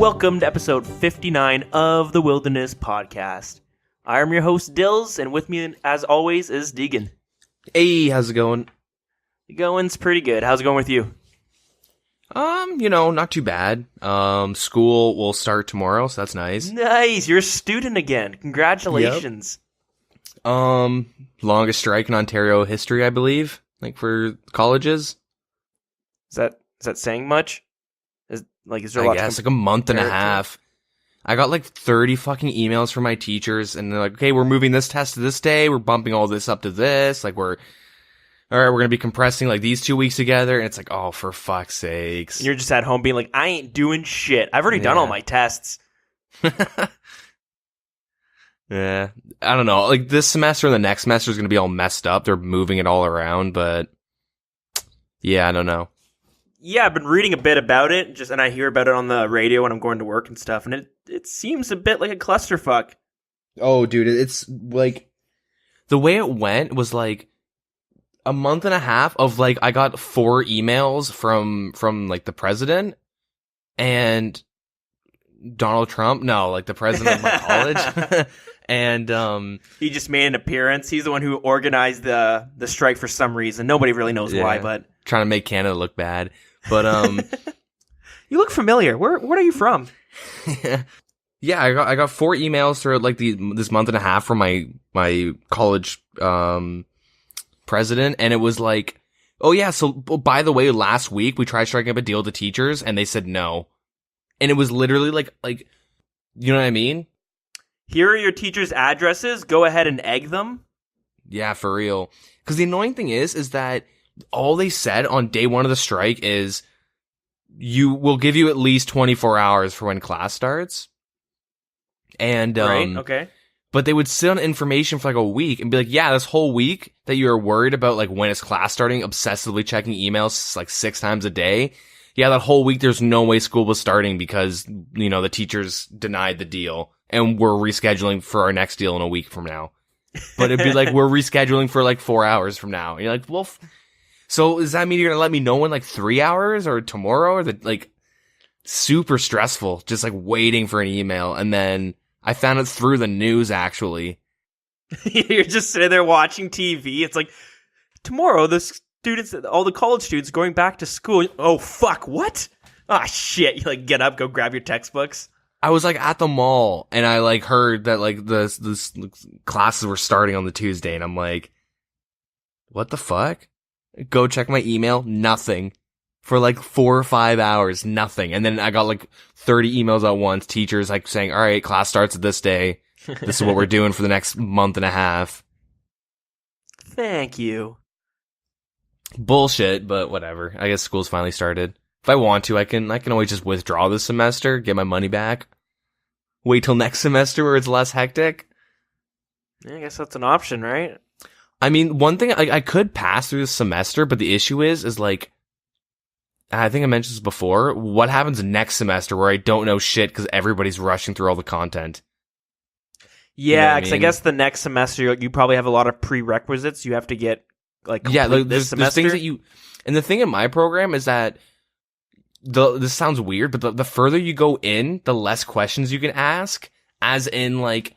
welcome to episode 59 of the Wilderness Podcast. I am your host, Dills, and with me, as always, is Deegan. Hey, how's it going? The going's pretty good. How's it going with you? Not too bad. School will start tomorrow, so that's nice. Nice, you're a student again. Congratulations. Yep. Longest strike in Ontario history, I believe, like for colleges. Is that saying much? Is there a I lot guess like a month and a half. I got like 30 fucking emails from my teachers, and they're like, okay, we're moving this test to this day, we're bumping all this up to this, like all right, we're gonna be compressing like these 2 weeks together, and it's like, oh, for fuck's sakes. And you're just at home being like, I ain't doing shit. I've already done all my tests. Yeah, I don't know. Like this semester and the next semester is gonna be all messed up. They're moving it all around, but yeah, I don't know. Yeah, I've been reading a bit about it, and I hear about it on the radio when I'm going to work and stuff, and it seems a bit like a clusterfuck. Oh, dude, it's like the way it went was like a month and a half of like I got 4 emails from like the president and Donald Trump. No, like the president of my college. And he just made an appearance. He's the one who organized the strike for some reason. Nobody really knows why, but trying to make Canada look bad. But you look familiar. Where are you from? Yeah, I got 4 emails throughout like this month and a half from my college president, and it was like, oh yeah, so by the way, last week we tried striking up a deal with the teachers, and they said no, and it was literally like you know what I mean? Here are your teachers' addresses. Go ahead and egg them. Yeah, for real. Because the annoying thing is that all they said on day 1 of the strike is you will give you at least 24 hours for when class starts. And right, okay. But they would sit on information for like a week and be like, yeah, this whole week that you're worried about like when is class starting, obsessively checking emails like 6 times a day. Yeah, that whole week there's no way school was starting because, the teachers denied the deal and we're rescheduling for our next deal in a week from now. But it'd be like, we're rescheduling for like 4 hours from now. And you're like, well, so does that mean you're going to let me know in like 3 hours or tomorrow? Or like super stressful, just like waiting for an email. And then I found it through the news, actually. You're just sitting there watching TV. It's like, tomorrow, all the college students going back to school. Oh, fuck, what? Ah, shit. You like get up, go grab your textbooks. I was like at the mall and I like heard that like the classes were starting on the Tuesday, and I'm like, what the fuck? Go check my email. Nothing. For like 4 or 5 hours, nothing. And then I got like 30 emails at once, teachers like saying, all right, class starts at this day. This is what we're doing for the next month and a half. Thank you. Bullshit, but whatever. I guess school's finally started. If I want to, I can always just withdraw this semester, get my money back. Wait till next semester where it's less hectic. Yeah, I guess that's an option, right? I mean, one thing, I could pass through this semester, but the issue is like, I think I mentioned this before, what happens next semester where I don't know shit because everybody's rushing through all the content? Yeah, because I guess the next semester you probably have a lot of prerequisites you have to get this semester. There's things that you, and the thing in my program is that this sounds weird, but the further you go in, the less questions you can ask. As in, like,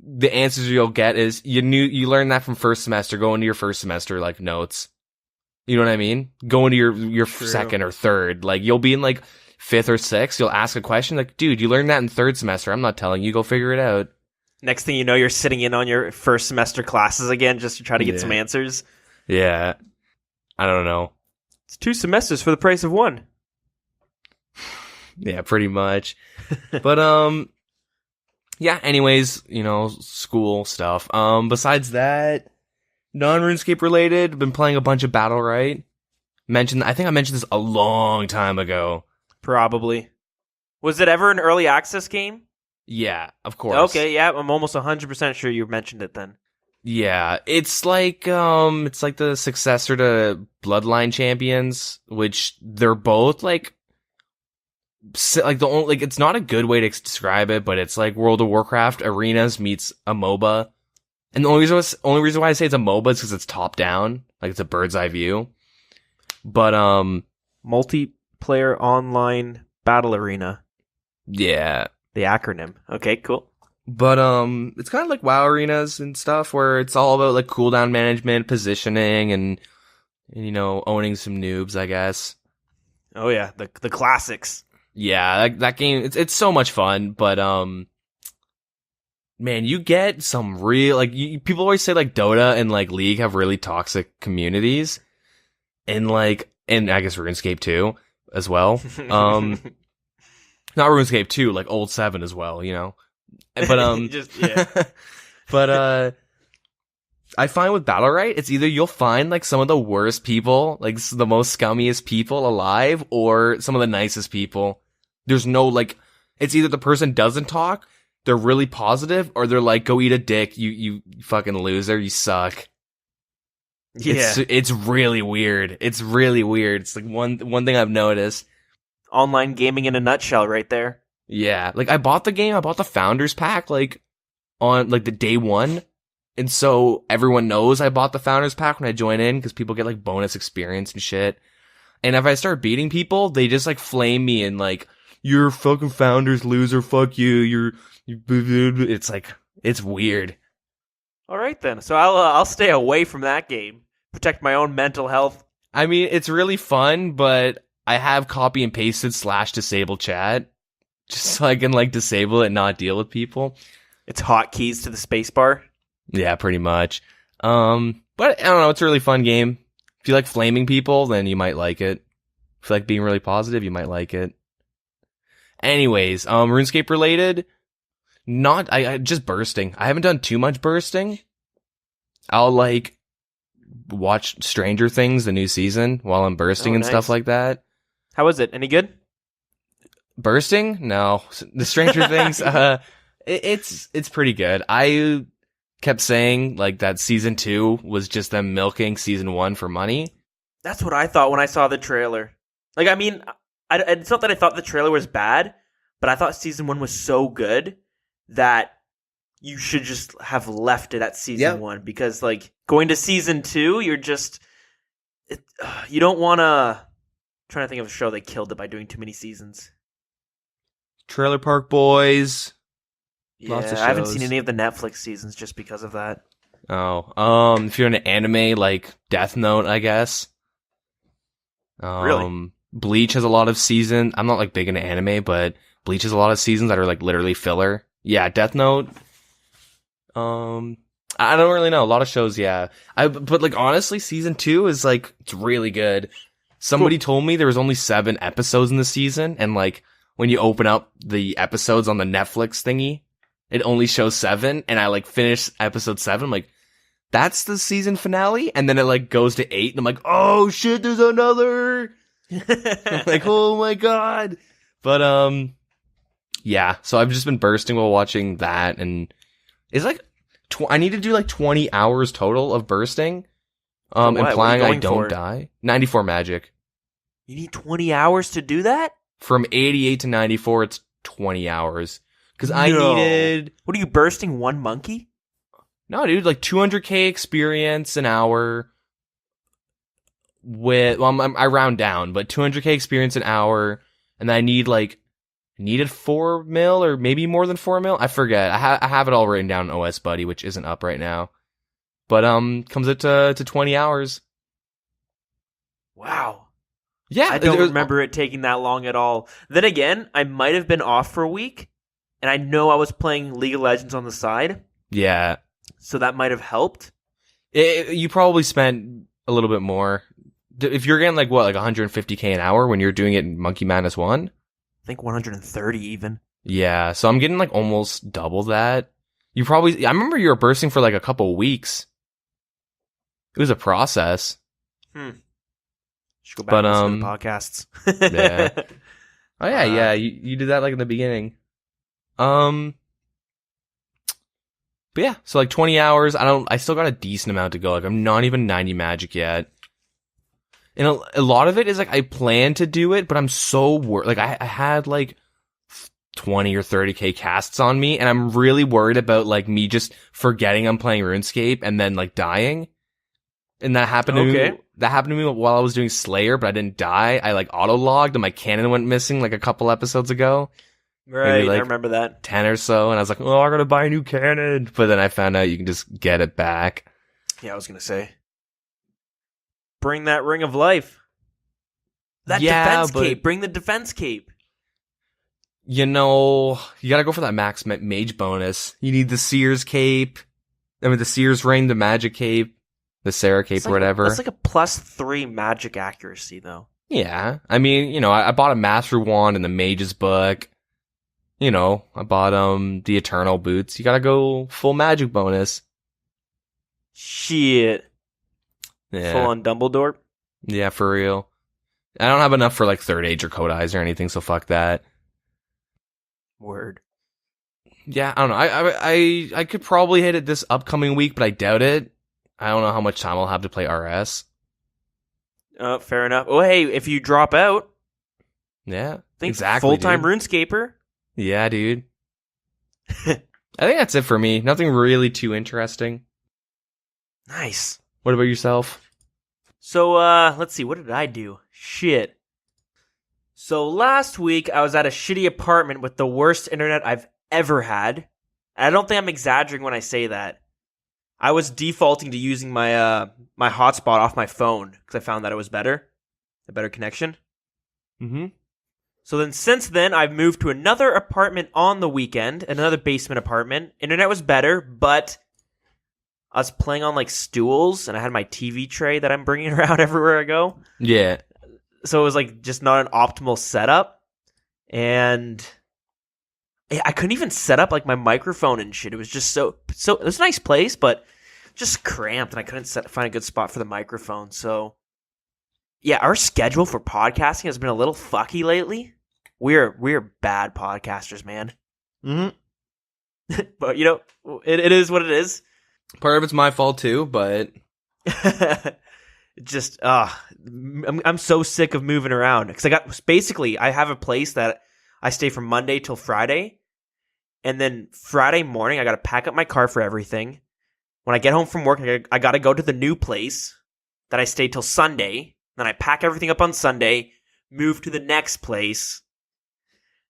the answers you'll get is you learn that from first semester. Go into your first semester like notes. You know what I mean? Go into your second or third. Like, you'll be in like 5th or 6th. You'll ask a question like, dude, you learned that in 3rd semester. I'm not telling you. Go figure it out. Next thing you know, you're sitting in on your first semester classes again just to try to get some answers. Yeah. I don't know. It's 2 semesters for the price of 1. Yeah, pretty much. But, yeah, anyways, school stuff. Besides that, non-RuneScape related, been playing a bunch of Battle Right. I think I mentioned this a long time ago. Probably. Was it ever an early access game? Yeah, of course. Okay, yeah, I'm almost 100% sure you mentioned it then. Yeah, it's like the successor to Bloodline Champions, which they're both like it's not a good way to describe it, but it's like World of Warcraft arenas meets a MOBA. And the only reason why I say it's a MOBA is because it's top down, like it's a bird's eye view. But multiplayer online battle arena. Yeah. The acronym. Okay, cool. But it's kind of like WoW arenas and stuff where it's all about like cooldown management, positioning, and owning some noobs, I guess. Oh yeah, the classics. Yeah, that game it's so much fun, but man, you get some real people always say like Dota and like League have really toxic communities, and I guess RuneScape too as well. Not RuneScape 2, like Old 7 as well, But but I find with Battlerite, it's either you'll find like some of the worst people, like the most scummiest people alive, or some of the nicest people. There's no it's either the person doesn't talk, they're really positive, or they're like, go eat a dick, you fucking loser, you suck. Yeah. It's really weird. It's really weird. It's like one thing I've noticed. Online gaming in a nutshell right there. Yeah. Like I bought the Founders Pack on the day one. And so everyone knows I bought the Founders Pack when I join in because people get like bonus experience and shit. And if I start beating people, they just like flame me and like, you're a fucking Founders loser, fuck you, it's like, it's weird. All right then. So I'll stay away from that game. Protect my own mental health. I mean, it's really fun, but I have copy and pasted /disable chat just so I can like disable it and not deal with people. It's hotkeys to the spacebar. Yeah, pretty much. But I don't know, it's a really fun game. If you like flaming people, then you might like it. If you like being really positive, you might like it. Anyways, RuneScape related, I just bursting. I haven't done too much bursting. I'll like watch Stranger Things, the new season, while I'm bursting and stuff like that. How is it? Any good? Bursting? No. The Stranger Things, it's pretty good. I kept saying like that season 2 was just them milking season 1 for money. That's what I thought when I saw the trailer. Like, I mean, it's not that I thought the trailer was bad, but I thought season 1 was so good that you should just have left it at season 1 because, like, going to season 2, you're just you don't want to. I'm trying to think of a show that killed it by doing too many seasons. Trailer Park Boys. Yeah, Lots of I haven't shows. seen any of the Netflix seasons just because of that. Oh, if you're into anime, like Death Note, I guess. Really? Bleach has a lot of seasons. I'm not like big into anime, but Bleach has a lot of seasons that are like literally filler. Yeah, Death Note. I don't really know. A lot of shows, yeah. But like honestly, season 2 is like it's really good. Somebody told me there was only 7 episodes in the season, and like when you open up the episodes on the Netflix thingy, it only shows 7, and I like finished episode 7. I'm like, that's the season finale, and then it like goes to 8, and I'm like, oh shit, there's another. I'm like, oh my god. But yeah. So I've just been bursting while watching that, and it's like I need to do like 20 hours total of bursting. Implying I don't die. 94 magic. You need 20 hours to do that? From 88 to 94, it's 20 hours. Because I needed... What are you, bursting one monkey? No, dude, like 200k experience an hour with... Well, I round down, but 200k experience an hour, and then I needed 4 mil, or maybe more than 4 mil? I forget. I have it all written down in OS Buddy, which isn't up right now. But comes it to 20 hours. Wow. Yeah. I don't remember it taking that long at all. Then again, I might have been off for a week, and I know I was playing League of Legends on the side. Yeah. So that might have helped. You probably spent a little bit more. If you're getting like 150k an hour when you're doing it in Monkey Madness 1? I think 130 even. Yeah, so I'm getting like almost double that. I remember you were bursting for like a couple weeks. It was a process. Should go back and listen to the podcasts. Yeah. Oh yeah, you did that like in the beginning. But yeah, so like 20 hours. I still got a decent amount to go. Like I'm not even 90 magic yet. And a lot of it is like I plan to do it, but I'm so worried. Like I had like 20 or 30k casts on me, and I'm really worried about like me just forgetting I'm playing RuneScape and then like dying. And that happened to me. That happened to me while I was doing Slayer, but I didn't die. I like auto logged and my cannon went missing like a couple episodes ago. Right, like I remember that. 10 or so, and I was like, oh, I gotta buy a new cannon. But then I found out you can just get it back. Yeah, I was gonna say. Bring that ring of life. That Yeah, defense but- cape. Bring the defense cape. You know, you gotta go for that max mage bonus. You need the Sears cape. I mean, the Sears ring, the magic cape, the Sarah cape, It's or like, whatever. That's like a +3 magic accuracy, though. Yeah. I mean, you know, I bought a Master Wand in the Mage's book. You know, I bought the Eternal boots. You gotta go full magic bonus. Shit. Yeah. Full on Dumbledore. Yeah, for real. I don't have enough for like third age or code eyes or anything, so fuck that. Word. Yeah, I don't know. I could probably hit it this upcoming week, but I doubt it. I don't know how much time I'll have to play RS. Fair enough. Oh, hey, if you drop out, Yeah, think exactly. full-time dude. RuneScaper. Yeah, dude. I think that's it for me. Nothing really too interesting. Nice. What about yourself? So, let's see. What did I do? Shit. So last week, I was at a shitty apartment with the worst internet I've ever had. And I don't think I'm exaggerating when I say that. I was defaulting to using my my hotspot off my phone because I found that it was better. A better connection. Mm-hmm. So then since then, I've moved to another apartment on the weekend, another basement apartment. Internet was better, but I was playing on like stools, and I had my TV tray that I'm bringing around everywhere I go. Yeah. So it was like just not an optimal setup. And I couldn't even set up like my microphone and shit. It was just so it was a nice place, but just cramped, and I couldn't find a good spot for the microphone. So yeah, our schedule for podcasting has been a little fucky lately. We're bad podcasters, man. Mm-hmm. But you know, it is what it is. Part of it's my fault too, but Just I'm so sick of moving around because I have a place that I stay from Monday till Friday, and then Friday morning I got to pack up my car for everything. When I get home from work, I got to go to the new place that I stay till Sunday. Then I pack everything up on Sunday, move to the next place,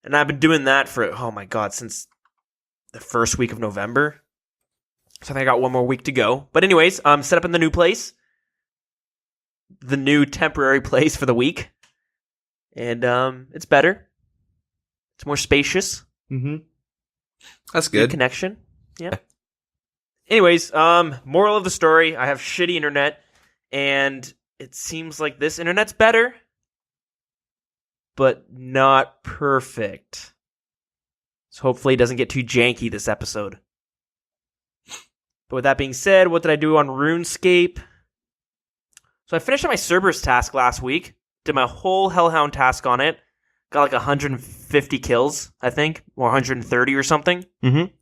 and I've been doing that for since the first week of November. So I think I got one more week to go. But anyways, set up in the new place. The new temporary place for the week. And it's better. It's more spacious. mm-hmm. That's Good good. connection. Yeah. Anyways, moral of the story, I have shitty internet, and it seems like this internet's better, but not perfect. So hopefully it doesn't get too janky this episode. But with that being said, what did I do on RuneScape? So I finished up my Cerberus task last week. Did my whole Hellhound task on it. Got like 150 kills, I think. Or 130 or something. Mm-hmm.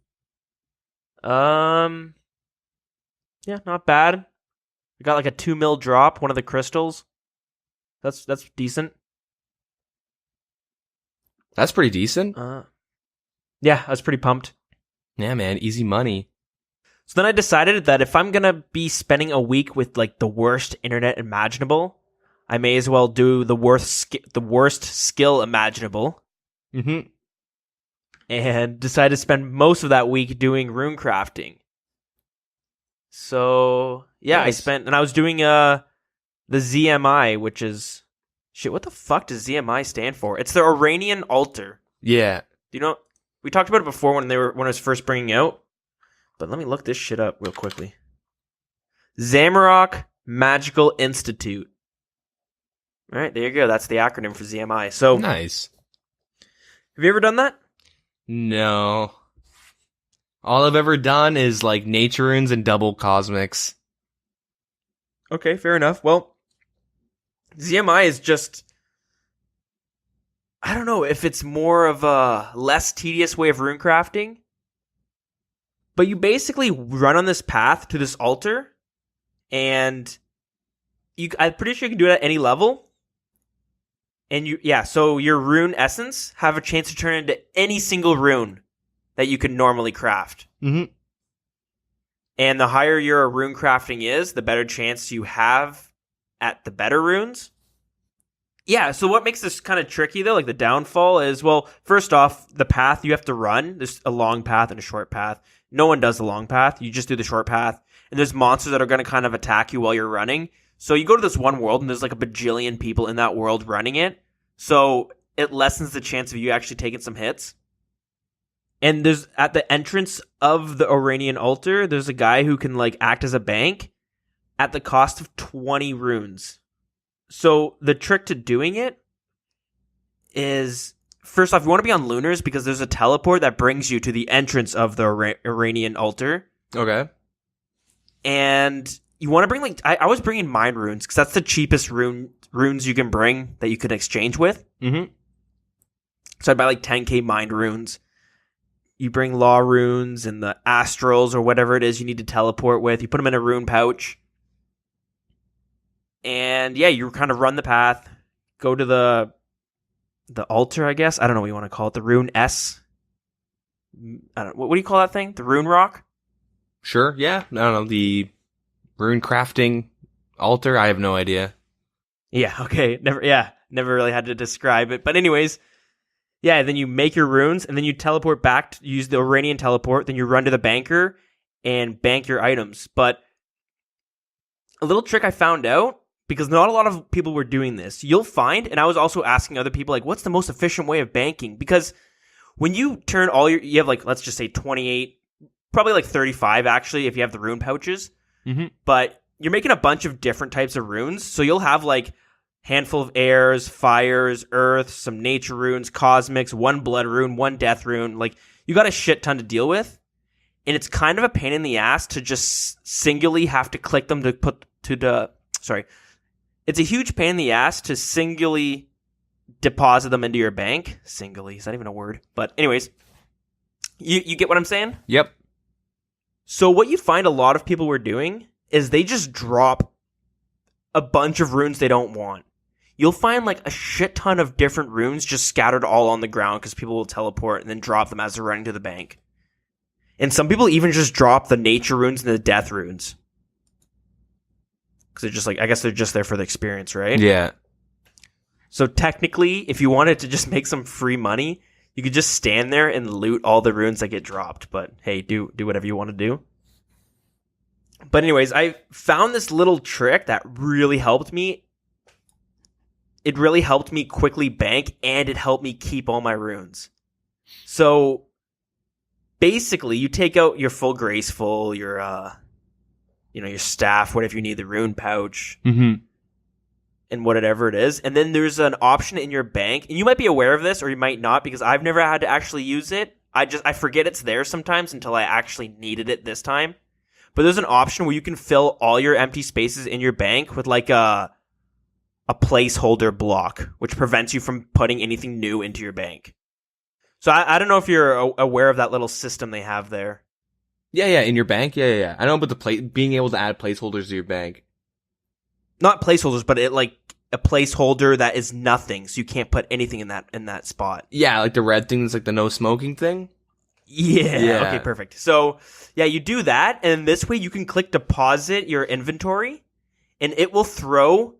Yeah, not bad. I got like a 2 mil drop, one of the crystals. That's decent. That's pretty decent. Yeah, I was pretty pumped. Yeah, man. Easy money. So then I decided that if I'm gonna be spending a week with like the worst internet imaginable, I may as well do the worst skill imaginable. Mm-hmm. And decided to spend most of that week doing rune crafting. So yeah, Nice. I was doing the ZMI, which is shit. What the fuck does ZMI stand for? It's the Iranian altar. Yeah. Do you know? We talked about it before when I was first bringing out. But let me look this shit up real quickly. Zamarok Magical Institute. All right, there you go. That's the acronym for ZMI. So, Nice. have you ever done that? No. All I've ever done is like nature runes and double cosmics. Okay, fair enough. Well, ZMI is just... I don't know if it's more of a less tedious way of rune crafting. But you basically run on this path to this altar, and I'm pretty sure you can do it at any level. And so your rune essence have a chance to turn into any single rune that you could normally craft. Mm-hmm. And the higher your rune crafting is, the better chance you have at the better runes. Yeah, so what makes this kind of tricky, though, like the downfall is, well, first off, the path you have to run, there's a long path and a short path. No one does the long path. You just do the short path. And there's monsters that are going to kind of attack you while you're running. So you go to this one world, and there's like a bajillion people in that world running it. So it lessens the chance of you actually taking some hits. And there's at the entrance of the Oranian altar, there's a guy who can like act as a bank at the cost of 20 runes. So the trick to doing it is, first off, you want to be on Lunars because there's a teleport that brings you to the entrance of the Iranian altar. Okay. And you want to bring, like, I was bringing Mind Runes because that's the cheapest runes you can bring that you can exchange with. Mm-hmm. So I'd buy like 10k Mind Runes. You bring Law Runes and the Astrals or whatever it is you need to teleport with. You put them in a rune pouch. And yeah, you kind of run the path, go to the altar, I guess. I don't know what you want to call it. The Rune S. I don't. What do you call that thing? The Rune Rock? Sure. Yeah. I don't know. The rune crafting altar. I have no idea. Yeah. Okay. Never really had to describe it. But anyways, yeah. Then you make your runes, and then you teleport back. Use the Iranian teleport. Then you run to the banker and bank your items. But a little trick I found out, because not a lot of people were doing this, you'll find, and I was also asking other people, like, what's the most efficient way of banking? Because when you turn you have, like, let's just say 28, probably like 35, actually, if you have the rune pouches. Mm-hmm. But you're making a bunch of different types of runes. So you'll have, like, handful of airs, fires, earth, some nature runes, cosmics, one blood rune, one death rune. Like, you got a shit ton to deal with. And it's kind of a pain in the ass to just singularly have to click them to put to the... Sorry. It's a huge pain in the ass to singularly deposit them into your bank. Singularly, is that even a word? But anyways, you get what I'm saying? Yep. So what you find a lot of people were doing is they just drop a bunch of runes they don't want. You'll find like a shit ton of different runes just scattered all on the ground because people will teleport and then drop them as they're running to the bank. And some people even just drop the nature runes and the death runes. Because they're just like, I guess they're just there for the experience, right? Yeah. So technically, if you wanted to just make some free money, you could just stand there and loot all the runes that get dropped. But hey, do whatever you want to do. But anyways, I found this little trick that really helped me. It really helped me quickly bank, and it helped me keep all my runes. So basically, you take out your full graceful, your your staff, whatever you need, the rune pouch, Mm-hmm. and whatever it is. And then there's an option in your bank, and you might be aware of this or you might not, because I've never had to actually use it. I forget it's there sometimes until I actually needed it this time. But there's an option where you can fill all your empty spaces in your bank with like a placeholder block, which prevents you from putting anything new into your bank. So I don't know if you're aware of that little system they have there. Yeah, in your bank? Yeah. I know about being able to add placeholders to your bank. Not placeholders, but it like a placeholder that is nothing, so you can't put anything in that spot. Yeah, like the red thing that's like the no smoking thing? Yeah. Okay, perfect. So, yeah, you do that, and this way you can click deposit your inventory, and it will throw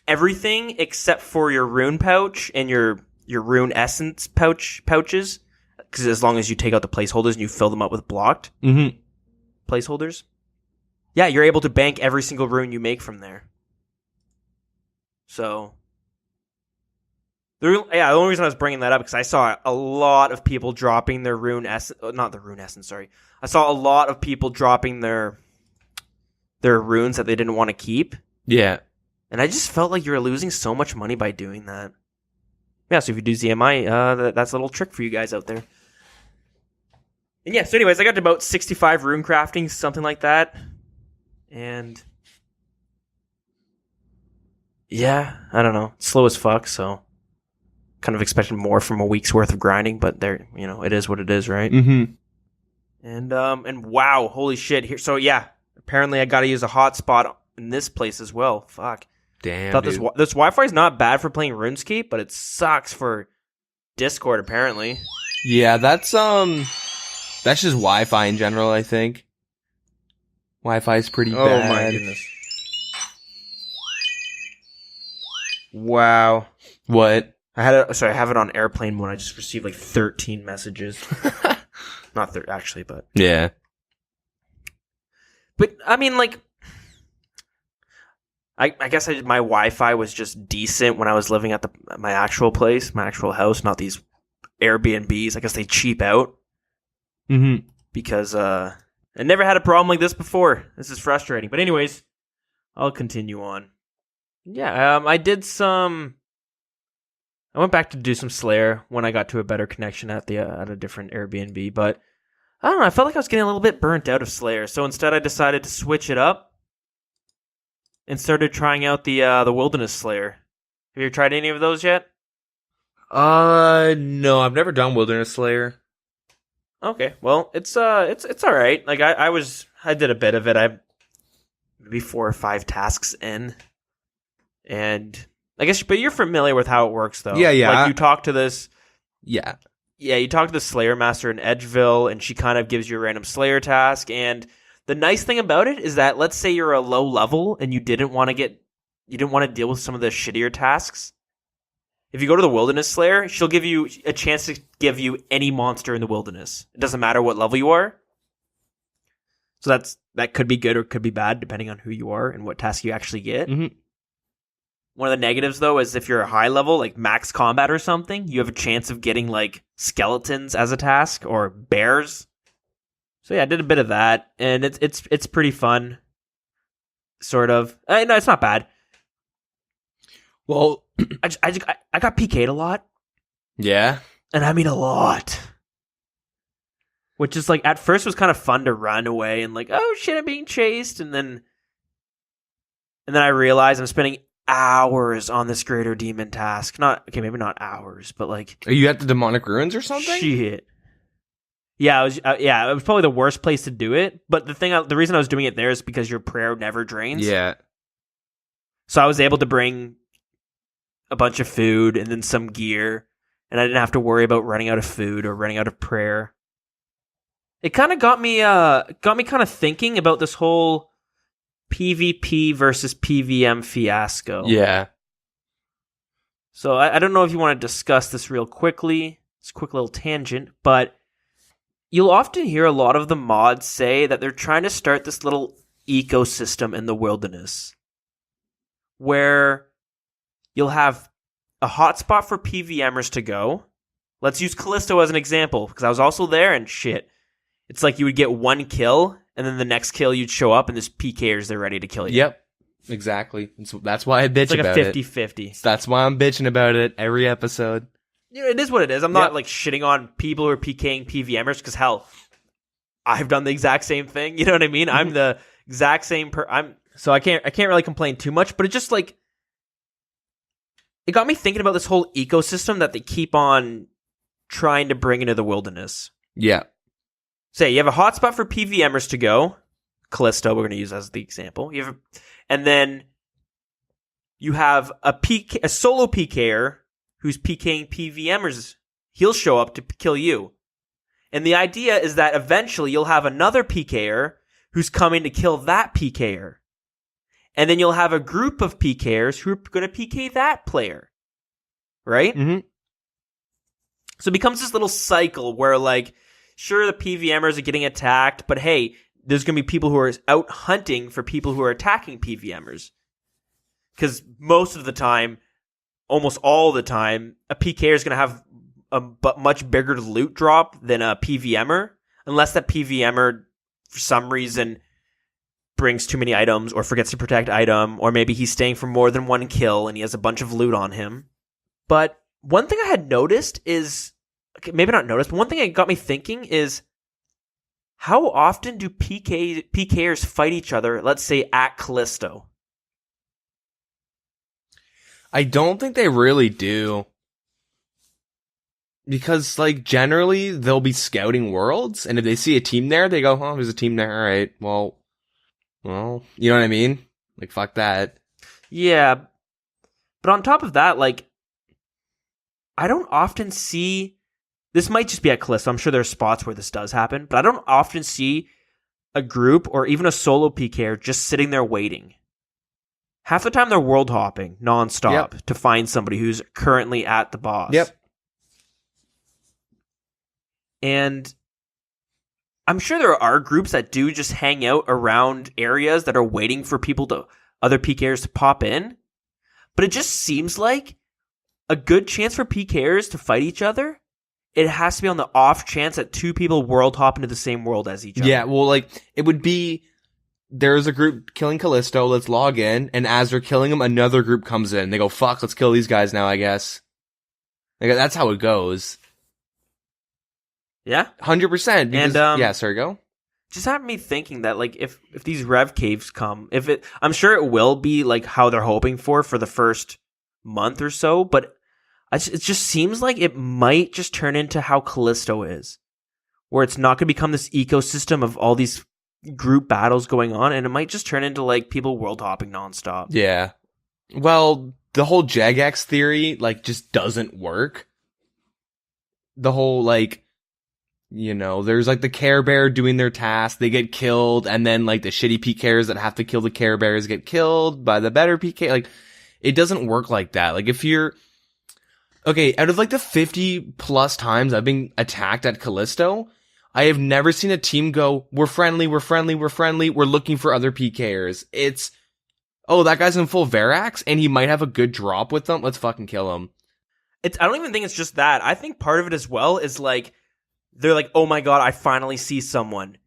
everything except for your rune pouch and your rune essence pouches. Because as long as you take out the placeholders and you fill them up with blocked placeholders, yeah, you're able to bank every single rune you make from there. So, the only reason I was bringing that up because I saw a lot of people dropping their rune essence, not the rune essence, sorry. I saw a lot of people dropping their runes that they didn't want to keep. Yeah. And I just felt like you were losing so much money by doing that. Yeah, so if you do ZMI, that's a little trick for you guys out there. And yeah, so anyways, I got to about 65 rune crafting, something like that. And yeah, I don't know. It's slow as fuck, so kind of expected more from a week's worth of grinding, but there, it is what it is, right? Mm-hmm. And wow, holy shit. Here, so yeah, apparently I got to use a hotspot in this place as well. Fuck. Damn, Thought dude. this Wi-Fi is not bad for playing RuneScape, but it sucks for Discord apparently. Yeah, that's just Wi-Fi in general, I think. Wi-Fi is pretty bad. Oh my goodness. Wow. What? I have it on airplane mode. I just received like 13 messages. Not 30, actually, but. Yeah. But, I mean, like, I guess my Wi-Fi was just decent when I was living at my actual place, my actual house, not these Airbnbs. I guess they cheap out. Mm-hmm. Because I never had a problem like this before. This is frustrating. But anyways, I'll continue on. Yeah, I went back to do some Slayer when I got to a better connection at a different Airbnb, but I don't know, I felt like I was getting a little bit burnt out of Slayer, so instead I decided to switch it up and started trying out the Wilderness Slayer. Have you ever tried any of those yet? No, I've never done Wilderness Slayer. Okay, well, it's all right. Like I did a bit of it. I maybe 4 or 5 tasks in, and I guess, but you're familiar with how it works, though. Yeah. Like you talk to this. Yeah. Yeah, you talk to the Slayer Master in Edgeville, and she kind of gives you a random Slayer task. And the nice thing about it is that, let's say you're a low level and you didn't want to deal with some of the shittier tasks. If you go to the Wilderness Slayer, she'll give you a chance to give you any monster in the wilderness. It doesn't matter what level you are. So that could be good or could be bad, depending on who you are and what task you actually get. Mm-hmm. One of the negatives, though, is if you're a high level, like max combat or something, you have a chance of getting, like, skeletons as a task or bears. So yeah, I did a bit of that, and it's pretty fun, sort of. No, it's not bad. Well, I got PK'd a lot. yeah. And I mean a lot. Which is, like, at first was kind of fun to run away and, like, oh shit, I'm being chased, and then I realized I'm spending hours on this greater demon task. Maybe not hours, but like, Are you at the demonic ruins or something? Shit. Yeah, it was probably the worst place to do it. But the reason I was doing it there is because your prayer never drains. Yeah. So I was able to bring a bunch of food and then some gear, and I didn't have to worry about running out of food or running out of prayer. It kind of got me kind of thinking about this whole PvP versus PvM fiasco. Yeah. So I don't know if you want to discuss this real quickly. It's a quick little tangent, but you'll often hear a lot of the mods say that they're trying to start this little ecosystem in the wilderness where you'll have a hotspot for PvMers to go. Let's use Callisto as an example, because I was also there, and shit. It's like you would get one kill, and then the next kill you'd show up, and there's PKers, they're ready to kill you. Yep. Exactly. That's why I bitch about it. It's like a 50-50. That's why I'm bitching about it every episode. Yeah, it is what it is. I'm not like shitting on people who are PKing PvMers, because hell, I've done the exact same thing. You know what I mean? I'm the exact same so I can't really complain too much, but it just like it got me thinking about this whole ecosystem that they keep on trying to bring into the wilderness. Yeah. Say you have a hotspot for PvMers to go, Callisto, we're going to use as the example. And then you have a solo PKer who's PKing PvMers. He'll show up to kill you. And the idea is that eventually you'll have another PKer who's coming to kill that PKer. And then you'll have a group of PKers who are going to PK that player. Right? Mm-hmm. So it becomes this little cycle where, like, sure, the PvMers are getting attacked, but hey, there's going to be people who are out hunting for people who are attacking PvMers. Because most of the time, almost all the time, a PKer is going to have a much bigger loot drop than a PvMer, unless that PvMer, for some reason, brings too many items or forgets to protect item, or maybe he's staying for more than one kill and he has a bunch of loot on him. But one thing I had noticed is, maybe not noticed, but one thing that got me thinking is, how often do PKers fight each other, let's say at Callisto? I don't think they really do. Because, like, generally, they'll be scouting worlds, and if they see a team there, they go, oh, there's a team there, alright, well, you know what I mean? Like, fuck that. Yeah, but on top of that, like, I don't often see, this might just be at Callisto, I'm sure there are spots where this does happen, but I don't often see a group or even a solo PKer just sitting there waiting. half the time they're world hopping nonstop to find somebody who's currently at the boss. Yep. And I'm sure there are groups that do just hang out around areas that are waiting for other PKers to pop in. But it just seems like a good chance for PKers to fight each other. It has to be on the off chance that two people world hop into the same world as each other. Yeah, well, like, it would be, there's a group killing Callisto, let's log in, and as they're killing him, another group comes in. They go, fuck, let's kill these guys now, I guess. Like, that's how it goes. Yeah? 100%. Because, And, yeah, sorry, go. Just had me thinking that, like, if these rev caves come, I'm sure it will be, like, how they're hoping for the first month or so, but it just seems like it might just turn into how Callisto is, where it's not going to become this ecosystem of all these group battles going on, and it might just turn into, like, people world hopping nonstop. Yeah. Well, the whole Jagex theory, like, just doesn't work. The whole, like, you know, there's, like, the Care Bear doing their task, they get killed, and then, like, the shitty PKers that have to kill the Care Bears get killed by the better PK. Like, it doesn't work like that. Like, if you're... Okay, out of, like, the 50-plus times I've been attacked at Callisto, I have never seen a team go, we're friendly, we're looking for other PKers. It's, oh, that guy's in full Verax, and he might have a good drop with them, let's fucking kill him. I don't even think it's just that. I think part of it as well is, like, they're like, oh my god, I finally see someone.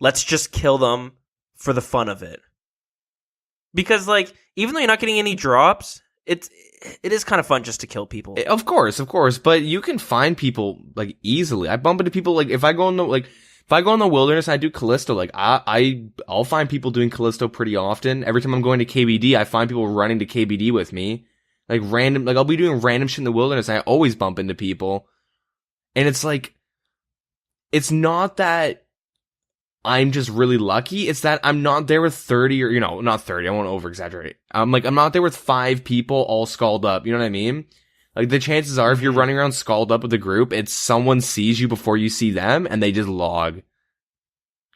Let's just kill them for the fun of it. Because, like, even though you're not getting any drops, it is kind of fun just to kill people. Of course, but you can find people, like, easily. I bump into people, like, if I go in the wilderness and I do Callisto, like, I'll find people doing Callisto pretty often. Every time I'm going to KBD, I find people running to KBD with me. Like, I'll be doing random shit in the wilderness, and I always bump into people. And it's like, it's not that I'm just really lucky. It's that I'm not there with 30 or, not 30. I won't over exaggerate. I'm not there with 5 people all skulled up. You know what I mean? Like, the chances are if you're running around skulled up with a group, it's someone sees you before you see them and they just log.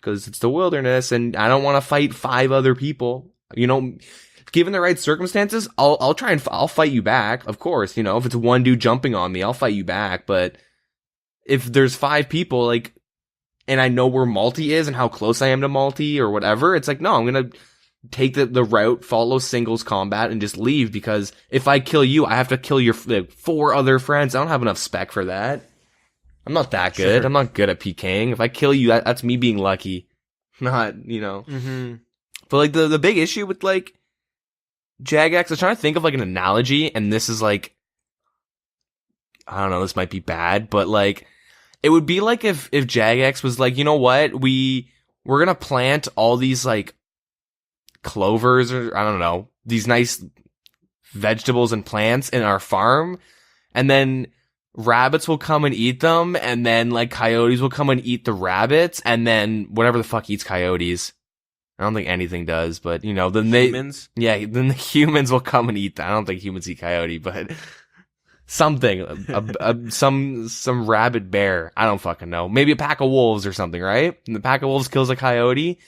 Cause it's the wilderness and I don't want to fight 5 other people. Given the right circumstances, I'll fight you back. Of course, if it's one dude jumping on me, I'll fight you back. But if there's 5 people, like, and I know where Malty is and how close I am to Malty or whatever, it's like, no, I'm going to take the route, follow singles combat, and just leave, because if I kill you, I have to kill your 4 other friends. I don't have enough spec for that. I'm not that good. Sure. I'm not good at PKing. If I kill you, that's me being lucky. Not, Mm-hmm. But, like, the big issue with, like, Jagex, I was trying to think of, like, an analogy, and this is, like, I don't know, this might be bad, but, like, it would be like if Jagex was like, you know what, we're gonna plant all these, like, clovers, or I don't know, these nice vegetables and plants in our farm, and then rabbits will come and eat them, and then, like, coyotes will come and eat the rabbits, and then whatever the fuck eats coyotes. I don't think anything does, but, then humans? Then the humans will come and eat that. I don't think humans eat coyote, but... something, some rabid bear. I don't fucking know. Maybe a pack of wolves or something, right? And the pack of wolves kills a coyote.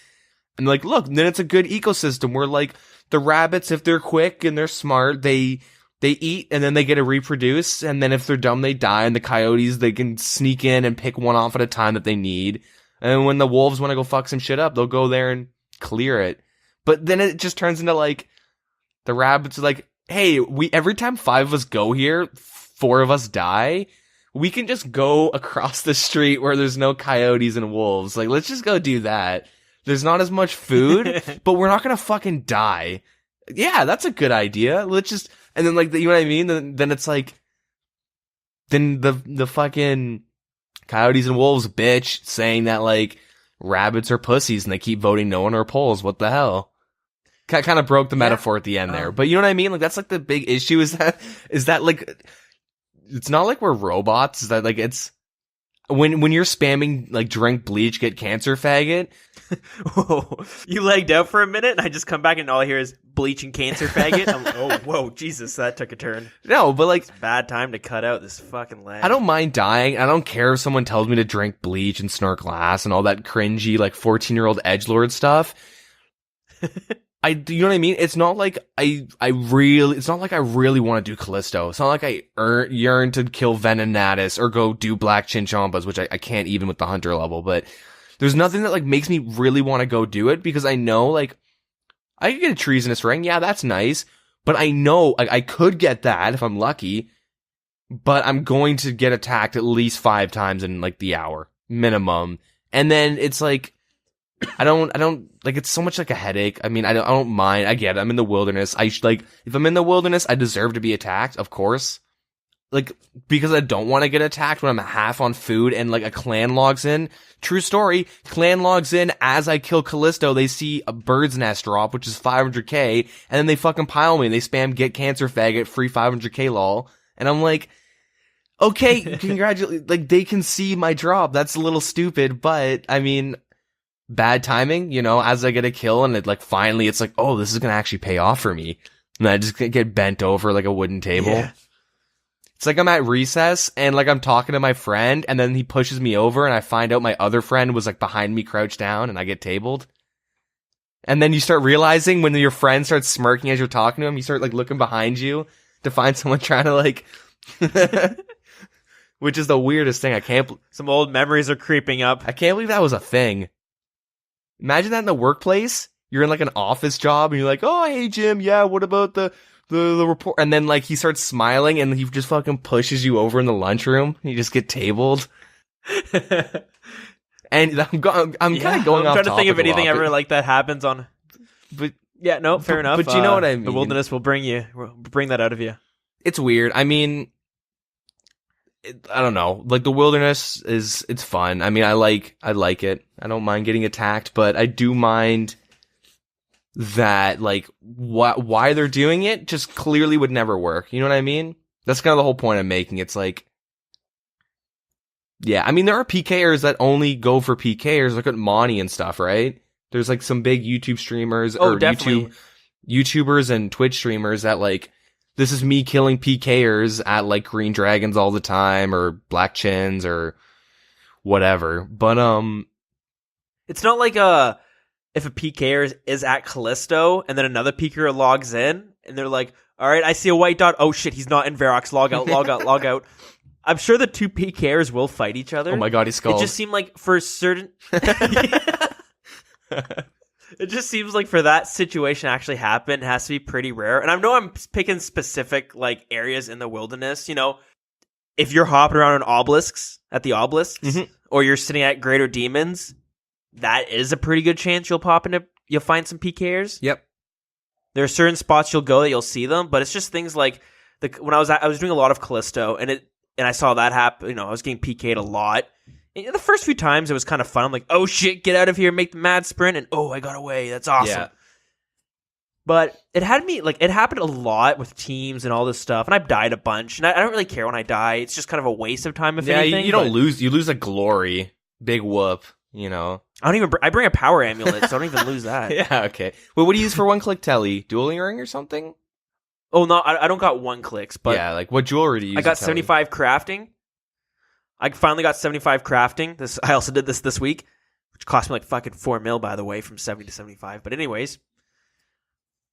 And like, look, then it's a good ecosystem where, like, the rabbits, if they're quick and they're smart, they eat and then they get to reproduce. And then if they're dumb, they die. And the coyotes, they can sneak in and pick one off at a time that they need. And when the wolves want to go fuck some shit up, they'll go there and clear it. But then it just turns into, like, the rabbits are like, hey, every time 5 of us go here, 4 of us die. We can just go across the street where there's no coyotes and wolves. Like, let's just go do that. There's not as much food, but we're not gonna fucking die. Yeah, that's a good idea. Let's just, and then, like, you know what I mean? Then it's like, then the fucking coyotes and wolves bitch saying that, like, rabbits are pussies and they keep voting no on our polls. What the hell? Kind of broke the metaphor at the end there, but you know what I mean? Like, that's, like, the big issue is that, like, it's not like we're robots. Is that, like, it's when you're spamming, like, drink bleach, get cancer, faggot. Whoa, you lagged out for a minute, and I just come back and all I hear is bleach and cancer, faggot. Oh, whoa, Jesus, that took a turn. No, but, like, it's a bad time to cut out this fucking lag. I don't mind dying. I don't care if someone tells me to drink bleach and snort glass and all that cringy, like, 14-year-old edgelord stuff. you know what I mean? It's not like it's not like I really want to do Callisto. It's not like I yearn to kill Venenatus or go do Black Chinchompas, which I can't even with the Hunter level, but there's nothing that like makes me really want to go do it because I know like I could get a Treasonous Ring. Yeah, that's nice. But I know I could get that if I'm lucky, but I'm going to get attacked at least 5 times in like the hour minimum. And then it's like, I don't, like, it's so much like a headache. I mean, I don't mind. I get it. I'm in the wilderness. If I'm in the wilderness, I deserve to be attacked, of course. Like, because I don't want to get attacked when I'm half on food and like a clan logs in. True story. Clan logs in as I kill Callisto. They see a bird's nest drop, which is 500k, and then they fucking pile me. They spam get cancer faggot, free 500k lol. And I'm like, okay, congratulate. Like, they can see my drop. That's a little stupid, but I mean, bad timing, you know, as I get a kill and it like finally it's like, oh, this is going to actually pay off for me. And I just get bent over like a wooden table. Yeah. It's like I'm at recess and like I'm talking to my friend and then he pushes me over and I find out my other friend was like behind me crouched down and I get tabled. And then you start realizing when your friend starts smirking as you're talking to him, you start like looking behind you to find someone trying to like, which is the weirdest thing. Some old memories are creeping up. I can't believe that was a thing. Imagine that in the workplace. You're in like an office job and you're like, oh, hey Jim, yeah, what about the report? And then like he starts smiling and he just fucking pushes you over in the lunchroom. You just get tabled. And I'm kind of going off. I'm trying to think if anything ever like that happens on. But yeah, no, fair enough. But you know what I mean. The wilderness will bring that out of you. It's weird. I mean, I don't know. Like the wilderness it's fun. I mean, I like it. I don't mind getting attacked, but I do mind that like why they're doing it just clearly would never work. You know what I mean? That's kind of the whole point I'm making. It's like, yeah, I mean, there are PKers that only go for PKers. Look at Monty and stuff, right? There's like some big YouTube streamers or YouTubers and Twitch streamers that like, this is me killing PKers at like green dragons all the time or black chins or whatever. But it's not like if a PKer is at Callisto and then another PKer logs in and they're like, all right, I see a white dot. Oh shit, he's not in Verox. Log out, log out, log out. I'm sure the 2 PKers will fight each other. Oh my god, he's skulled. It just seemed like for certain... It just seems like for that situation to actually happen, it has to be pretty rare. And I know I'm picking specific like areas in the wilderness. You know, if you're hopping around on obelisks, or you're sitting at greater demons, that is a pretty good chance you'll find some PKers. Yep. There are certain spots you'll go that you'll see them, but it's just things like when I was doing a lot of Callisto and I saw that happen. You know, I was getting PK'd a lot. And the first few times it was kind of fun. I'm like, oh shit, get out of here, make the mad sprint, and oh, I got away. That's awesome. Yeah. But it happened a lot with teams and all this stuff, and I've died a bunch, and I don't really care when I die. It's just kind of a waste of time, if anything. You don't lose. You lose a glory. Big whoop, you know. I bring a power amulet, so I don't even lose that. Yeah, okay. Well, what do you use for one-click telly? Dueling ring or something? Oh, no, I don't got 1-clicks, but... Yeah, like, what jewelry do you use? I got 75 crafting. I finally got 75 crafting. I also did this week, which cost me like fucking 4 mil, by the way, from 70 to 75. But anyways,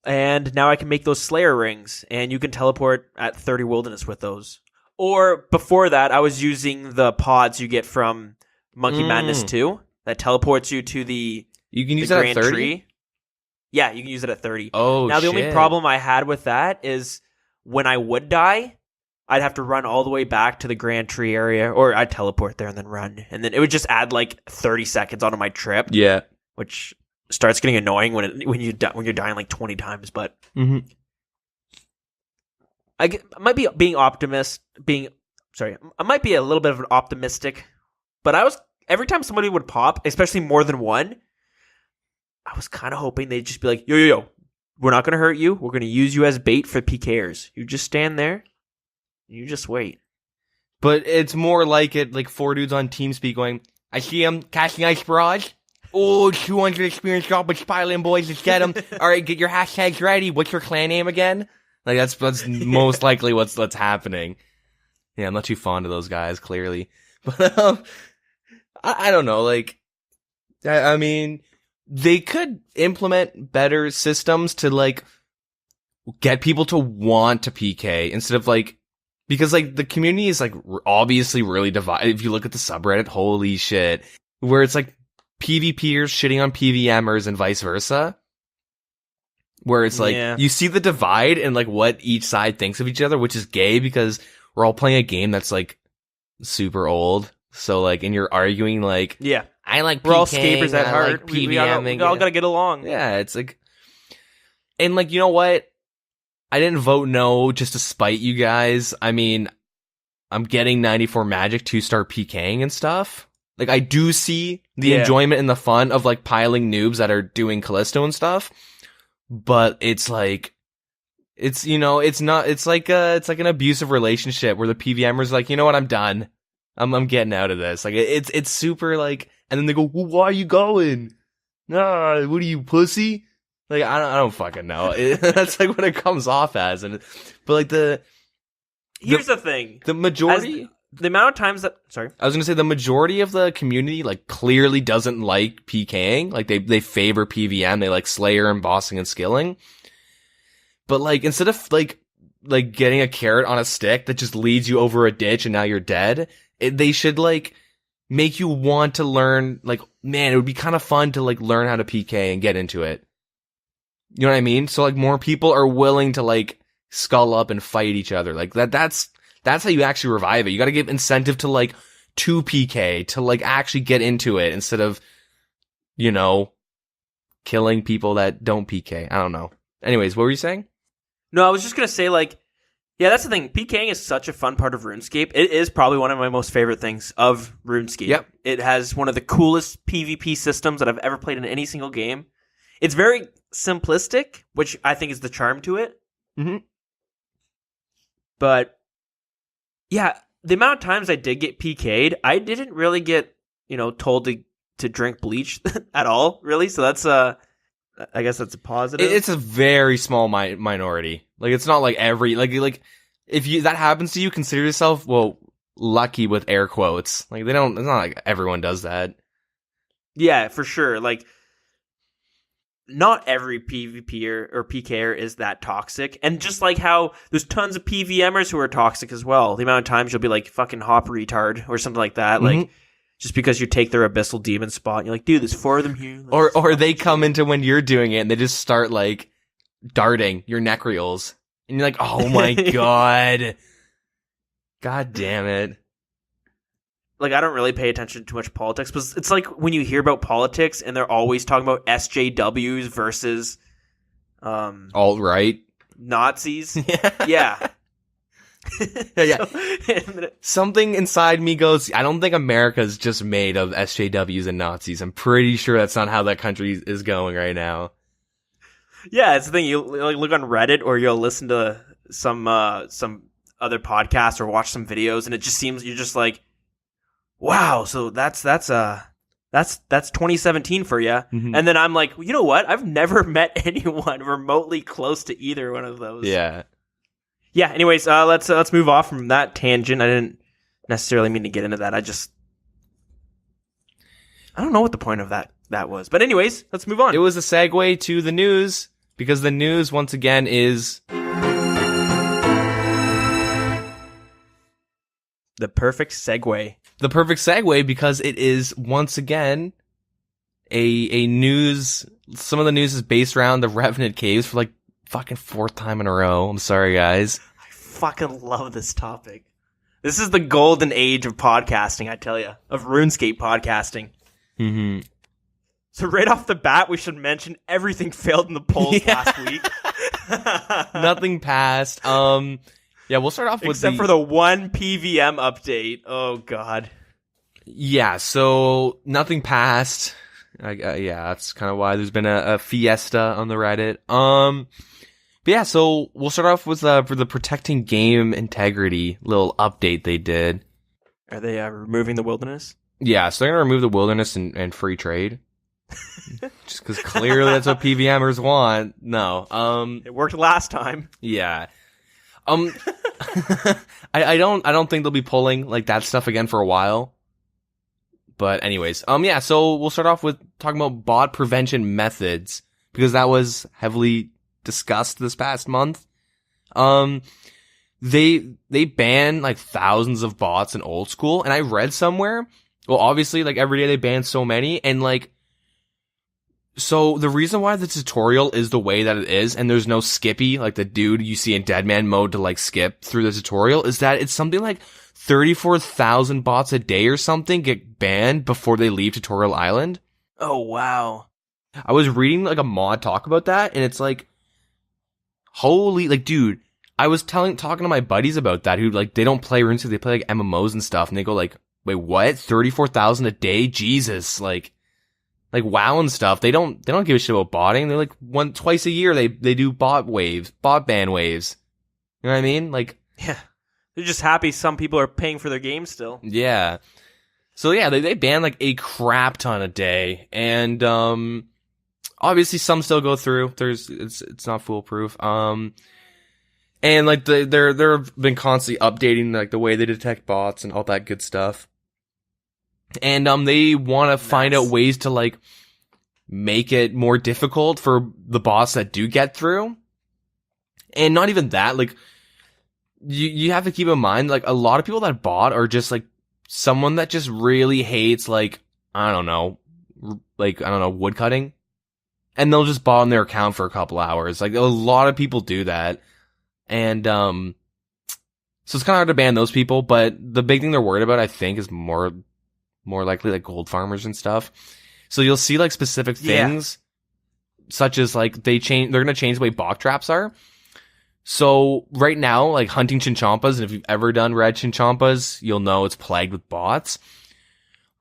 and now I can make those Slayer rings, and you can teleport at 30 wilderness with those. Or before that, I was using the pods you get from Monkey Madness 2 that teleports you to the You can use that at 30? Tree. Yeah, you can use it at 30. Oh, now the only problem I had with that is when I would die, I'd have to run all the way back to the Grand Tree area, or I'd teleport there and then run. And then it would just add like 30 seconds onto my trip. Yeah. Which starts getting annoying when you're dying like 20 times, but I might be I might be a little bit of an optimistic, but every time somebody would pop, especially more than one, I was kind of hoping they'd just be like, yo, we're not going to hurt you. We're going to use you as bait for PKers. You just stand there. You just wait. But it's more like it, like 4 dudes on TeamSpeak going, I see him casting Ice Barrage. Oh, 200 experience drop with Spyland boys, let's get him. All right, get your hashtags ready. What's your clan name again? Like, that's most likely what's happening. Yeah, I'm not too fond of those guys, clearly. But, I don't know, like, I mean, they could implement better systems to like get people to want to PK instead of like, because like the community is like obviously really divided. If you look at the subreddit, holy shit, where it's like PvPers shitting on PvMers and vice versa. Where it's like, you see the divide and like what each side thinks of each other, which is gay because we're all playing a game that's like super old. So like, and you're arguing like, I like PKing, we're all scapers at heart. Like we all gotta get along. Yeah, it's like, and like, you know what? I didn't vote no just to spite you guys. I mean, I'm getting 94 magic to start PKing and stuff. Like, I do see the enjoyment and the fun of like piling noobs that are doing Callisto and stuff. But it's like, it's, you know, it's not, it's like an abusive relationship where the PVMers like, you know what, I'm done. I'm getting out of this. Like, it's super like, and then they go, well, why are you going? Nah, what are you, pussy? Like, I don't fucking know. That's like what it comes off as. And, but like here's the thing. The majority, the amount of times that, sorry. I was going to say the majority of the community, like, clearly doesn't like PKing. Like, they favor PVM. They like Slayer and bossing and skilling. But like, instead of like getting a carrot on a stick that just leads you over a ditch and now you're dead, they should like make you want to learn, like, man, it would be kind of fun to like learn how to PK and get into it. You know what I mean? So like more people are willing to like skull up and fight each other. Like that's how you actually revive it. You got to give incentive to like to PK to like actually get into it instead of, you know, killing people that don't PK. I don't know. Anyways, what were you saying? No, I was just going to say like, yeah, that's the thing. PKing is such a fun part of RuneScape. It is probably one of my most favorite things of RuneScape. Yep. It has one of the coolest PvP systems that I've ever played in any single game. It's very simplistic, which I think is the charm to it. Mm-hmm. But yeah, the amount of times I did get PK'd, I didn't really get, you know, told to drink bleach at all, really. So that's I guess that's a positive. It's a very small minority. Like, it's not like every like if that happens to you, consider yourself lucky with air quotes. Like, it's not like everyone does that. Yeah, for sure. Like, not every PvPer or PKer is that toxic. And just like how there's tons of PVMers who are toxic as well. The amount of times you'll be like fucking hop retard or something like that. Mm-hmm. Like, just because you take their abyssal demon spot and you're like, dude, there's 4 of them here. Or they come into when you're doing it and they just start like darting your necreals. And you're like, oh my god. God damn it. Like, I don't really pay attention to too much politics, but it's like when you hear about politics and they're always talking about SJWs versus alt-right Nazis. Yeah. Yeah. Something inside me goes, I don't think America's just made of SJWs and Nazis. I'm pretty sure that's not how that country is going right now. Yeah, it's the thing. You like look on Reddit or you'll listen to some other podcasts or watch some videos, and it just seems you're just like, wow, so that's 2017 for you. Mm-hmm. And then I'm like, you know what? I've never met anyone remotely close to either one of those. Yeah. Yeah. Anyways, let's move off from that tangent. I didn't necessarily mean to get into that. I don't know what the point of that was. But anyways, let's move on. It was a segue to the news because the news once again is the perfect segue. The perfect segue because it is once again a news. Some of the news is based around the Revenant Caves for like fucking 4th time in a row. I'm sorry, guys. I fucking love this topic. This is the golden age of podcasting, I tell you, of RuneScape podcasting. Mm-hmm. So right off the bat, we should mention everything failed in the polls last week. Nothing passed. Yeah, we'll start off with except for the one PVM update. Oh god. Yeah, so nothing passed. Yeah, that's kind of why there's been a fiesta on the Reddit. But yeah, so we'll start off with for the protecting game integrity little update they did. Are they removing the wilderness? Yeah, so they're gonna remove the wilderness and free trade. Just because clearly that's what PVMers want. No, it worked last time. Yeah. I don't think they'll be pulling like that stuff again for a while. But anyways, yeah, so we'll start off with talking about bot prevention methods, because that was heavily discussed this past month. They ban like thousands of bots in Old School, and I read somewhere, well, obviously, like every day they ban so many, and like, so the reason why the tutorial is the way that it is, and there's no skippy, like the dude you see in Deadman mode to like skip through the tutorial, is that it's something like 34,000 bots a day or something get banned before they leave Tutorial Island. Oh, wow. I was reading like a mod talk about that, and it's like, holy, like, dude, I was talking to my buddies about that, who like, they don't play Runescape, they play like MMOs and stuff, and they go like, wait, what? 34,000 a day? Jesus, like WoW and stuff. They don't give a shit about botting. They're like twice a year they do bot ban waves. You know what I mean? Like, yeah, they're just happy some people are paying for their games still. Yeah. So yeah, they ban like a crap ton a day, and obviously some still go through. It's not foolproof. And like they're been constantly updating like the way they detect bots and all that good stuff. And they want to find out ways to like make it more difficult for the bots that do get through. And not even that, like you have to keep in mind, like a lot of people that bot are just like someone that just really hates like I don't know woodcutting, and they'll just bot on their account for a couple hours. Like a lot of people do that, and so it's kind of hard to ban those people. But the big thing they're worried about, I think, is more likely like gold farmers and stuff. So you'll see like specific things, such as like they're gonna change the way bot traps are. So right now, like hunting chinchompas, and if you've ever done red chinchompas, you'll know it's plagued with bots.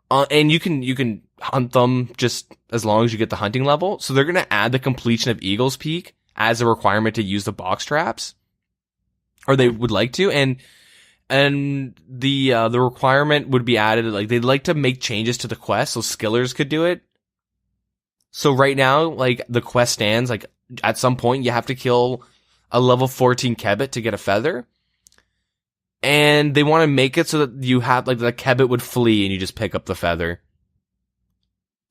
And you can hunt them just as long as you get the hunting level. So they're gonna add the completion of Eagle's Peak as a requirement to use the box traps, or they would like to, and the requirement would be added, like they'd like to make changes to the quest so skillers could do it. So right now, like the quest stands, like at some point you have to kill a level 14 Kebbit to get a feather. And they want to make it so that you have like the Kebbit would flee and you just pick up the feather.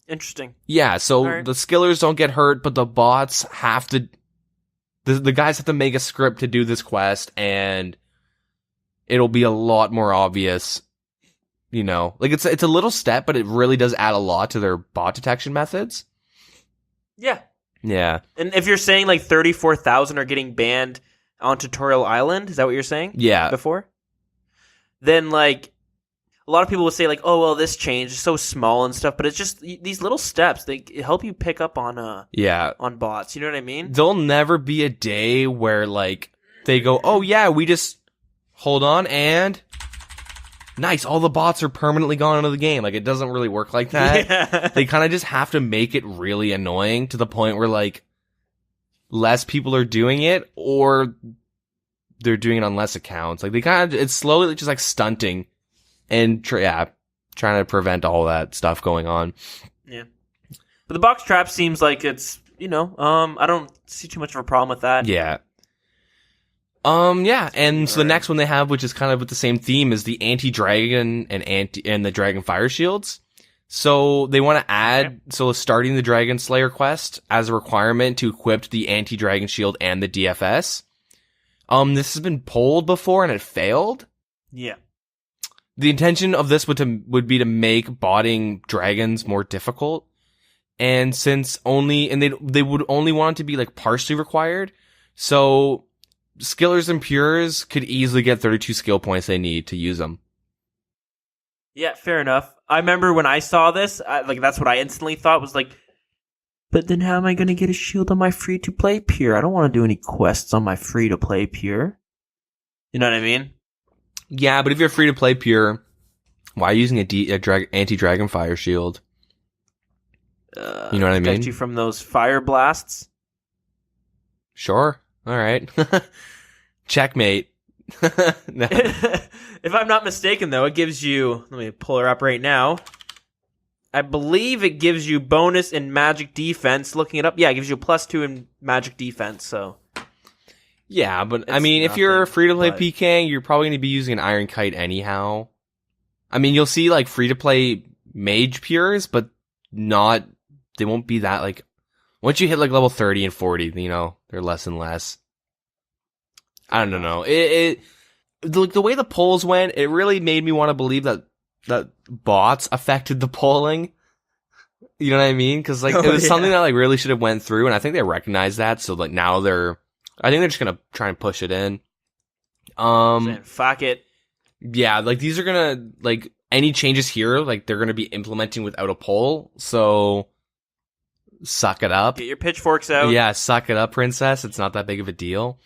Interesting. Yeah, so the skillers don't get hurt, but the bots have to, the guys have to make a script to do this quest, and it'll be a lot more obvious, you know. Like it's a little step, but it really does add a lot to their bot detection methods. Yeah. Yeah. And if you're saying like 34,000 are getting banned on Tutorial Island, is that what you're saying? Yeah. Before? Then like a lot of people will say like, oh, well, this change is so small and stuff, but it's just these little steps, they help you pick up on on bots. You know what I mean? There'll never be a day where like they go, oh yeah, we just hold on and nice, all the bots are permanently gone out of the game. Like, it doesn't really work like that. Yeah. They kind of just have to make it really annoying to the point where, like, less people are doing it, or they're doing it on less accounts. Like, they kind of, it's slowly just, like, stunting and, trying to prevent all that stuff going on. Yeah. But the box trap seems like it's, you know, I don't see too much of a problem with that. Yeah. Yeah, and so the next one they have, which is kind of with the same theme, is the anti-dragon and the dragon fire shields. So they want to add, so starting the Dragon Slayer quest as a requirement to equip the anti-dragon shield and the DFS. This has been polled before and it failed. Yeah. The intention of this would be to make botting dragons more difficult. And since they would only want it to be like partially required. So skillers and pures could easily get 32 skill points they need to use them. Yeah, fair enough. I remember when I saw this, that's what I instantly thought was like, but then how am I going to get a shield on my free-to-play pure? I don't want to do any quests on my free-to-play pure. You know what I mean? Yeah, but if you're free-to-play pure, why are you using anti-dragon fire shield? You know what I mean? Protect you from those fire blasts? Sure. All right. Checkmate. No. If I'm not mistaken, though, it gives you... Let me pull her up right now. I believe it gives you bonus in magic defense. Looking it up, yeah, it gives you a +2 in magic defense, so... Yeah, but it's I mean, nothing, if you're free-to-play but... PKing, you're probably going to be using an Iron Kite anyhow. I mean, you'll see, like, free-to-play mage pures, but they won't be that like, once you hit like level 30 and 40, you know, they're less and less. I don't know. The way the polls went, it really made me want to believe that bots affected the polling. You know what I mean? Cause like, it was something that like really should have went through, and I think they recognized that. So like now I think they're just gonna try and push it in. Fuck it. Yeah, like these are gonna, like, any changes here, like they're gonna be implementing without a poll. So suck it up. Get your pitchforks out. Yeah, suck it up, princess. It's not that big of a deal.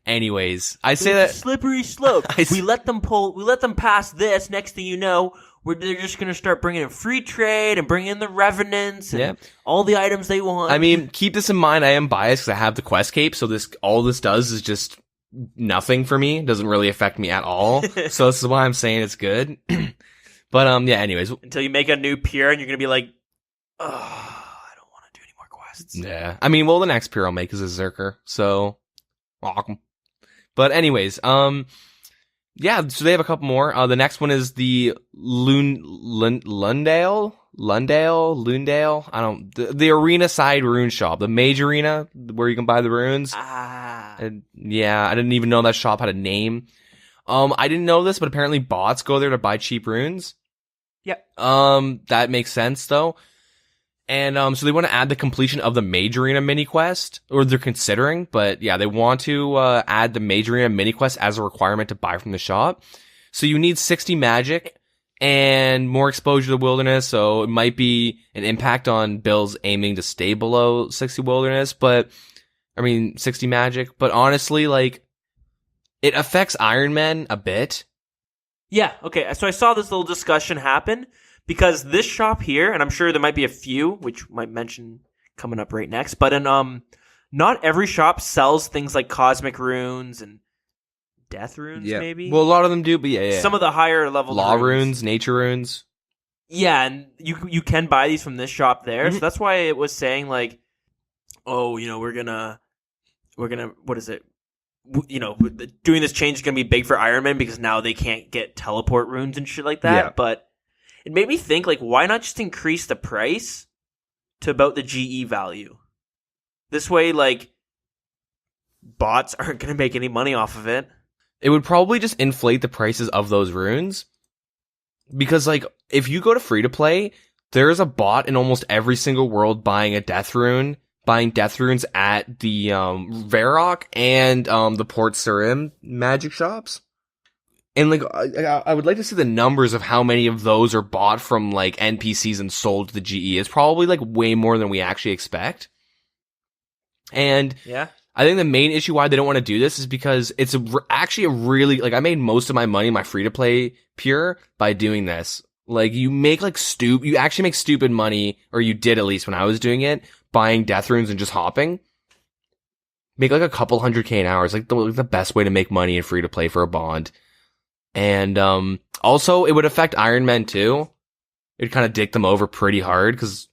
Anyways, I say It's that a slippery slope. We let them pass this. Next thing you know, they're just going to start bringing in free trade and bringing in the revenants and all the items they want. I mean, keep this in mind. I am biased because I have the quest cape, so all this does is just nothing for me. It doesn't really affect me at all. So this is why I'm saying it's good. But yeah, anyways. Until you make a new pure and you're going to be like, oh, I don't want to do any more quests. Yeah. I mean, well, the next pure I'll make is a Zerker, so welcome. But anyways, yeah, so they have a couple more. The next one is the Lundale. The arena side rune shop, the mage arena where you can buy the runes. Yeah, I didn't even know that shop had a name. I didn't know this, but apparently bots go there to buy cheap runes. Yep. That makes sense though. And so they want to add the completion of the Mage Arena mini quest, or they're considering, but yeah, they want to add the Mage Arena mini quest as a requirement to buy from the shop. So you need 60 magic and more exposure to the wilderness, so it might be an impact on builds aiming to stay below 60 wilderness, 60 magic, but honestly, like, it affects Iron Man a bit. Yeah, okay, so I saw this little discussion happen. Because this shop here, and I'm sure there might be a few, which we might mention coming up right next, but not every shop sells things like cosmic runes and death runes, maybe? Well, a lot of them do, but yeah. Some of the higher level law runes, nature runes. Yeah, and you can buy these from this shop there, mm-hmm. So that's why it was saying like, oh, you know, we're gonna, what is it? You know, doing this change is gonna be big for Iron Man because now they can't get teleport runes and shit like that, but it made me think, like, why not just increase the price to about the GE value? This way, like, bots aren't going to make any money off of it. It would probably just inflate the prices of those runes. Because, like, if you go to free-to-play, there's a bot in almost every single world buying death runes at the Varrock and the Port Sarim magic shops. And, like, I would like to see the numbers of how many of those are bought from, like, NPCs and sold to the GE. It's probably, like, way more than we actually expect. And I think the main issue why they don't want to do this is because it's actually a really, like, I made most of my money in my free-to-play pure by doing this. Like, you make, like, you actually make stupid money, or you did at least when I was doing it, buying death runes and just hopping. Make, like, a couple 100K an hour. It's, like, the best way to make money in free-to-play for a bond. And also, it would affect Iron Man too. It'd kind of dick them over pretty hard because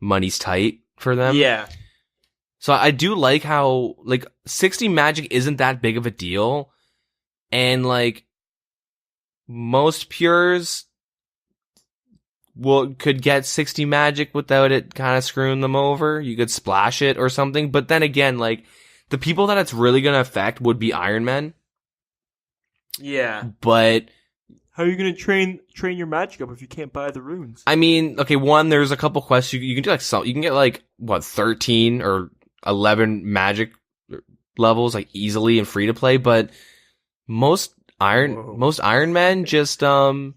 money's tight for them. Yeah. So I do like how, like, 60 magic isn't that big of a deal. And, like, most pures could get 60 magic without it kind of screwing them over. You could splash it or something. But then again, like, the people that it's really going to affect would be Iron Man. Yeah. But how are you going to train your magic up if you can't buy the runes? I mean, okay, there's a couple quests you can do, like, you can get, like, 13 or 11 magic levels, like, easily and free to play, but most Iron Men just like,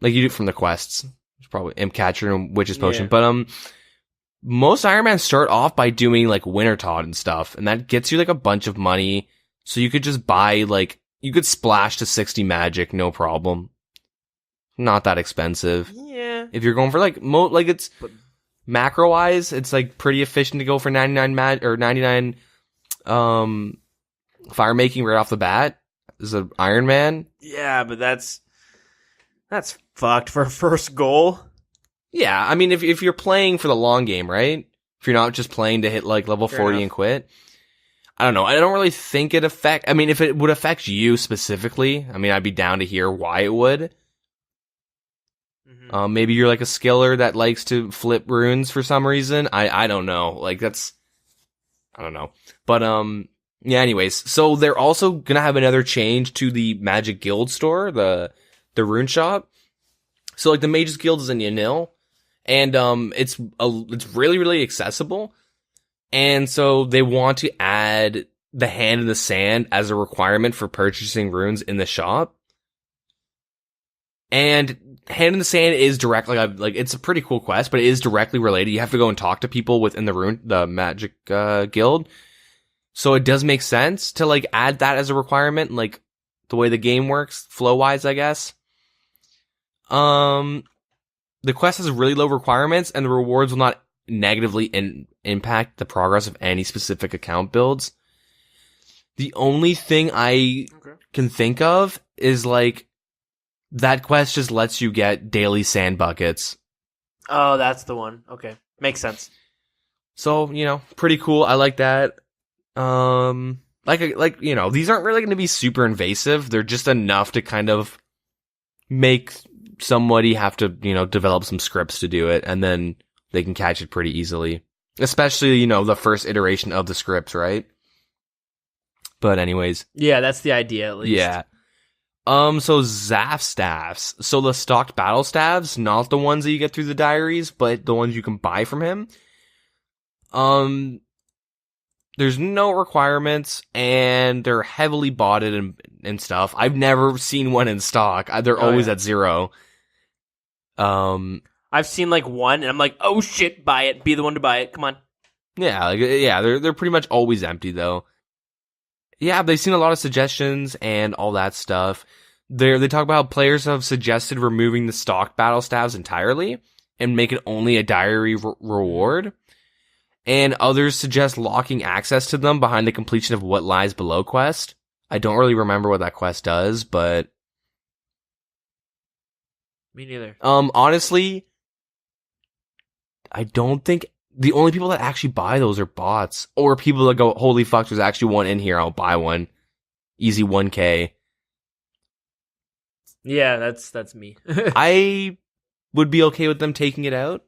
you do it from the quests. It's probably Imp Catcher and Witch's Potion, but most Iron Men start off by doing, like, Winter Todd and stuff, and that gets you, like, a bunch of money, so you could just buy, like, you could splash to 60 magic, no problem. Not that expensive. Yeah. If you're going for, like, it's macro-wise, it's, like, pretty efficient to go for 99 fire making right off the bat. This is an Iron Man. Yeah, but that's fucked for a first goal. Yeah, I mean, if you're playing for the long game, right? If you're not just playing to hit, like, level 40 and quit. I don't know. I don't really think I mean, if it would affect you specifically, I mean, I'd be down to hear why it would. Mhm. Maybe you're like a skiller that likes to flip runes for some reason. I don't know. Like I don't know. But yeah, anyways. So they're also gonna have another change to the Magic Guild store, the rune shop. So like the Mages Guild is in Yanil, and it's really, really accessible. And so they want to add the Hand in the Sand as a requirement for purchasing runes in the shop. And Hand in the Sand is directly like it's a pretty cool quest, but it is directly related. You have to go and talk to people within the Magic Guild. So it does make sense to like add that as a requirement, like the way the game works, flow wise, I guess. The quest has really low requirements, and the rewards will not negatively impact the progress of any specific account builds. The only thing I can think of is like that quest just lets you get daily sand buckets. Oh, that's the one. Okay, makes sense. So, you know, pretty cool. I like that. Like you know, these aren't really going to be super invasive. They're just enough to kind of make somebody have to, you know, develop some scripts to do it, and then they can catch it pretty easily. Especially, you know, the first iteration of the scripts, right? But anyways. Yeah, that's the idea, at least. Yeah. So Zaf staffs. So the stocked battle staves, not the ones that you get through the diaries, but the ones you can buy from him. There's no requirements, and they're heavily botted and stuff. I've never seen one in stock. They're always at 0. I've seen like one, and I'm like, oh shit, buy it. Be the one to buy it. Come on. Yeah, they're pretty much always empty though. Yeah, they've seen a lot of suggestions and all that stuff. They talk about how players have suggested removing the stocked battle staves entirely and make it only a diary reward. And others suggest locking access to them behind the completion of What Lies Below quest. I don't really remember what that quest does, but me neither. Honestly, I don't think the only people that actually buy those are bots or people that go, holy fuck, there's actually one in here. I'll buy one. Easy 1K. Yeah, that's me. I would be okay with them taking it out.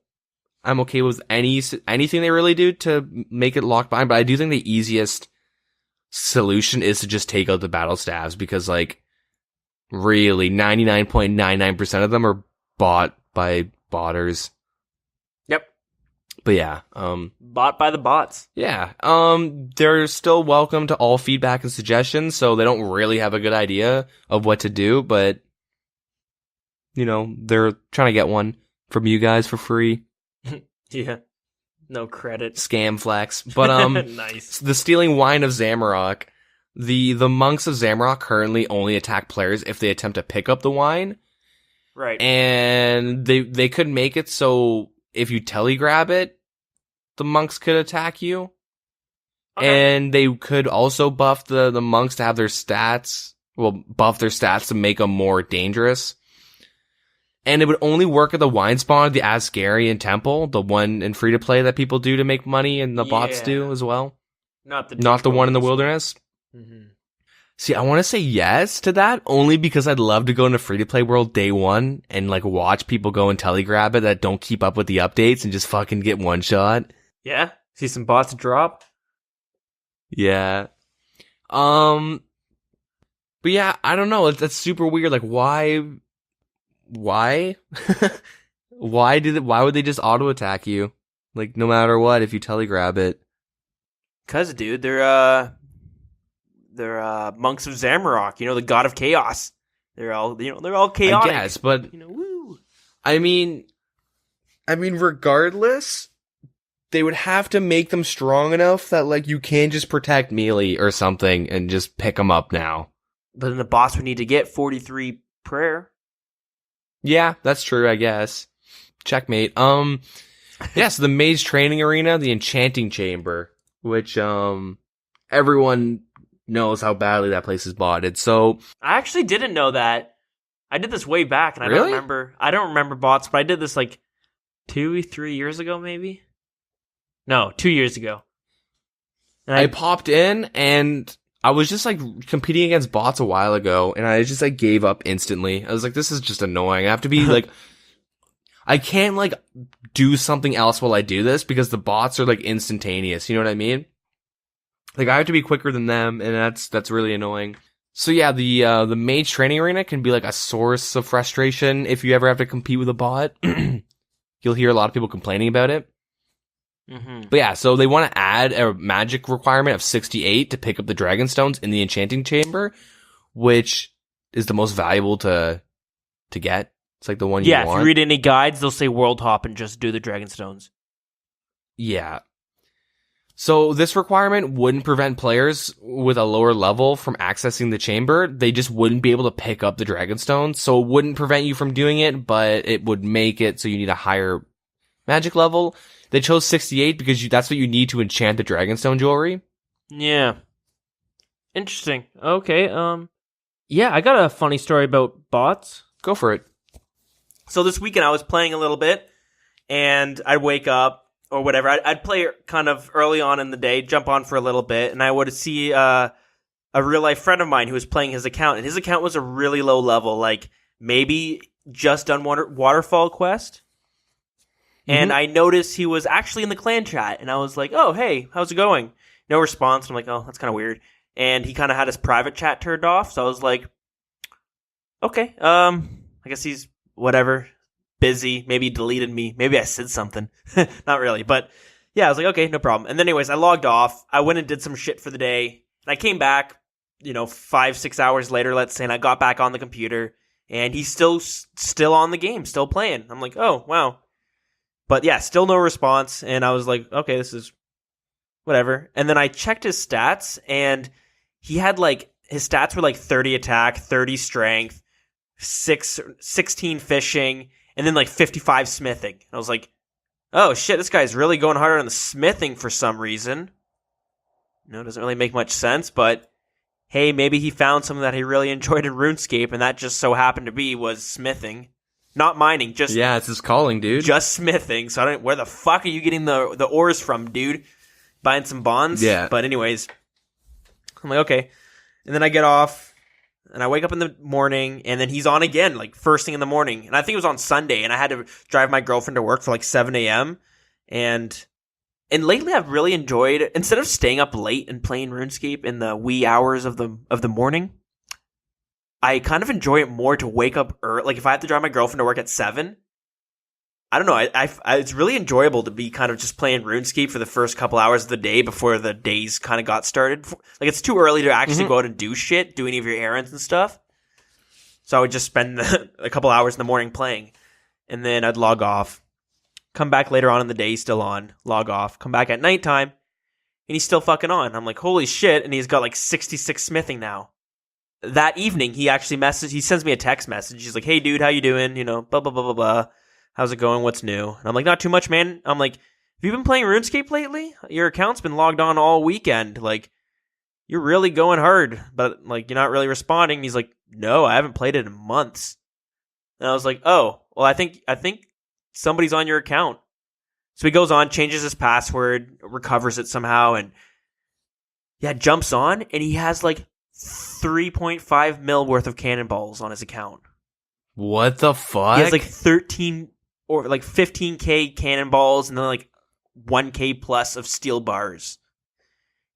I'm okay with anything they really do to make it locked behind, but I do think the easiest solution is to just take out the battle staves because, like, really, 99.99% of them are bought by botters. Yep. But yeah, bought by the bots. Yeah. They're still welcome to all feedback and suggestions, so they don't really have a good idea of what to do, but you know, they're trying to get one from you guys for free. Yeah. No credit. Scam flex. But nice. The Stealing Wine of Zamorak. The monks of Zamorak currently only attack players if they attempt to pick up the wine. Right. And they could make it so if you telegrab it, the monks could attack you. Okay. And they could also buff the monks to have their stats, buff their stats to make them more dangerous. And it would only work at the wine spawn of the Asgarian Temple, the one in free-to-play that people do to make money and the bots do as well. Not the one in the wilderness. Mm-hmm. See, I want to say yes to that, only because I'd love to go into free-to-play world day one and like watch people go and telegrab it that don't keep up with the updates and just fucking get one shot. Yeah? See some bots drop? Yeah. But yeah, I don't know. That's super weird. Like, why? Why would they just auto attack you? Like, no matter what, if you telegrab it. 'Cause, dude, they're monks of Zamorak, you know, the god of chaos. They're all chaotic. I guess, but you know, woo. I mean, regardless, they would have to make them strong enough that like you can't just protect melee or something and just pick them up now. But then the boss would need to get 43 prayer. Yeah, that's true, I guess. Checkmate. Yeah, so the Mage Training Arena, the Enchanting Chamber, which everyone knows how badly that place is botted. So I actually didn't know that. I did this way back, and really? I don't remember bots, but I did this like 2-3 years ago, maybe. No, 2 years ago. And I popped in, and I was just like competing against bots a while ago, and I just like gave up instantly. I was like, this is just annoying. I have to be like I can't like do something else while I do this because the bots are like instantaneous. You know what I mean? Like I have to be quicker than them, and that's really annoying. So yeah, the mage training arena can be like a source of frustration if you ever have to compete with a bot. You'll hear a lot of people complaining about it. Mm-hmm. But yeah, so they want to add a magic requirement of 68 to pick up the dragon stones in the enchanting chamber, which is the most valuable to get. It's like the one you want. Yeah, if you read any guides, they'll say world hop and just do the dragon stones. Yeah. So this requirement wouldn't prevent players with a lower level from accessing the chamber. They just wouldn't be able to pick up the dragon stones. So it wouldn't prevent you from doing it, but it would make it so you need a higher magic level. They chose 68 because that's what you need to enchant the dragonstone jewelry. Yeah. Interesting. Okay. Yeah, I got a funny story about bots. Go for it. So this weekend I was playing a little bit, and I'd wake up or whatever. I'd play kind of early on in the day, jump on for a little bit, and I would see a real life friend of mine who was playing his account, and his account was a really low level, like maybe just done waterfall quest. And I noticed he was actually in the clan chat, and I was like, "Oh, hey, how's it going?" No response. I'm like, "Oh, that's kind of weird." And he kind of had his private chat turned off, so I was like, "Okay, I guess he's whatever, busy. Maybe he deleted me. Maybe I said something. Not really, but yeah, I was like, okay, no problem." And then, anyways, I logged off. I went and did some shit for the day, and I came back, 5-6 hours later, let's say, and I got back on the computer, and he's still on the game, still playing. I'm like, oh wow. But yeah, still no response, and I was like, okay, this is whatever. And then I checked his stats, and he had his stats were 30 attack, 30 strength, 16 fishing, and then 55 smithing. And I was like, oh shit, this guy's really going harder on the smithing for some reason. It doesn't really make much sense, but hey, maybe he found something that he really enjoyed in RuneScape, and that just so happened to be was smithing. Not mining, just... Yeah, it's his calling, dude. Just smithing, so where the fuck are you getting the ores from, dude? Buying some bonds? Yeah. But anyways, I'm like, okay. And then I get off, and I wake up in the morning, and then he's on again, first thing in the morning. And I think it was on Sunday, and I had to drive my girlfriend to work for 7 a.m. And lately I've really enjoyed, instead of staying up late and playing RuneScape in the wee hours of the morning, I kind of enjoy it more to wake up early. If I have to drive my girlfriend to work at 7, I don't know. It's really enjoyable to be kind of just playing RuneScape for the first couple hours of the day before the days kind of got started. It's too early to actually go out and do shit, do any of your errands and stuff. So I would just spend a couple hours in the morning playing, and then I'd log off, come back later on in the day, he's still on, log off, come back at nighttime, and he's still fucking on. I'm like, holy shit, and he's got 66 smithing now. That evening, he sends me a text message. He's like, hey, dude, how you doing? Blah, blah, blah, blah, blah. How's it going? What's new? And I'm like, not too much, man. I'm like, have you been playing RuneScape lately? Your account's been logged on all weekend. You're really going hard, but, you're not really responding. And he's like, no, I haven't played it in months. And I was like, oh, well, I think somebody's on your account. So he goes on, changes his password, recovers it somehow, and yeah, jumps on, and he has 3.5 mil worth of cannonballs on his account. What the fuck? He has 13 or 15k cannonballs and then 1k plus of steel bars.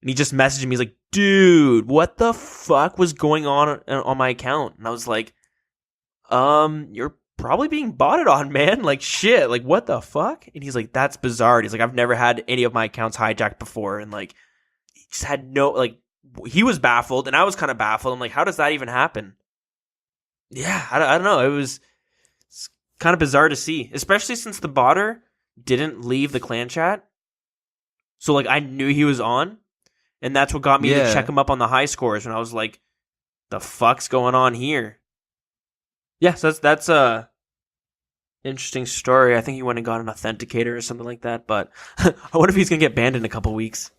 And he just messaged me. He's like, dude, what the fuck was going on my account? And I was like, you're probably being botted on, man. Shit. What the fuck? And he's like, that's bizarre. He's like, I've never had any of my accounts hijacked before. And he just had no, he was baffled, and I was kind of baffled. I'm like, how does that even happen? Yeah, I don't know. It's kind of bizarre to see, especially since the botter didn't leave the clan chat. So, I knew he was on, and that's what got me to check him up on the high scores, and I was like, the fuck's going on here? Yeah, so that's a interesting story. I think he went and got an authenticator or something like that, but I wonder if he's going to get banned in a couple weeks.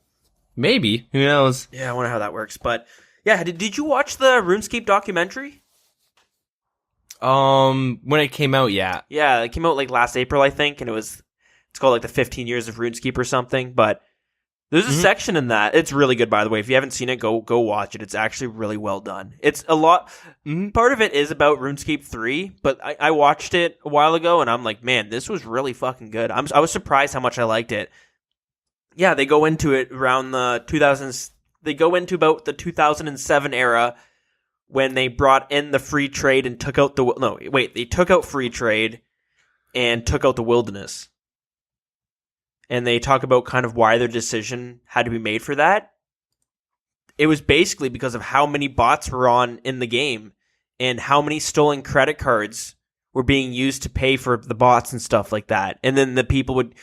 Maybe. Who knows? Yeah, I wonder how that works. But yeah, did you watch the RuneScape documentary? When it came out, yeah. Yeah, it came out last April, I think, and it's called the 15 years of RuneScape or something. But There's a section in that. It's really good, by the way. If you haven't seen it, go watch it. It's actually really well done. It's a lot. Part of it is about RuneScape 3, but I watched it a while ago, and I'm like, man, this was really fucking good. I was surprised how much I liked it. Yeah, they go into it around the 2000s. They go into about the 2007 era when they brought in the free trade and took out they took out free trade and took out the wilderness. And they talk about kind of why their decision had to be made for that. It was basically because of how many bots were on in the game and how many stolen credit cards were being used to pay for the bots and stuff like that. And then the people would,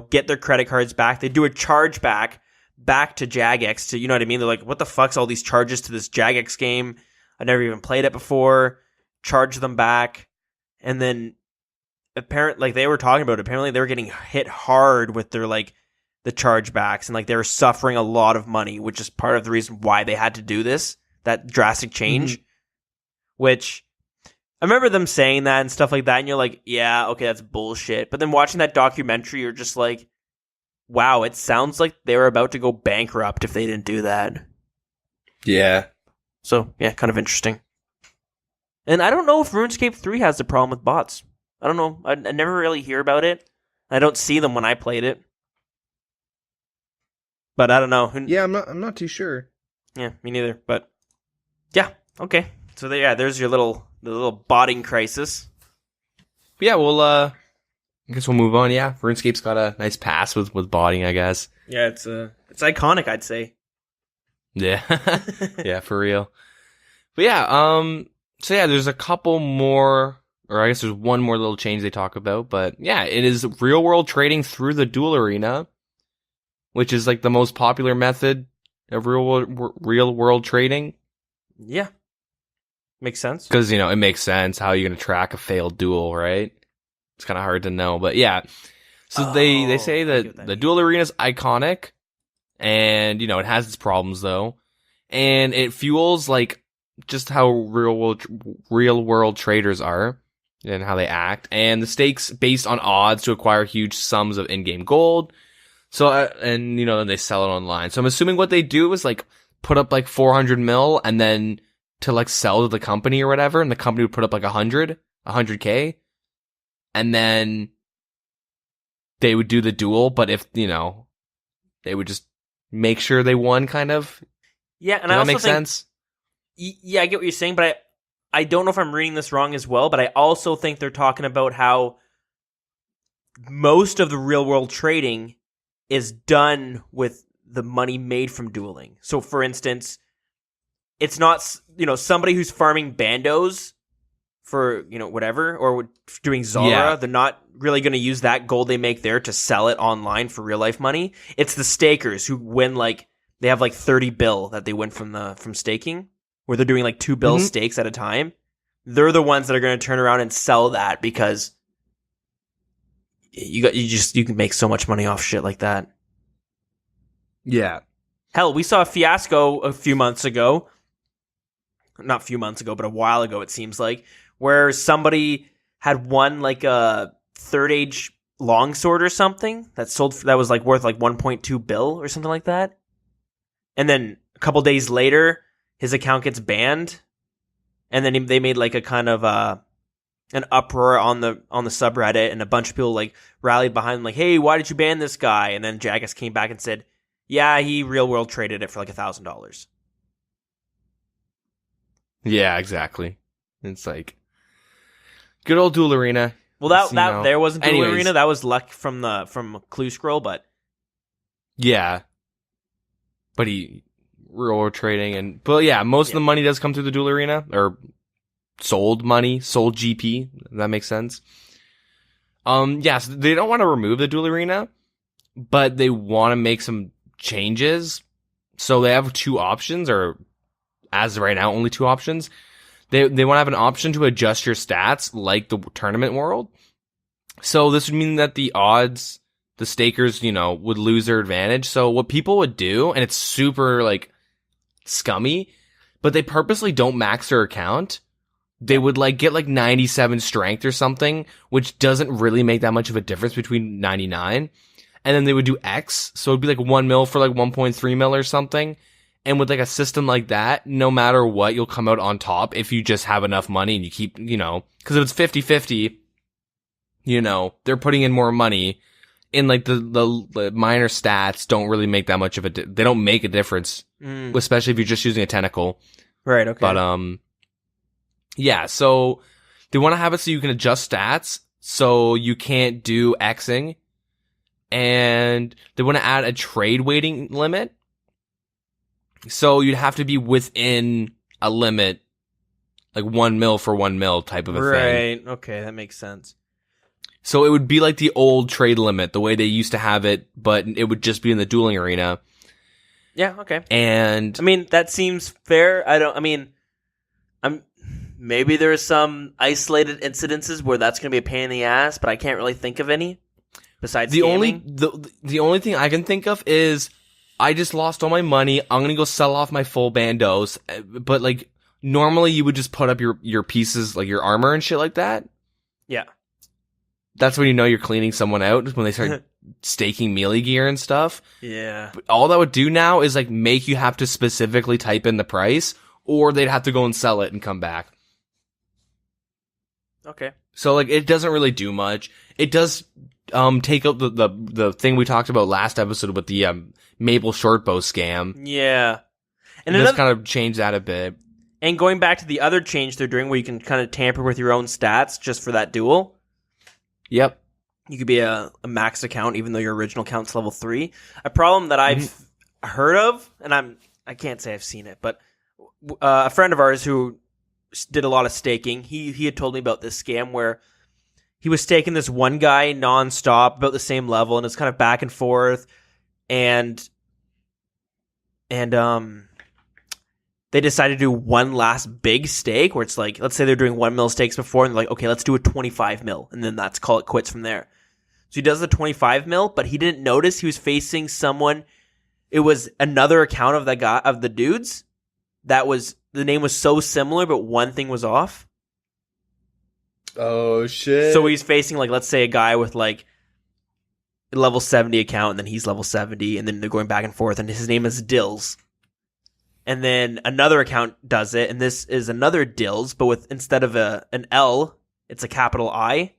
get their credit cards back. They'd do a charge back to Jagex to, you know what I mean? They're like, what the fuck's all these charges to this Jagex game? I never even played it before. Charge them back. And then apparently they were getting hit hard with their the chargebacks, and they were suffering a lot of money, which is part of the reason why they had to do that drastic change. Which I remember them saying that and stuff like that, and you're like, yeah, okay, that's bullshit. But then watching that documentary, you're just like, wow, it sounds like they were about to go bankrupt if they didn't do that. Yeah. So yeah, kind of interesting. And I don't know if RuneScape 3 has a problem with bots. I don't know. I never really hear about it. I don't see them when I played it. But I don't know. Yeah, I'm not too sure. Yeah, me neither. But yeah, okay. So there's your little botting crisis. Yeah, well, I guess we'll move on. Yeah, RuneScape's got a nice pass with botting, I guess. Yeah, it's iconic, I'd say. Yeah, yeah, for real. But yeah, so yeah, there's a couple more. Or I guess there's one more little change they talk about, but yeah, it is real world trading through the duel arena, which is the most popular method of real world trading. Yeah. Makes sense. Because, it makes sense. How are you going to track a failed duel, right? It's kind of hard to know, but yeah. So they say that the duel arena is iconic, and, it has its problems though, and it fuels just how real world traders are. And how they act, and the stakes based on odds to acquire huge sums of in-game gold. So, and then they sell it online. So I'm assuming what they do is put up 400 mil, and then to sell to the company or whatever, and the company would put up 100K, and then they would do the duel. But if they would just make sure they won, kind of. Yeah, and Does I also that make think, sense? Yeah, I get what you're saying, but I don't know if I'm reading this wrong as well, but I also think they're talking about how most of the real world trading is done with the money made from dueling. So for instance, it's not, somebody who's farming bandos for, whatever, or doing Zara, Yeah. they're not really going to use that gold they make there to sell it online for real life money. It's the stakers who win they have 30 bill that they win from staking, where they're doing 2 bill stakes at a time. They're the ones that are going to turn around and sell that because you can make so much money off shit like that. Yeah. Hell, we saw a fiasco a few months ago. Not a few months ago, but a while ago it seems like, where somebody had won a third age longsword or something that was worth 1.2 bill or something like that. And then a couple days later, his account gets banned. And then they made a kind of an uproar on the subreddit, and a bunch of people rallied behind him, hey, why did you ban this guy? And then Jagex came back and said, yeah, he real world traded it for $1,000. Yeah, exactly. It's good old duel arena. Well, there wasn't duel Anyways. arena. That was luck from Clue Scroll, but Yeah. But real world trading, but yeah, most of the money does come through the duel arena, or sold GP. That makes sense. Yeah, so they don't want to remove the duel arena, but they want to make some changes. So they have 2 options, or as of right now, only 2 options. They want to have an option to adjust your stats like the tournament world. So this would mean that the odds, the stakers, would lose their advantage. So what people would do, and it's super scummy, but they purposely don't max their account. They would get 97 strength or something, which doesn't really make that much of a difference between 99. and then they would do X, so it'd be like 1 mil for like 1.3 mil or something. And with like a system like that, no matter what, you'll come out on top if you just have enough money and you keep, because if it's 50-50, they're putting in more money. In like the minor stats don't really make that much of they don't make a difference, especially if you're just using a tentacle. Right. Okay. But yeah. So they want to have it so you can adjust stats, so you can't do Xing, and they want to add a trade waiting limit, so you'd have to be within a limit, like 1 mil for 1 mil type of a thing. Right. Okay, that makes sense. So it would be like the old trade limit, the way they used to have it, but it would just be in the dueling arena. Yeah, okay. And I mean, that seems fair. Maybe there are some isolated incidences where that's going to be a pain in the ass, but I can't really think of any besides the scamming. the only thing I can think of is I just lost all my money. I'm going to go sell off my full bandos, but like normally you would just put up your pieces, like your armor and shit like that. Yeah. That's when you know you're cleaning someone out, when they start staking melee gear and stuff. Yeah. But all that would do now is like make you have to specifically type in the price, or they'd have to go and sell it and come back. Okay. So like it doesn't really do much. It does take out the thing we talked about last episode with the Maple Shortbow scam. Yeah. And it does kind of change that a bit. And going back to the other change they're doing where you can kind of tamper with your own stats just for that duel. Yep. You could be a max account even though your original account's level 3. A problem that I've heard of, and I can't say I've seen it, but a friend of ours who did a lot of staking, he had told me about this scam where he was staking this one guy nonstop, about the same level, and it's kind of back and forth, and they decided to do one last big stake where it's like, let's say they're doing 1 mil stakes before, and they're like, okay, let's do a 25 mil, and then let's call it quits from there. So he does the 25 mil, but he didn't notice he was facing someone. It was another account of that guy, of the dudes. The name was so similar, but one thing was off. Oh shit! So he's facing, like, let's say a guy with like a level 70 account, and then he's level 70, and then they're going back and forth, and his name is Dills. And then another account does it, and this is another Dills, but with instead of an L, it's a capital I.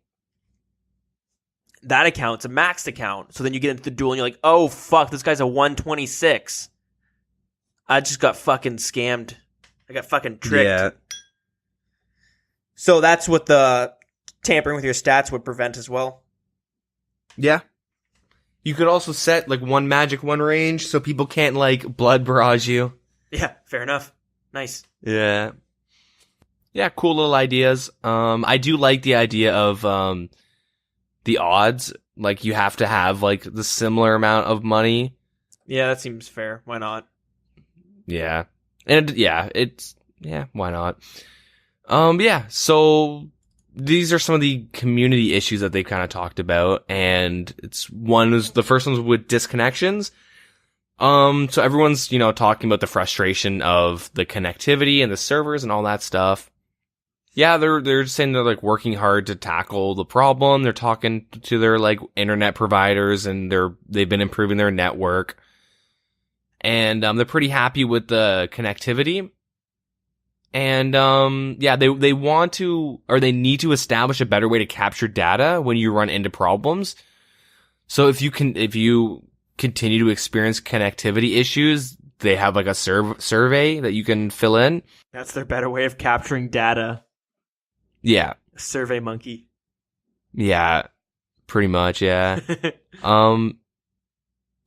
That account's a maxed account. So then you get into the duel, and you're like, oh, fuck, this guy's a 126. I just got fucking scammed. I got fucking tricked. Yeah. So that's what the tampering with your stats would prevent as well. Yeah. You could also set, like, one magic, one range, so people can't, like, blood barrage you. Yeah, fair enough. Nice. Yeah. Yeah, cool little ideas. I do like the idea of the odds. Like, you have to have, like, the similar amount of money. Yeah, that seems fair. Why not? Yeah. And, why not? Yeah, so these are some of the community issues that they kind of talked about, and the first one's with disconnections. So everyone's, talking about the frustration of the connectivity and the servers and all that stuff. Yeah, they're saying they're like working hard to tackle the problem. They're talking to their like internet providers, and they've been improving their network. And they're pretty happy with the connectivity. And they want to, or they need to establish a better way to capture data when you run into problems. So if you continue to experience connectivity issues, they have like a survey that you can fill in. That's their better way of capturing data. Yeah. Survey monkey. Yeah. Pretty much, yeah.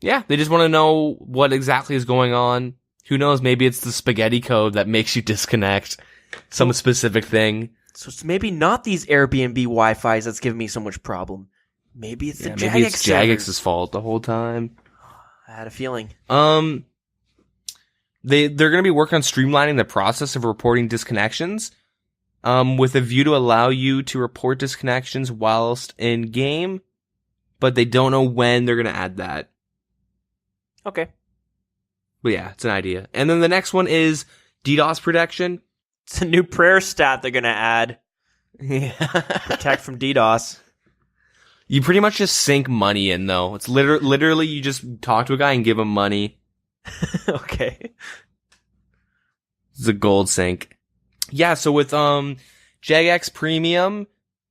Yeah, they just want to know what exactly is going on. Who knows, maybe it's the spaghetti code that makes you disconnect some specific thing. So it's maybe not these Airbnb Wi-Fis that's giving me so much problem. Maybe it's the Jagex. Maybe it's Jagex's fault the whole time. I had a feeling. They're going to be working on streamlining the process of reporting disconnections, with a view to allow you to report disconnections whilst in game, but they don't know when they're going to add that. Okay. But yeah, it's an idea. And then the next one is DDoS protection. It's a new prayer stat they're going to add. Yeah. Protect from DDoS. You pretty much just sink money in, though. It's literally you just talk to a guy and give him money. Okay. It's a gold sink. Yeah, so with Jagex Premium,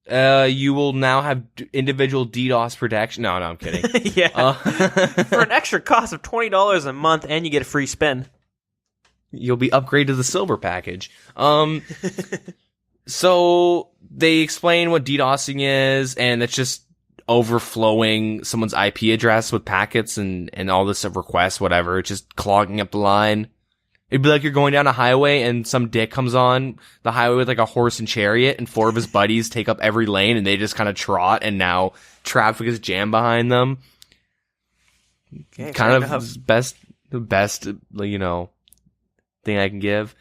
you will now have individual DDoS protection. No, I'm kidding. Yeah. For an extra cost of $20 a month, and you get a free spin. You'll be upgraded to the silver package. So they explain what DDoSing is, and it's just overflowing someone's IP address with packets and all this requests, whatever. It's just clogging up the line. It'd be like you're going down a highway and some dick comes on the highway with like a horse and chariot, and 4 of his buddies take up every lane, and they just kind of trot, and now traffic is jammed behind them. Okay, kind of the best, you know, thing I can give.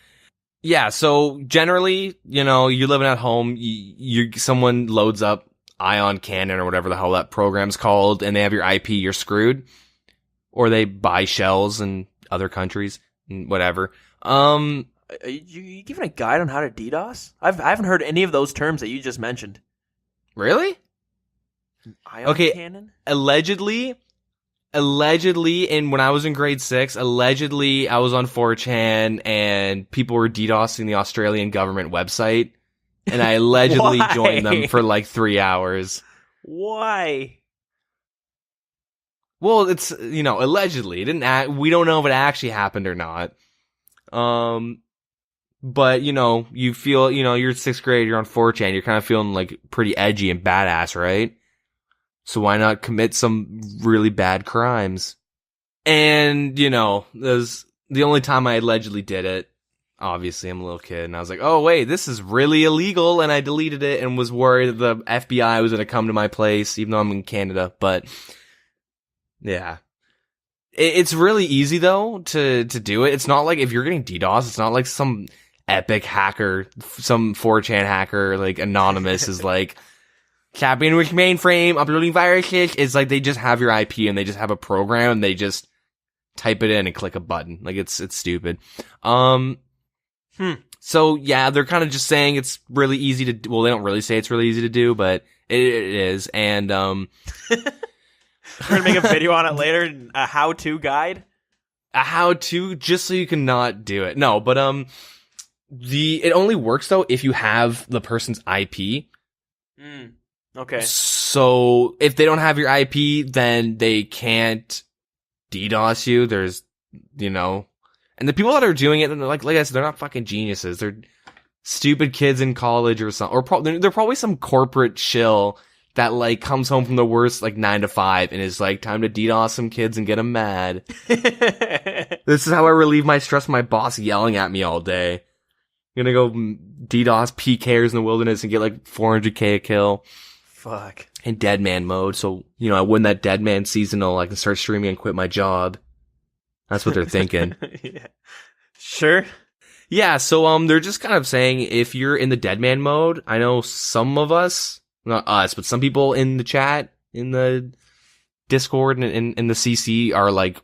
Yeah, so generally, you know, you're living at home, someone loads up Ion Cannon or whatever the hell that program's called, and they have your IP, you're screwed. Or they buy shells in other countries, whatever. Are you giving a guide on how to DDoS? I haven't heard any of those terms that you just mentioned. Really? Ion Cannon? Allegedly, and when I was in grade 6, allegedly I was on 4chan and people were DDoSing the Australian government website, and I allegedly joined them for like 3 hours. Why? Well, it's, you know, allegedly. We don't know if it actually happened or not. But, you know, you feel, you know, you're 6th grade, you're on 4chan, you're kind of feeling like pretty edgy and badass, right? So why not commit some really bad crimes? And, you know, the only time I allegedly did it, obviously I'm a little kid, and I was like, oh wait, this is really illegal, and I deleted it and was worried that the FBI was going to come to my place, even though I'm in Canada, but yeah. It's really easy, though, to do it. It's not like, if you're getting DDoS, it's not like some epic hacker, some 4chan hacker, like, anonymous is like, tapping with mainframe, uploading viruses. It's like they just have your IP and they just have a program and they just type it in and click a button. Like, it's stupid. So yeah, they're kind of just saying it's really easy to, well, they don't really say it's really easy to do, but it is. And, we're gonna make a video on it later, a how-to guide. A how-to, just so you can not do it. No, but, it only works though if you have the person's IP. Okay. So if they don't have your IP, then they can't DDoS you. There's, you know, and the people that are doing it, like I said, they're not fucking geniuses. They're stupid kids in college or something, or they're probably some corporate shill that like comes home from the worst like 9 to 5 and is like, time to DDoS some kids and get them mad. This is how I relieve my stress from my boss yelling at me all day. I'm gonna go DDoS PKers in the wilderness and get like 400k a kill. Fuck. In dead man mode, so, you know, I win that dead man seasonal, I can start streaming and quit my job. That's what they're thinking. Yeah. Sure. Yeah, so they're just kind of saying if you're in the dead man mode, I know some of us, not us, but some people in the chat, in the Discord and in the CC are like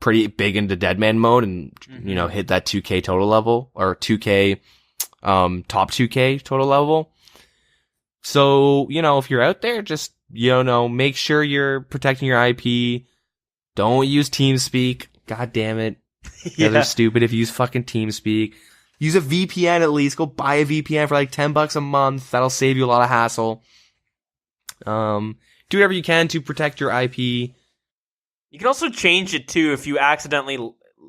pretty big into dead man mode and, you know, hit that 2k total level, or 2k, top 2k total level. So, you know, if you're out there, just, you know, make sure you're protecting your IP. Don't use TeamSpeak. God damn it. Yeah, they're stupid if you use fucking TeamSpeak. Use a VPN at least. Go buy a VPN for like $10 a month. That'll save you a lot of hassle. Do whatever you can to protect your IP. You can also change it too if you accidentally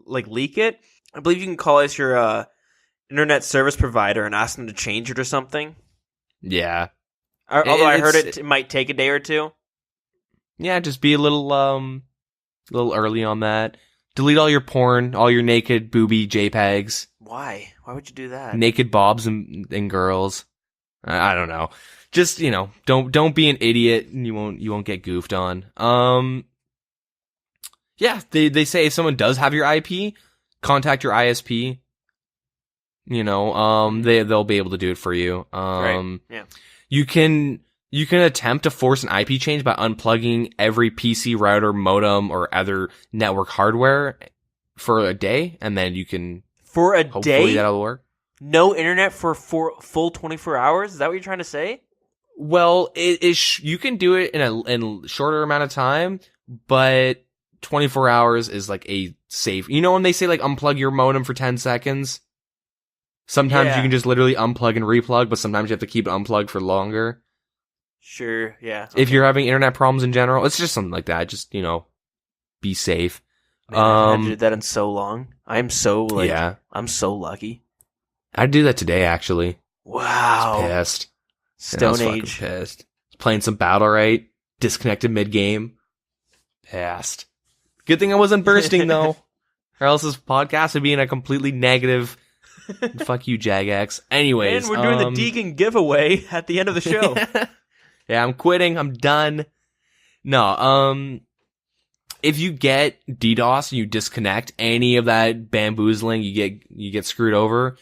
like leak it. I believe you can call us your internet service provider and ask them to change it or something. Yeah. Although I heard it might take a day or two. Yeah, just be a little early on that. Delete all your porn, all your naked booby JPEGs. Why? Why would you do that? Naked bobs and girls. I don't know. Just, you know, don't be an idiot and you won't get goofed on. Yeah, they say if someone does have your IP, contact your ISP. You know, they'll be able to do it for you. Right. Yeah. You can attempt to force an IP change by unplugging every PC router, modem, or other network hardware for a day, and then you can for a hopefully day that'll work. No internet for full 24 hours? Is that what you're trying to say? Well, it is. You can do it in a shorter amount of time, but 24 hours is like a safe. You know when they say like unplug your modem for 10 seconds? Sometimes you can just literally unplug and replug, but sometimes you have to keep it unplugged for longer. Sure, yeah. If you're having internet problems in general, it's just something like that. Just, be safe. Man, I haven't had to do that in so long. I'm so I'm so lucky. I'd do that today, actually. Wow. I was pissed. Stone I was Age. fucking pissed. Playing some Battle Right, disconnected mid-game. Pissed. Good thing I wasn't bursting, though. Or else this podcast would be in a completely negative... Fuck you, Jagex. Anyways. And we're doing the Deegan giveaway at the end of the show. Yeah, I'm quitting. I'm done. No, if you get DDoS and you disconnect any of that bamboozling, you get screwed over.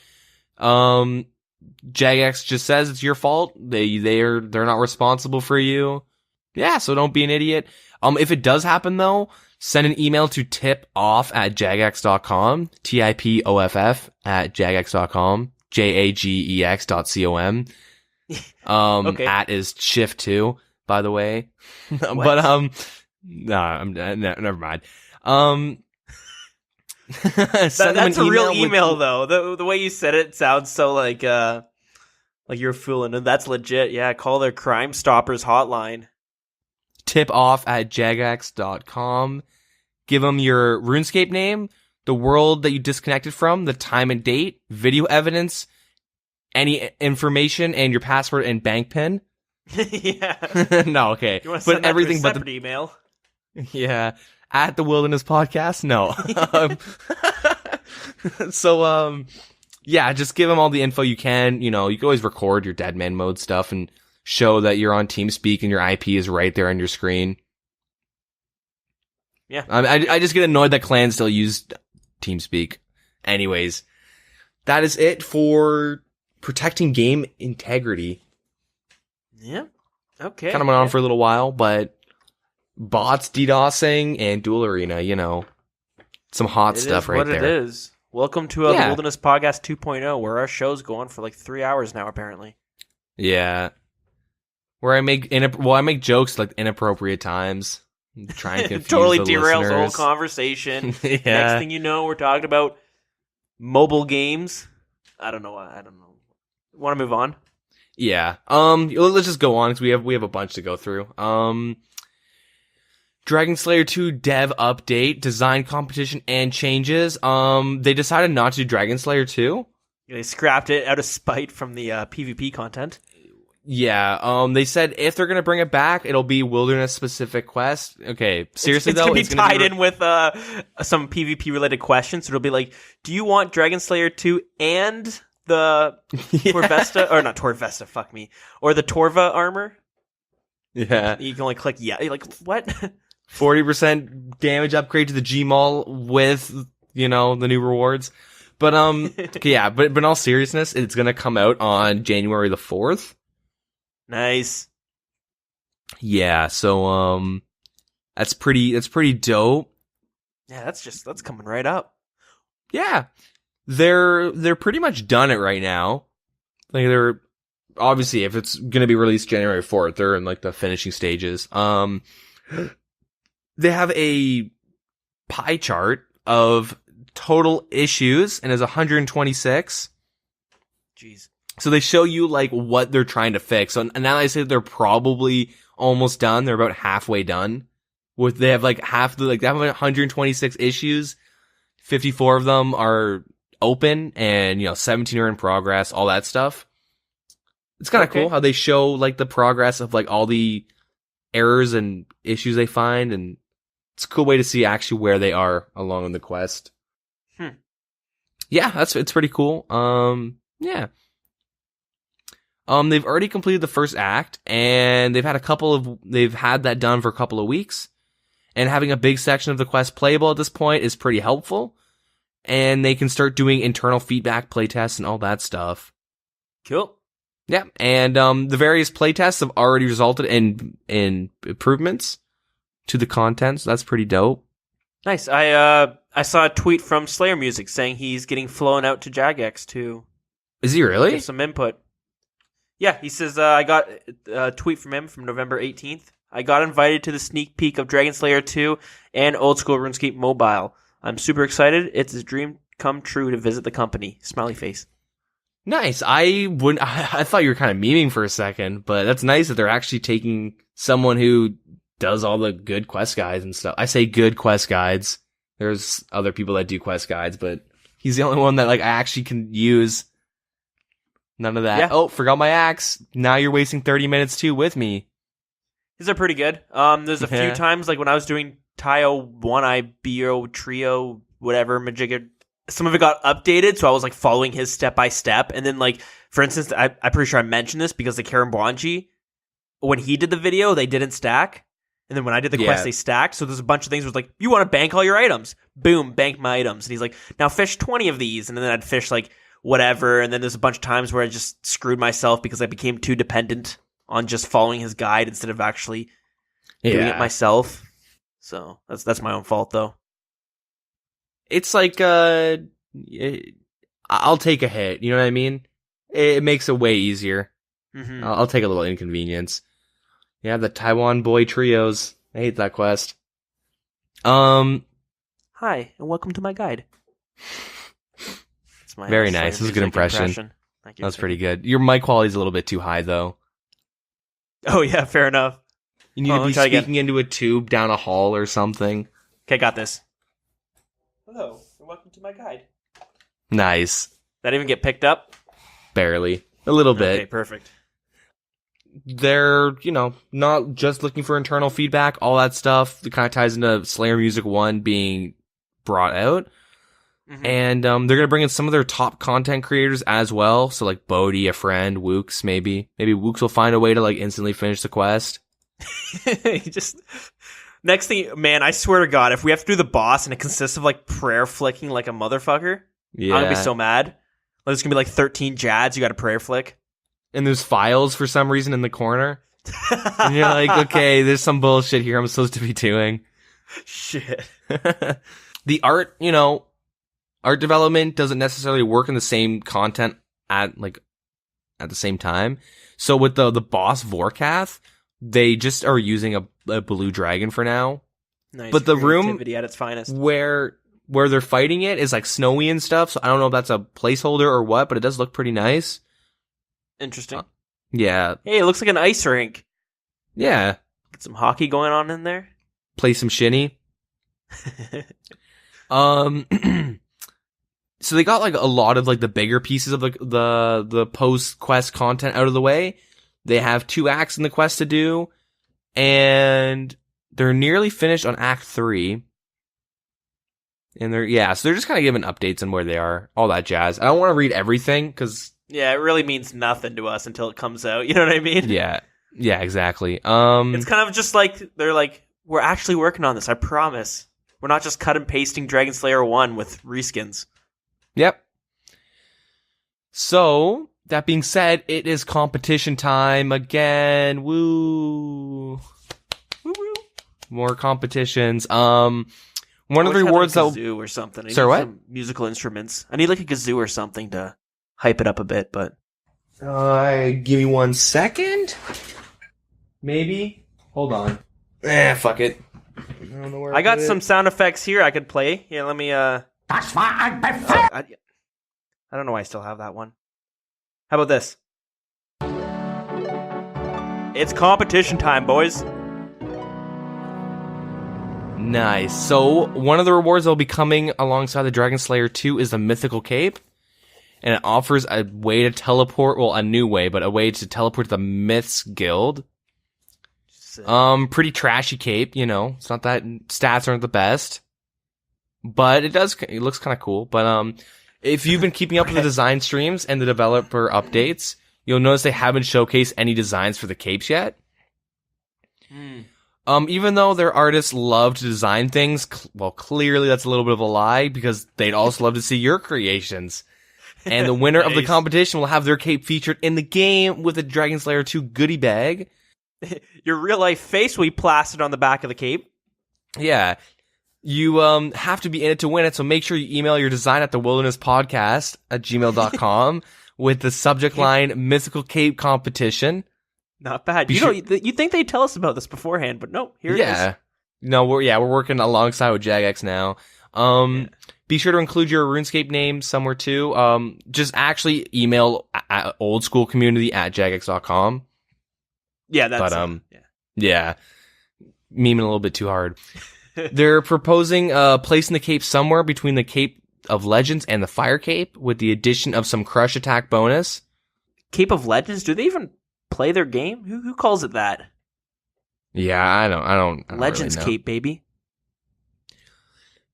Jagex just says it's your fault. They're not responsible for you. Yeah, so don't be an idiot. If it does happen though, send an email to tipoff@jagex.com, tipoff@jagex.com, jagex.com. Okay. At is shift 2, by the way. But never mind. That's a real email though. The way you said it sounds so like you're fooling, and that's legit. Yeah, call their Crime Stoppers hotline. tipoff@jagex.com. Give them your RuneScape name, the world that you disconnected from, the time and date, video evidence, any information, and your password and bank pin. Yeah. No, okay. You want to send everything to a separate email? Yeah. At the Wilderness Podcast? No. Yeah, just give them all the info you can. You can always record your dead man mode stuff and show that you're on TeamSpeak and your IP is right there on your screen. Yeah. I just get annoyed that clans still use TeamSpeak. Anyways, that is it for protecting game integrity. Yeah. Okay. Kind of went on for a little while, but bots, DDoSing, and Duel Arena, some hot stuff right there. It is. Welcome to the Wilderness Podcast 2.0, where our show's going for like 3 hours now, apparently. Yeah. Where I make jokes like inappropriate times. Try and confuse totally the derails listeners. the whole conversation. Yeah. Next thing you know, we're talking about mobile games. I don't know. Want to move on? Yeah. Let's just go on because we have a bunch to go through. Dragon Slayer 2 dev update, design competition, and changes. They decided not to do Dragon Slayer 2. They scrapped it out of spite from the PvP content. Yeah. They said if they're gonna bring it back, it'll be wilderness specific quest. Okay. Seriously, it's though, gonna be tied in with some PvP related questions. So it'll be like, do you want Dragon Slayer 2 and the Torvesta, or not Torvesta? Fuck me, or the Torva armor? Yeah. You can only click yeah. You're like, what? 40% damage upgrade to the Gmaul with, the new rewards. But, yeah, but in all seriousness, it's gonna come out on January the 4th. Nice. Yeah, so, that's pretty dope. Yeah, that's coming right up. Yeah. They're pretty much done it right now. Like, they're, obviously, if it's gonna be released January 4th, they're in, like, the finishing stages. They have a pie chart of total issues, and it's 126. Jeez. So they show you, like, what they're trying to fix. So now I say they're probably almost done. They're about halfway done. They have, like, they have 126 issues. 54 of them are open, and, 17 are in progress, all that stuff. It's kind of cool how they show, like, the progress of, like, all the errors and issues they find, and it's a cool way to see actually where they are along in the quest. Yeah, it's pretty cool. Yeah. They've already completed the first act, and they've had that done for a couple of weeks, and having a big section of the quest playable at this point is pretty helpful, and they can start doing internal feedback playtests and all that stuff. Cool. Yeah, and the various playtests have already resulted in improvements to the content, so that's pretty dope. Nice. I saw a tweet from Slayer Music saying he's getting flown out to Jagex to Is he really? give some input. Yeah, he says, I got a tweet from him from November 18th. I got invited to the sneak peek of Dragon Slayer 2 and Oldschool RuneScape Mobile. I'm super excited. It's a dream come true to visit the company. Smiley face. Nice. I thought you were kind of memeing for a second, but that's nice that they're actually taking someone who does all the good quest guides and stuff. I say good quest guides. There's other people that do quest guides, but he's the only one that like I actually can use. None of that. Yeah. Oh, forgot my axe. Now you're wasting 30 minutes too with me. These are pretty good. There's a few times, like when I was doing Taio, One-Eye, Bio, Trio, whatever, Majigga, some of it got updated, so I was like following his step by step. And then, like, for instance, I'm pretty sure I mentioned this because the Karambuanji, when he did the video, they didn't stack. And then when I did the quest, they stacked. So there's a bunch of things where it's like, you want to bank all your items. Boom, bank my items. And he's like, now fish 20 of these. And then I'd fish like whatever. And then there's a bunch of times where I just screwed myself because I became too dependent on just following his guide instead of actually doing it myself. So that's my own fault, though. It's like, I'll take a hit. You know what I mean? It makes it way easier. Mm-hmm. I'll take a little inconvenience. Yeah, the Taiwan boy trios. I hate that quest. Hi, and welcome to my guide. That's my very nice. This is a good impression. Thank you. That's pretty good. Your mic quality's a little bit too high, though. Oh, yeah, fair enough. You need to be speaking into a tube down a hall or something. Okay, got this. Hello, and welcome to my guide. Nice. That even get picked up? Barely. A little bit. Okay, perfect. They're, not just looking for internal feedback, all that stuff. It kind of ties into Slayer Music 1 being brought out. Mm-hmm. And they're going to bring in some of their top content creators as well. So like Bodhi, a friend, Wooks maybe. Maybe Wooks will find a way to like instantly finish the quest. Next thing, man, I swear to God, if we have to do the boss and it consists of like prayer flicking like a motherfucker, I'm going to be so mad. Like, there's going to be like 13 Jads, you got to prayer flick. And there's files for some reason in the corner. And you're like, okay, there's some bullshit here I'm supposed to be doing. Shit. The art, art development doesn't necessarily work in the same content at the same time. So with the boss Vorkath, they just are using a blue dragon for now. Nice. But the room at its finest. where they're fighting it is like snowy and stuff. So I don't know if that's a placeholder or what, but it does look pretty nice. Interesting. Yeah. Hey, it looks like an ice rink. Yeah. Get some hockey going on in there. Play some shinny. So they got like a lot of like the bigger pieces of the post quest content out of the way. They have 2 acts in the quest to do, and they're nearly finished on Act 3. And so they're just kind of giving updates on where they are, all that jazz. I don't want to read everything because it really means nothing to us until it comes out. You know what I mean? Yeah, exactly. It's kind of just like they're like, we're actually working on this. I promise. We're not just cut and pasting Dragon Slayer 1 with reskins. Yep. So, that being said, it is competition time again. Woo. Woo. More competitions. One of the rewards that kazoo or something. Sorry, what? Some musical instruments. I need like a kazoo or something to hype it up a bit, but give me 1 second. Maybe. Hold on. Fuck it. I got some sound effects here I could play. Yeah, let me I don't know why I still have that one. How about this? It's competition time, boys. Nice. So, one of the rewards that will be coming alongside the Dragon Slayer 2 is the Mythical Cape. And it offers a way to teleport, well, a new way, but a way to teleport to the Myths Guild. Sick. Pretty trashy cape, It's not that stats aren't the best. But it looks kind of cool. But, if you've been keeping up with the design streams and the developer updates, you'll notice they haven't showcased any designs for the capes yet. Even though their artists love to design things, clearly that's a little bit of a lie because they'd also love to see your creations. And the winner of the competition will have their cape featured in the game with a Dragon Slayer 2 goodie bag. Your real life face will be plastered on the back of the cape. Yeah. You have to be in it to win it, so make sure you email your design at thewildernesspodcast@gmail.com with the subject line Mythical Cape Competition. Not bad. You think they tell us about this beforehand, but no, here it is. No, we're working alongside with Jagex now. Be sure to include your RuneScape name somewhere too. Just actually email at oldschoolcommunity@jagex.com. Yeah, that's yeah. Memeing a little bit too hard. They're proposing placing the cape somewhere between the Cape of Legends and the Fire Cape with the addition of some crush attack bonus. Cape of Legends? Do they even play their game? Who calls it that? Yeah, I don't Legends really know. Cape, baby.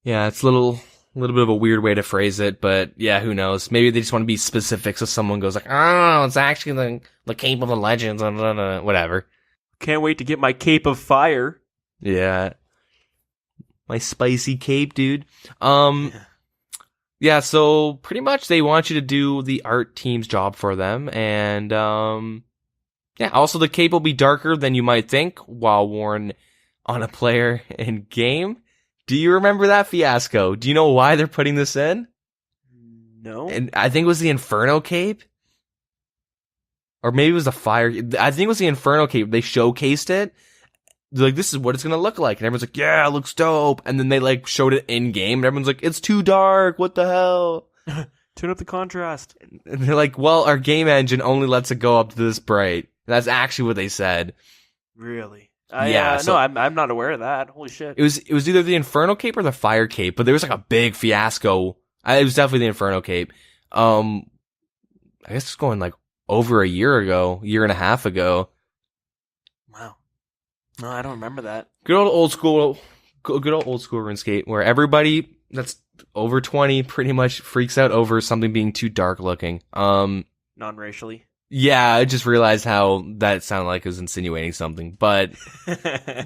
Yeah, it's a little bit of a weird way to phrase it, but yeah, who knows? Maybe they just want to be specific so someone goes like, oh, it's actually the Cape of the Legends, whatever. Can't wait to get my Cape of Fire. Yeah. My spicy cape, dude. Yeah, so pretty much they want you to do the art team's job for them, and yeah, also the cape will be darker than you might think while worn on a player in game. Do you remember that fiasco? Do you know why they're putting this in? No. And I think it was the Inferno cape. Or maybe it was the Fire. I think it was the Inferno cape. They showcased it. They're like, this is what it's going to look like. And everyone's like, yeah, it looks dope. And then they like showed it in game. And everyone's like, it's too dark. What the hell? Turn up the contrast. And they're like, well, our game engine only lets it go up to this bright. That's actually what they said. Really? Yeah. No, I'm not aware of that. Holy shit. It was either the Inferno cape or the Fire cape. But there was like a big fiasco. It was definitely the Inferno cape. I guess it's going like over a year and a half ago. Wow. No, I don't remember that. Good old school RuneScape, where everybody that's over 20 pretty much freaks out over something being too dark looking. Non-racially. Yeah, I just realized how that sounded like it was insinuating something, but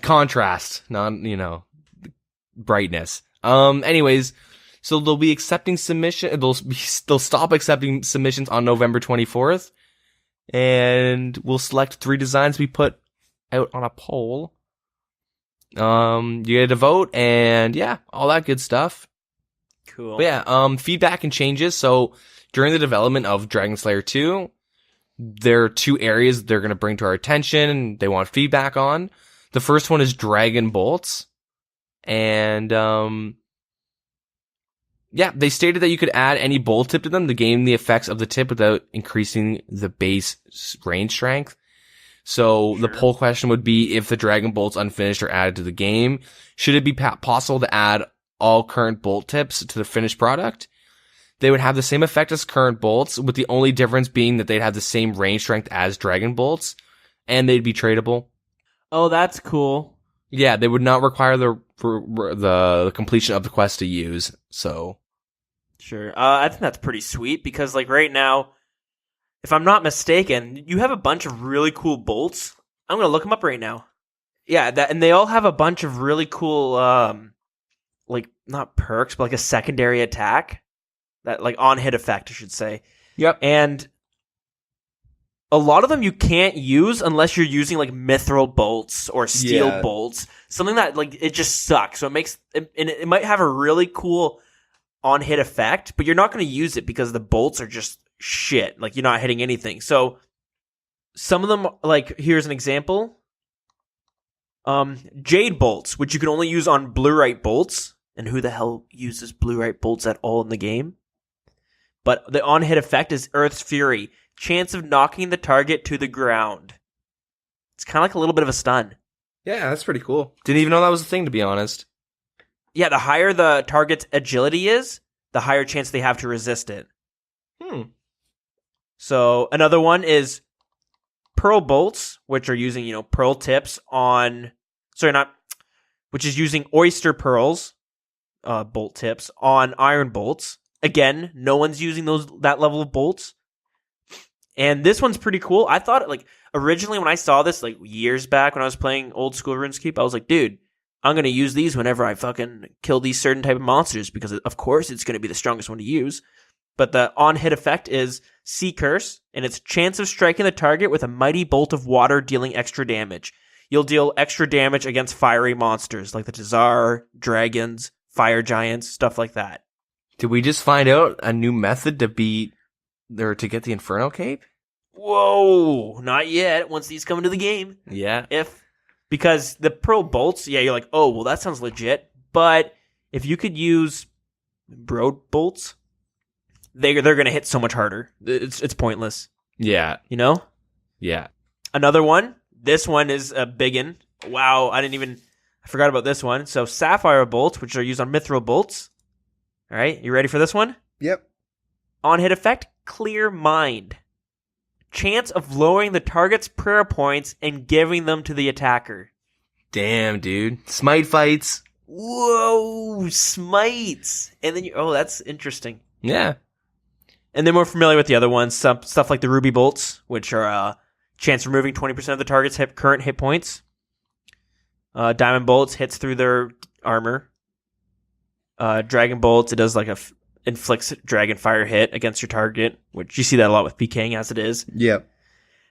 contrast, not, brightness. Anyways, so they'll be accepting they'll stop accepting submissions on November 24th, and we'll select 3 designs we put out on a poll. You get to vote, and yeah, all that good stuff. Cool. But yeah, feedback and changes. So during the development of Dragon Slayer 2, there are 2 areas they're going to bring to our attention and they want feedback on. The first one is Dragon Bolts. And yeah, they stated that you could add any bolt tip to them to gain the effects of the tip without increasing the base range strength. So Sure. The poll question would be, if the Dragon Bolts unfinished are added to the game, should it be possible to add all current bolt tips to the finished product? They would have the same effect as current bolts, with the only difference being that they'd have the same range strength as Dragon Bolts, and they'd be tradable. Oh, that's cool. Yeah, they would not require the completion of the quest to use, so. Sure. I think that's pretty sweet, because like right now, if I'm not mistaken, you have a bunch of really cool bolts. I'm going to look them up right now. Yeah, and they all have a bunch of really cool, like, not perks, but like a secondary attack. That, like, on-hit effect, I should say. Yep. And a lot of them you can't use unless you're using, like, mithril bolts or steel bolts. Something that, like, it just sucks. So it might have a really cool on-hit effect, but you're not going to use it because the bolts are just shit. Like, you're not hitting anything. So some of them, like, here's an example. Jade bolts, which you can only use on blue-right bolts. And who the hell uses blue-right bolts at all in the game? But the on-hit effect is Earth's Fury. Chance of knocking the target to the ground. It's kind of like a little bit of a stun. Yeah, that's pretty cool. Didn't even know that was a thing, to be honest. Yeah, the higher the target's agility is, the higher chance they have to resist it. So another one is Pearl Bolts, which are using, pearl tips on... Which is using oyster pearls, bolt tips, on iron bolts. Again, no one's using that level of bolts. And this one's pretty cool. I thought, like, originally when I saw this, like, years back when I was playing old school RuneScape, I was like, dude, I'm going to use these whenever I fucking kill these certain type of monsters, because, of course, it's going to be the strongest one to use. But the on-hit effect is Sea Curse, and it's chance of striking the target with a mighty bolt of water dealing extra damage. You'll deal extra damage against fiery monsters, like the Tazar, dragons, fire giants, stuff like that. Did we just find out a new method to beat They're to get the Inferno Cape? Whoa, not yet. Once these come into the game. Yeah. Because the Pearl Bolts, yeah, you're like, oh, well, that sounds legit. But if you could use Broad Bolts, they're going to hit so much harder. It's pointless. Yeah. You know? Yeah. Another one. This one is a biggin. Wow, I forgot about this one. So Sapphire Bolts, which are used on Mithril Bolts. All right, you ready for this one? Yep. On hit effect, Clear Mind. Chance of lowering the target's prayer points and giving them to the attacker. Damn, dude. Smite fights. Whoa, smites. And then that's interesting. Yeah. And then we're familiar with the other ones, stuff like the Ruby Bolts, which are chance of removing 20% of the target's current hit points. Diamond Bolts hits through their armor. Dragon Bolts, it does like inflicts dragon fire hit against your target, which you see that a lot with PKing as it is. Yep.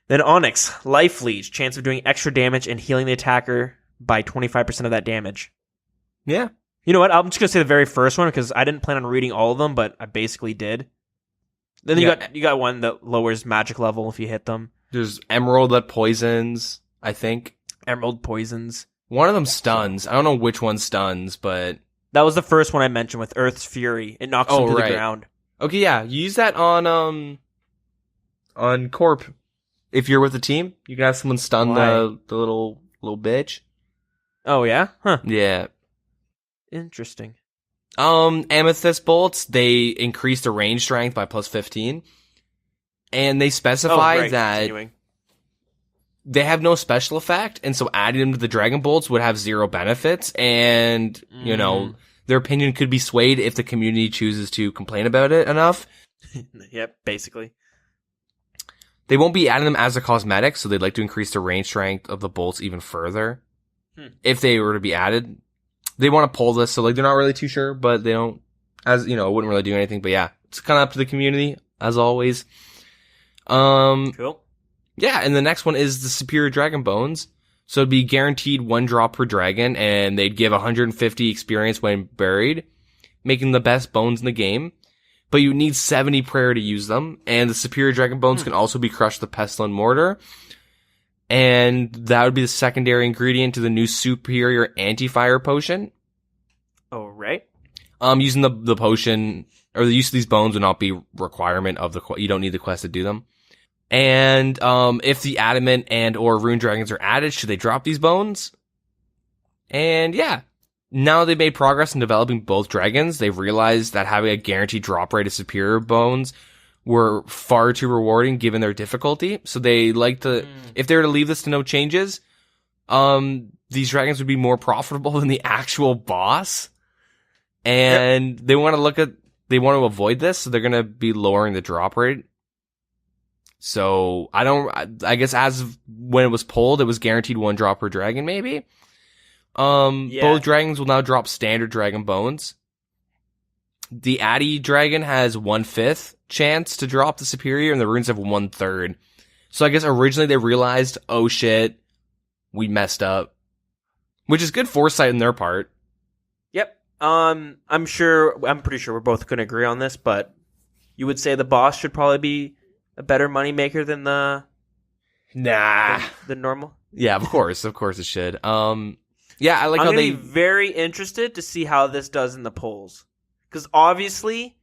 Then Onyx, Life Leech, chance of doing extra damage and healing the attacker by 25% of that damage. Yeah. You know what? I'm just going to say the very first one because I didn't plan on reading all of them, but I basically did. Then you got one that lowers magic level if you hit them. There's Emerald that poisons, I think. Emerald poisons. One of them stuns. I don't know which one stuns, but... That was the first one I mentioned with Earth's Fury. It knocks them to the ground. Okay, yeah. You use that on Corp. If you're with the team, you can have someone stun the little bitch. Oh, yeah? Huh. Yeah. Interesting. Amethyst Bolts, they increase the range strength by plus 15. And they specify that Continuing. they have no special effect, and so adding them to the Dragon Bolts would have zero benefits, and, you know, their opinion could be swayed if the community chooses to complain about it enough. Yep, basically. They won't be adding them as a cosmetic, so they'd like to increase the range strength of the bolts even further. If they were to be added. They want to pull this, so like they're not really too sure, but they don't, as you know, it wouldn't really do anything, but yeah, it's kind of up to the community, as always. Cool. Yeah, and the next one is the Superior Dragon Bones. So it'd be guaranteed 1 drop per dragon, and they'd give 150 experience when buried, making the best bones in the game. But you need 70 prayer to use them, and the Superior Dragon Bones can also be crushed with the Pestilent Mortar. And that would be the secondary ingredient to the new Superior Anti-Fire Potion. Oh, right. Using the potion, or the use of these bones would not be requirement of you don't need the quest to do them. And, if the Adamant and or Rune Dragons are added, should they drop these bones? And yeah. Now they've made progress in developing both dragons, they've realized that having a guaranteed drop rate of Superior Bones were far too rewarding given their difficulty. So they like to, if they were to leave this to no changes, these dragons would be more profitable than the actual boss. And they want to avoid this, so they're going to be lowering the drop rate. So I guess as of when it was pulled, it was guaranteed 1 drop per dragon, maybe. Both dragons will now drop standard dragon bones. The Addy dragon has 1/5 chance to drop the superior, and the runes have 1/3. So I guess originally they realized, oh shit, we messed up. Which is good foresight on their part. Yep. I'm pretty sure we're both going to agree on this, but you would say the boss should probably be a better moneymaker than the normal? Yeah, of course it should. Yeah, I like I'm how gonna be very interested to see how this does in the polls. Because obviously,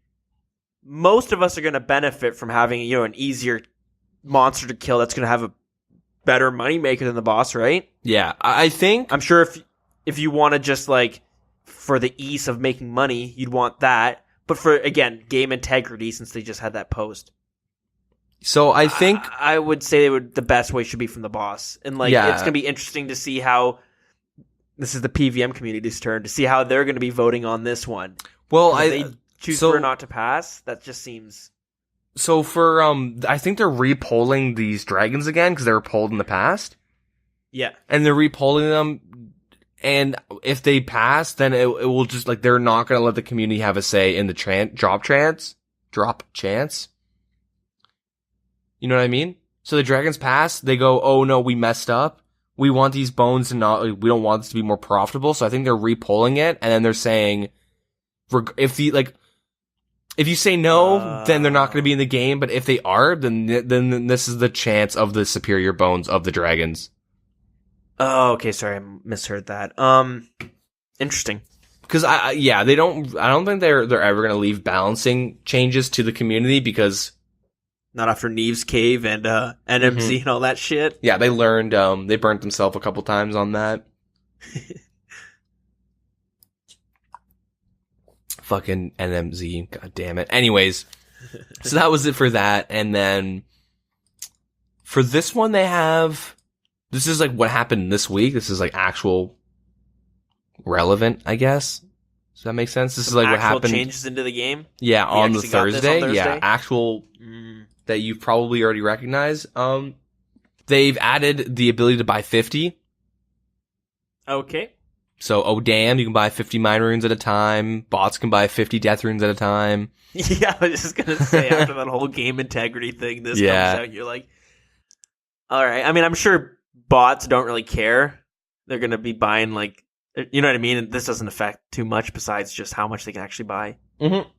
most of us are going to benefit from having, an easier monster to kill that's going to have a better moneymaker than the boss, right? Yeah, I think... I'm sure if you want to just, for the ease of making money, you'd want that. But for, again, game integrity, since they just had that post. So I think... I would say the best way should be from the boss. And, it's going to be interesting to see how... This is the PVM community's turn, to see how they're going to be voting on this one. Well, if they choose for not to pass, that just seems... So for, I think they're re-polling these dragons again, because they were polled in the past. Yeah. And they're re-polling them, and if they pass, then it will just, they're not going to let the community have a say in the drop chance. You know what I mean? So the dragons pass, they go, oh no, we messed up. We want these bones we don't want this to be more profitable, so I think they're re-polling it, and then they're saying, if If you say no, then they're not going to be in the game. But if they are, then this is the chance of the superior bones of the dragons. Oh, okay. Sorry, I misheard that. Interesting. Because I don't think they're ever going to leave balancing changes to the community because not after Neve's Cave and NMZ and all that shit. Yeah, they learned. They burnt themselves a couple times on that. Fucking NMZ, god damn it. Anyways, so that was it for that, and then for this one they have. This is like what happened this week. This is like actual relevant, I guess. Does that make sense? This is like what happened. Changes into the game. Yeah, on the Thursday. Yeah, actual that you've probably already recognized. They've added the ability to buy 50. Okay. So, oh damn, you can buy 50 mine runes at a time. Bots can buy 50 death runes at a time. Yeah, I was just gonna say after that whole game integrity thing, this comes out, you're like, all right. I mean, I'm sure bots don't really care. They're gonna be buying like, you know what I mean? And this doesn't affect too much besides just how much they can actually buy. Mm-hmm.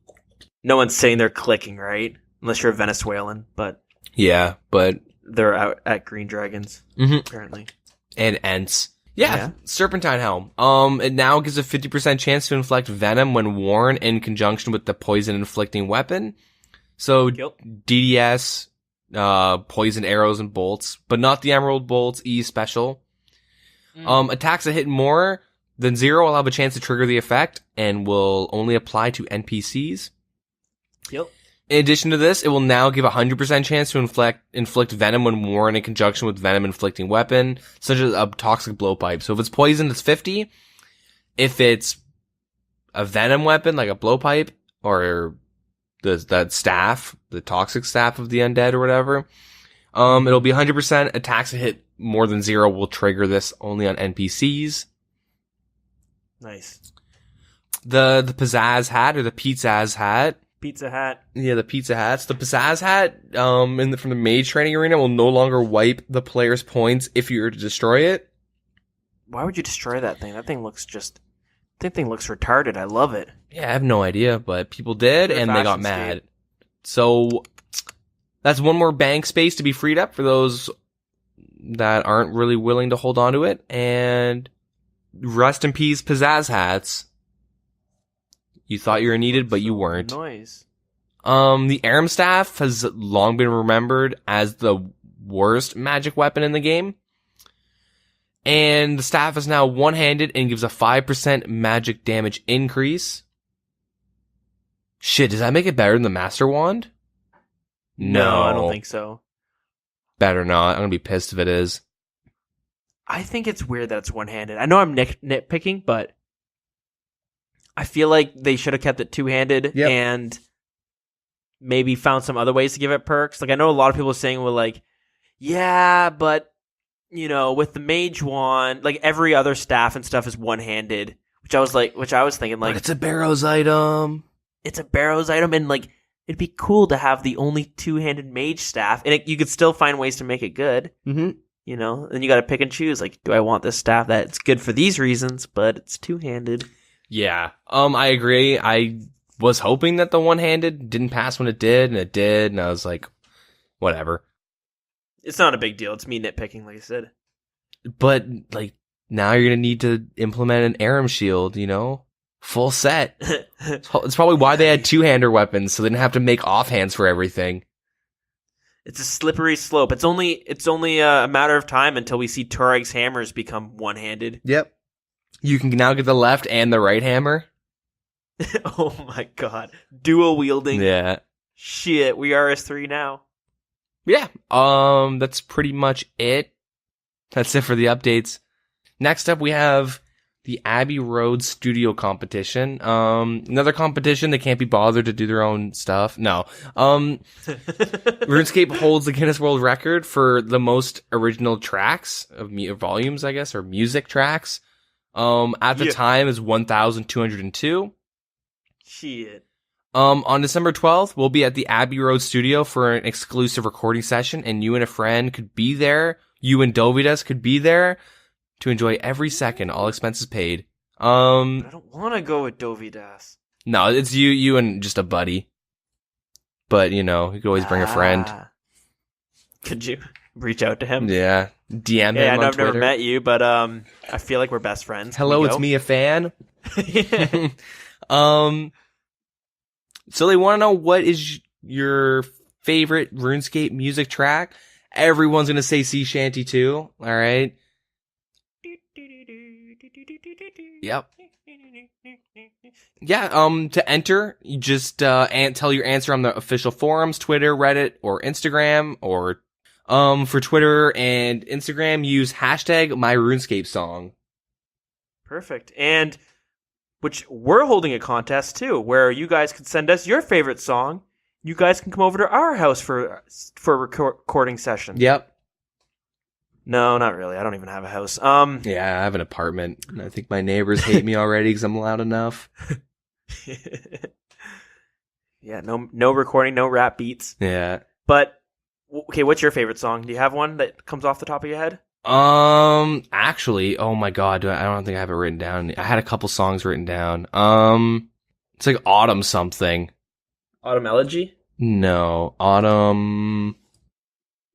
No one's saying they're clicking, right? Unless you're a Venezuelan, but yeah, but they're out at Green Dragons apparently. And Ents. Yeah, Serpentine Helm. It now gives a 50% chance to inflict venom when worn in conjunction with the poison inflicting weapon. So DDS, poison arrows and bolts, but not the emerald bolts, E special. Attacks that hit more than 0 will have a chance to trigger the effect and will only apply to NPCs. Yep. In addition to this, it will now give a 100% chance to inflict venom when worn in conjunction with venom-inflicting weapon, such as a toxic blowpipe. So if it's poison, it's 50. If it's a venom weapon, like a blowpipe, or that staff, the toxic staff of the undead or whatever, it'll be 100%. Attacks that hit more than 0 will trigger this only on NPCs. Nice. The pizzazz hat, or the pizzazz hat. Pizza Hat. Yeah, the pizza hats. The pizzazz hat, from the mage training arena will no longer wipe the player's points if you were to destroy it. Why would you destroy that thing? That thing looks retarded. I love it. Yeah, I have no idea, but people did, and they got mad. So, that's one more bank space to be freed up for those that aren't really willing to hold on to it, and rest in peace, pizzazz hats. You thought you were needed, but you weren't. Noise. The Aram Staff has long been remembered as the worst magic weapon in the game. And the staff is now one-handed and gives a 5% magic damage increase. Shit, does that make it better than the Master Wand? No, I don't think so. Better not. I'm gonna be pissed if it is. I think it's weird that it's one-handed. I know I'm nitpicking, but I feel like they should have kept it two-handed and maybe found some other ways to give it perks. Like, I know a lot of people are saying, well, like, yeah, but, you know, with the mage wand, like, every other staff and stuff is one-handed, which I was thinking, like, but it's a Barrows item. It's a Barrows item, and, like, it'd be cool to have the only two-handed mage staff, and you could still find ways to make it good. Mm-hmm. You know, and you got to pick and choose. Like, do I want this staff that's good for these reasons, but it's two-handed? Yeah, I agree. I was hoping that the one-handed didn't pass when it did, and I was like, whatever. It's not a big deal. It's me nitpicking, like I said. But, like, now you're gonna need to implement an Aram shield, you know? Full set. It's probably why they had two-hander weapons, so they didn't have to make offhands for everything. It's a slippery slope. It's only a matter of time until we see Tureg's hammers become one-handed. Yep. You can now get the left and the right hammer. Oh my god. Dual wielding. Yeah. Shit, we are S3 now. Yeah. That's pretty much it. That's it for the updates. Next up we have the Abbey Road Studio competition. Another competition, they can't be bothered to do their own stuff. No. RuneScape holds the Guinness World Record for the most original tracks of volumes, I guess, or music tracks. At the time is 1,202. Shit. On December 12th, we'll be at the Abbey Road Studio for an exclusive recording session, and you and a friend could be there. You and Dovidas could be there to enjoy every second, all expenses paid. But I don't want to go with Dovidas. No, it's you and just a buddy. but you could always bring a friend. Could you reach out to him? Yeah, DM him Yeah, I know on I've never Twitter. met you, but I feel like we're best friends. Can Hello, we it's go? me, a fan. Yeah. So they want to know what is your favorite RuneScape music track. Everyone's gonna say Sea Shanty too. All right. Yep. Yeah. To enter, you just tell your answer on the official forums, Twitter, Reddit, or Instagram. Or for Twitter and Instagram, use hashtag #MyRunescapeSong. Perfect. And which we're holding a contest too, where you guys can send us your favorite song. You guys can come over to our house for a recording session. Yep. No, not really. I don't even have a house. Yeah, I have an apartment. I think my neighbors hate me already because I'm loud enough. Yeah, no recording, no rap beats. Yeah. But okay, what's your favorite song? Do you have one that comes off the top of your head? Actually, oh my god, I don't think I have it written down. I had a couple songs written down. It's like Autumn something. Autumn Elegy? No, Autumn.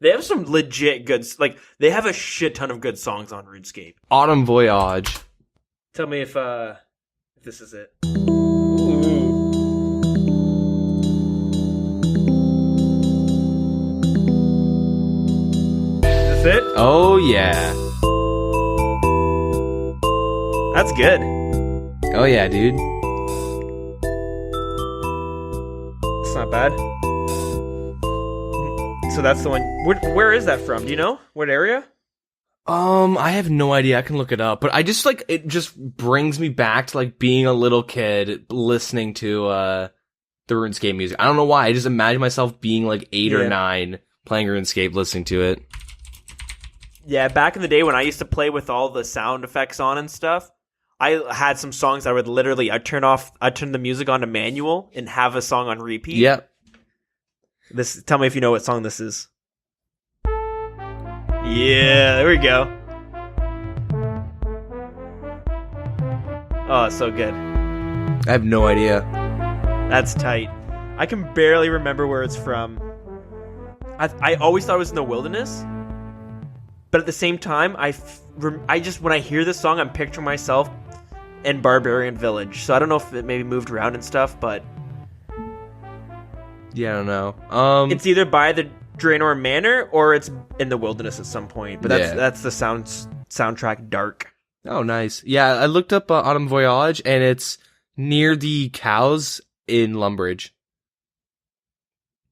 They have some legit good, like, they have a shit ton of good songs on RuneScape. Autumn Voyage. Tell me if this is it. Is this it? Oh yeah. That's good. Oh yeah, dude. It's not bad. So that's the one. Where is that from? Do you know? What area? I have no idea. I can look it up, but I just it just brings me back to like being a little kid listening to the RuneScape music. I don't know why. I just imagine myself being like 8 or 9 playing RuneScape, listening to it. Yeah, back in the day when I used to play with all the sound effects on and stuff, I had some songs I would literally I'd turn the music on to manual and have a song on repeat. Yep. Tell me if you know what song this is. Yeah, there we go. Oh, it's so good. I have no idea. That's tight. I can barely remember where it's from. I always thought it was in the wilderness, but at the same time, I just when I hear this song, I'm picturing myself in Barbarian Village. So I don't know if it maybe moved around and stuff, but Yeah, I don't know. it's either by the Draenor Manor or it's in the wilderness at some point. But that's the soundtrack dark. Oh, nice. Yeah, I looked up Autumn Voyage, and it's near the cows in Lumbridge.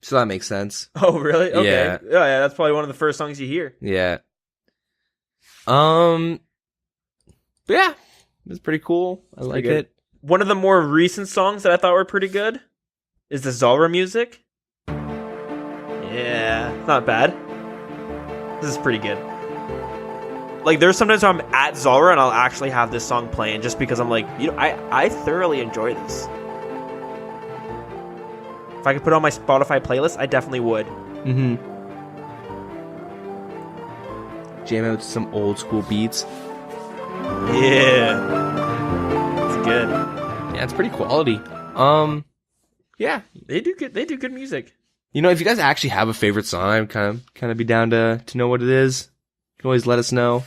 So that makes sense. Oh, really? Okay. Yeah. Yeah, that's probably one of the first songs you hear. Yeah. But yeah, it's pretty cool. I like good. it. One of the more recent songs that I thought were pretty good is the Zulrah music. Yeah, not bad. This is pretty good. Like, there's sometimes I'm at Zulrah and I'll actually have this song playing just because I'm like, I thoroughly enjoy this. If I could put it on my Spotify playlist, I definitely would. Mm-hmm. Jam out to some old school beats. Yeah. It's good. Yeah, it's pretty quality. Yeah. They do good music. If you guys actually have a favorite song, I'm kind of be down to know what it is. You can always let us know.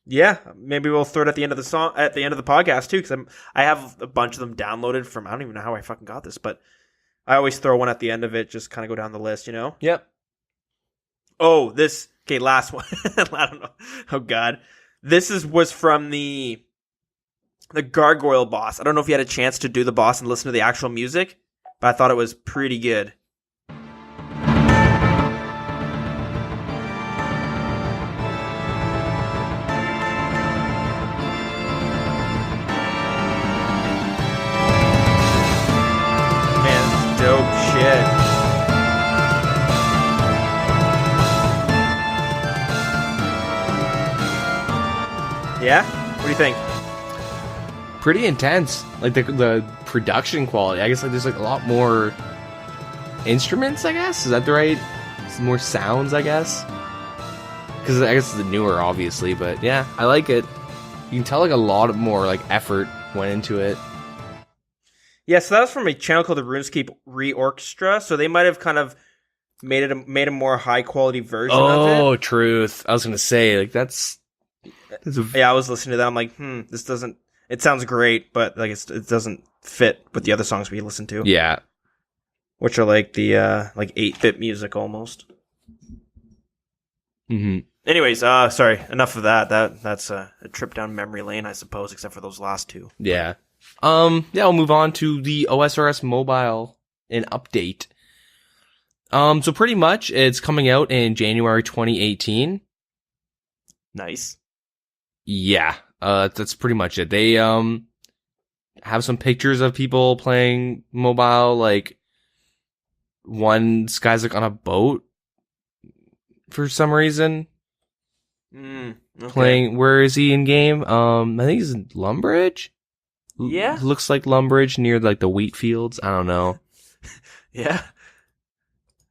Yeah, maybe we'll throw it at the end of the podcast too, because I have a bunch of them downloaded from. I don't even know how I fucking got this, but I always throw one at the end of it, just kind of go down the list, Yep. Oh, last one. I don't know. Oh God, this was from the Gargoyle boss. I don't know if you had a chance to do the boss and listen to the actual music, but I thought it was pretty good. Dope shit. Yeah? What do you think? Pretty intense. Like the production quality. I guess there's a lot more instruments, I guess. Is that the right? Some more sounds, I guess. Because I guess it's the newer, obviously, but yeah, I like it. You can tell a lot more effort went into it. Yeah, so that was from a channel called the RuneScape Reorchestra. So they might have kind of made a more high quality version of it. Oh, truth. I was gonna say like that's Yeah, I was listening to that. I'm like, this doesn't. It sounds great, but like it doesn't fit with the other songs we listen to. yeah. Which are like the like 8-bit music almost. Mm-hmm. Anyways, sorry, enough of that. That's a trip down memory lane, I suppose, except for those last two. Yeah. Yeah, we'll move on to the OSRS mobile and update. So pretty much it's coming out in January 2018. Nice. Yeah. That's pretty much it. They have some pictures of people playing mobile, like one guy's like on a boat for some reason. Okay. Playing, where is he in game? I think he's in Lumbridge. Yeah. Looks like Lumbridge near like the wheat fields. I don't know. Yeah.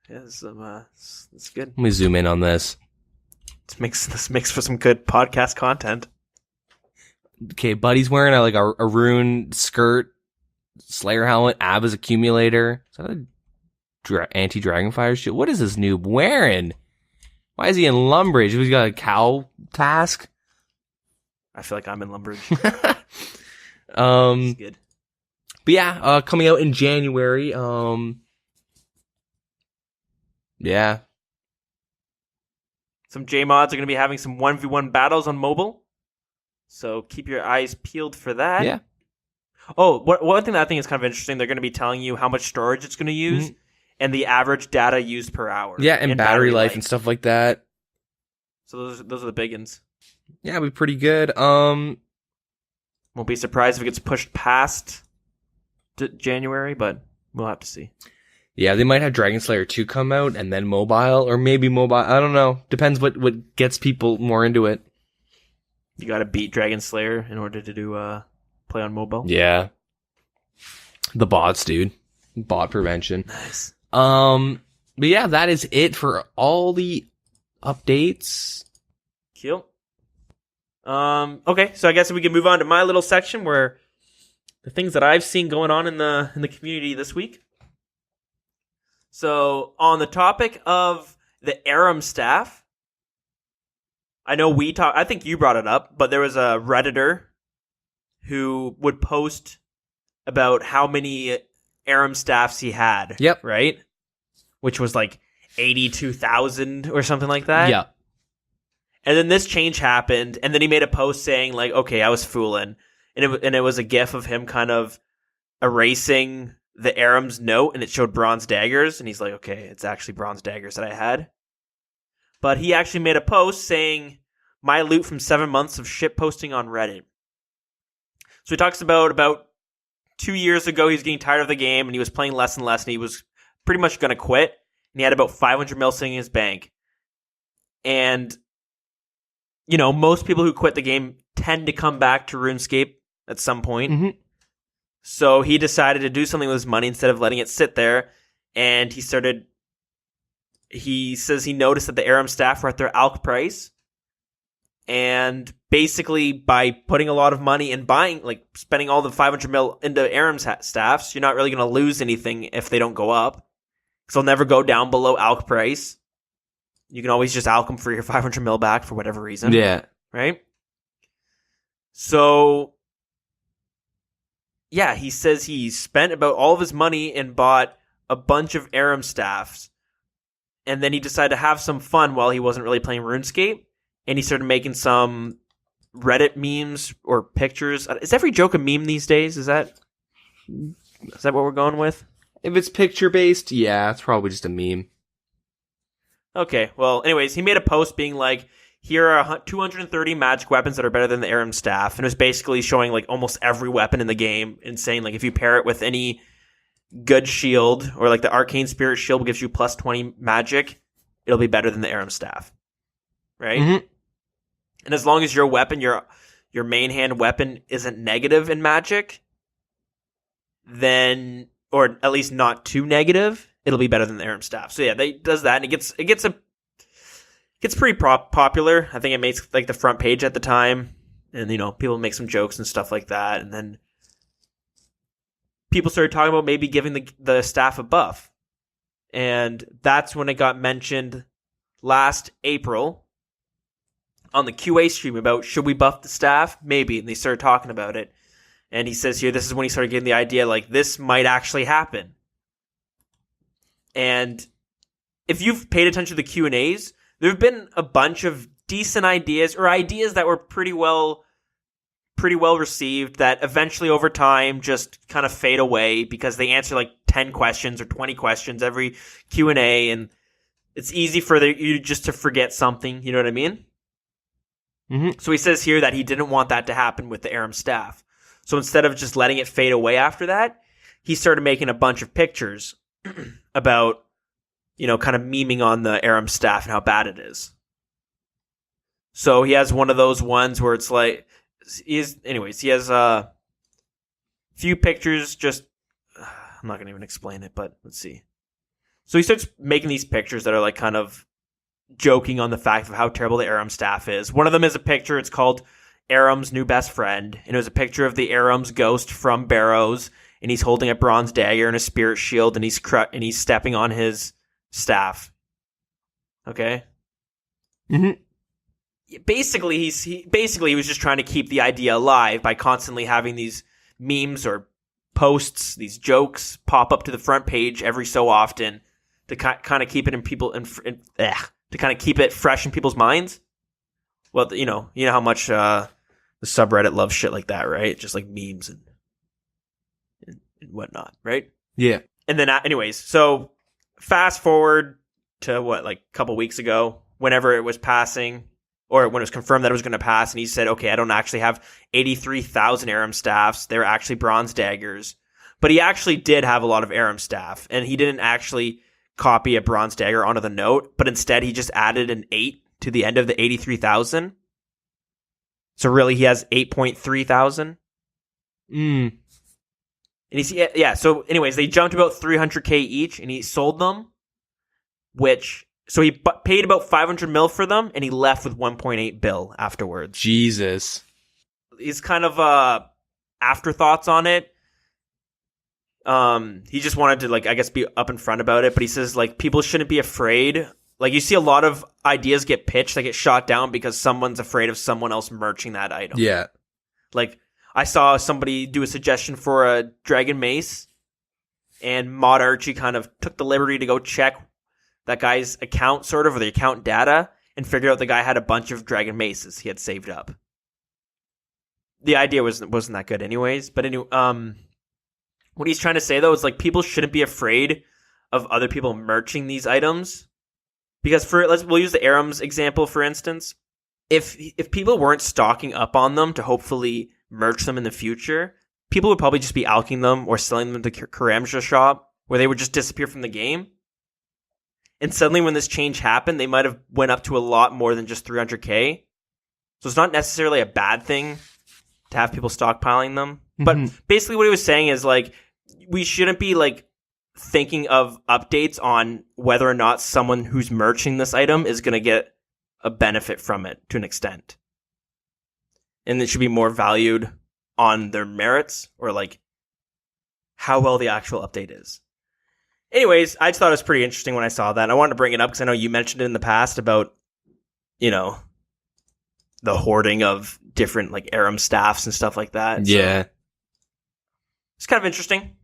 Yeah, it's good. Let me zoom in on this. This makes for some good podcast content. Okay, Buddy's wearing a rune skirt, Slayer helmet, Abba's accumulator. Is that a anti-dragonfire shield? What is this noob wearing? Why is he in Lumbridge? He's got a cow task. I feel like I'm in Lumbridge. It's good. But yeah, coming out in January. Yeah. Some J-mods are going to be having some 1v1 battles on mobile. So keep your eyes peeled for that. Yeah. Oh, one thing that I think is kind of interesting, they're going to be telling you how much storage it's going to use and the average data used per hour. Yeah, and battery life and stuff like that. So those are the big ones. Yeah, it'll be pretty good. Won't be surprised if it gets pushed past January, but we'll have to see. Yeah, they might have Dragon Slayer 2 come out and then mobile, or maybe mobile. I don't know. Depends what gets people more into it. You got to beat Dragon Slayer in order to do play on mobile. Yeah. The bots, dude. Bot prevention. Nice. But yeah, that is it for all the updates. Cool. Okay, so I guess we can move on to my little section where the things that I've seen going on in the community this week. So, on the topic of the Aram staff, I know I think you brought it up, but there was a Redditor who would post about how many Aram staffs he had. Yep. Right? Which was like 82,000 or something like that. Yeah. And then this change happened, and then he made a post saying like, "Okay, I was fooling," and it was a GIF of him kind of erasing the Aram's note, and it showed bronze daggers, and he's like, "Okay, it's actually bronze daggers that I had." But he actually made a post saying, "My loot from 7 months of shit posting on Reddit." So he talks about 2 years ago, he was getting tired of the game, and he was playing less and less, and he was pretty much going to quit, and he had about 500 mil sitting in his bank, and you know, most people who quit the game tend to come back to RuneScape at some point. Mm-hmm. So he decided to do something with his money instead of letting it sit there. And he says he noticed that the Aram staff were at their alk price. And basically by putting a lot of money and spending all the 500 mil into Aram staffs, you're not really going to lose anything if they don't go up. Because they'll never go down below alk price. You can always just alch them for your 500 mil back for whatever reason. Yeah. Right? So, yeah, he says he spent about all of his money and bought a bunch of Aram staffs. And then he decided to have some fun while he wasn't really playing RuneScape. And he started making some Reddit memes or pictures. Is every joke a meme these days? Is that what we're going with? If it's picture-based, yeah, it's probably just a meme. Okay, well, anyways, he made a post being like, here are 230 magic weapons that are better than the Aram staff. And it was basically showing like almost every weapon in the game and saying like if you pair it with any good shield or like the Arcane Spirit shield gives you plus 20 magic, it'll be better than the Aram staff. Right? Mm-hmm. And as long as your weapon, your main hand weapon isn't negative in magic, then, or at least not too negative, it'll be better than the Aram staff. So yeah, they does that, and it gets pretty popular. I think it makes like the front page at the time, and you know people make some jokes and stuff like that. And then people started talking about maybe giving the staff a buff. And that's when it got mentioned last April on the QA stream about should we buff the staff? Maybe. And they started talking about it. And he says here, this is when he started getting the idea, like, this might actually happen. And if you've paid attention to the Q&As, there have been a bunch of decent ideas, or ideas that were pretty well received, that eventually over time just kind of fade away because they answer like 10 questions or 20 questions every Q&A, and it's easy for you just to forget something, you know what I mean? Mm-hmm. So he says here that he didn't want that to happen with the Aram staff. So instead of just letting it fade away after that, he started making a bunch of pictures about, kind of memeing on the Aram staff and how bad it is. So he has one of those ones where it's like, he has a few pictures, just, I'm not going to even explain it, but let's see. So he starts making these pictures that are like kind of joking on the fact of how terrible the Aram staff is. One of them is a picture, it's called Aram's New Best Friend, and it was a picture of the Aram's ghost from Barrows, and he's holding a bronze dagger and a spirit shield, and he's stepping on his staff. Okay? Mm-hmm. Basically, he was just trying to keep the idea alive by constantly having these memes or posts, these jokes pop up to the front page every so often to kind of keep it to kind of keep it fresh in people's minds. Well, you know how much the subreddit loves shit like that, right? Just like memes and whatnot, right? Yeah. And then, anyways, so fast forward to like a couple weeks ago, whenever it was passing, or when it was confirmed that it was going to pass, and he said, okay, I don't actually have 83,000 Aram staffs. They're actually bronze daggers. But he actually did have a lot of Aram staff, and he didn't actually copy a bronze dagger onto the note, but instead he just added an 8 to the end of the 83,000. So really he has 8.3 thousand. Mm. And so anyways, they jumped about 300k each, and he sold them, so he paid about 500 mil for them, and he left with 1.8 bill afterwards. Jesus. He's kind of afterthoughts on it. He just wanted to, like, I guess, be up in front about it, but he says, like, people shouldn't be afraid. Like, you see a lot of ideas get pitched that get shot down because someone's afraid of someone else merching that item. Yeah. Like, I saw somebody do a suggestion for a Dragon Mace, and Mod Archie kind of took the liberty to go check that guy's account, sort of, or the account data, and figured out the guy had a bunch of Dragon Maces he had saved up. The idea wasn't that good anyways, but anyway, what he's trying to say, though, is, like, people shouldn't be afraid of other people merching these items. Because we'll use the Aram's example, for instance. If people weren't stocking up on them to hopefully merch them in the future, people would probably just be alking them or selling them to Karamja shop, where they would just disappear from the game. And suddenly when this change happened, they might have went up to a lot more than just 300k. So it's not necessarily a bad thing to have people stockpiling them. Mm-hmm. But basically what he was saying is, like, we shouldn't be, like, thinking of updates on whether or not someone who's merching this item is going to get a benefit from it to an extent. And it should be more valued on their merits, or, like, how well the actual update is. Anyways, I just thought it was pretty interesting when I saw that. I wanted to bring it up because I know you mentioned it in the past about, the hoarding of different, like, Aram staffs and stuff like that. Yeah. So it's kind of interesting.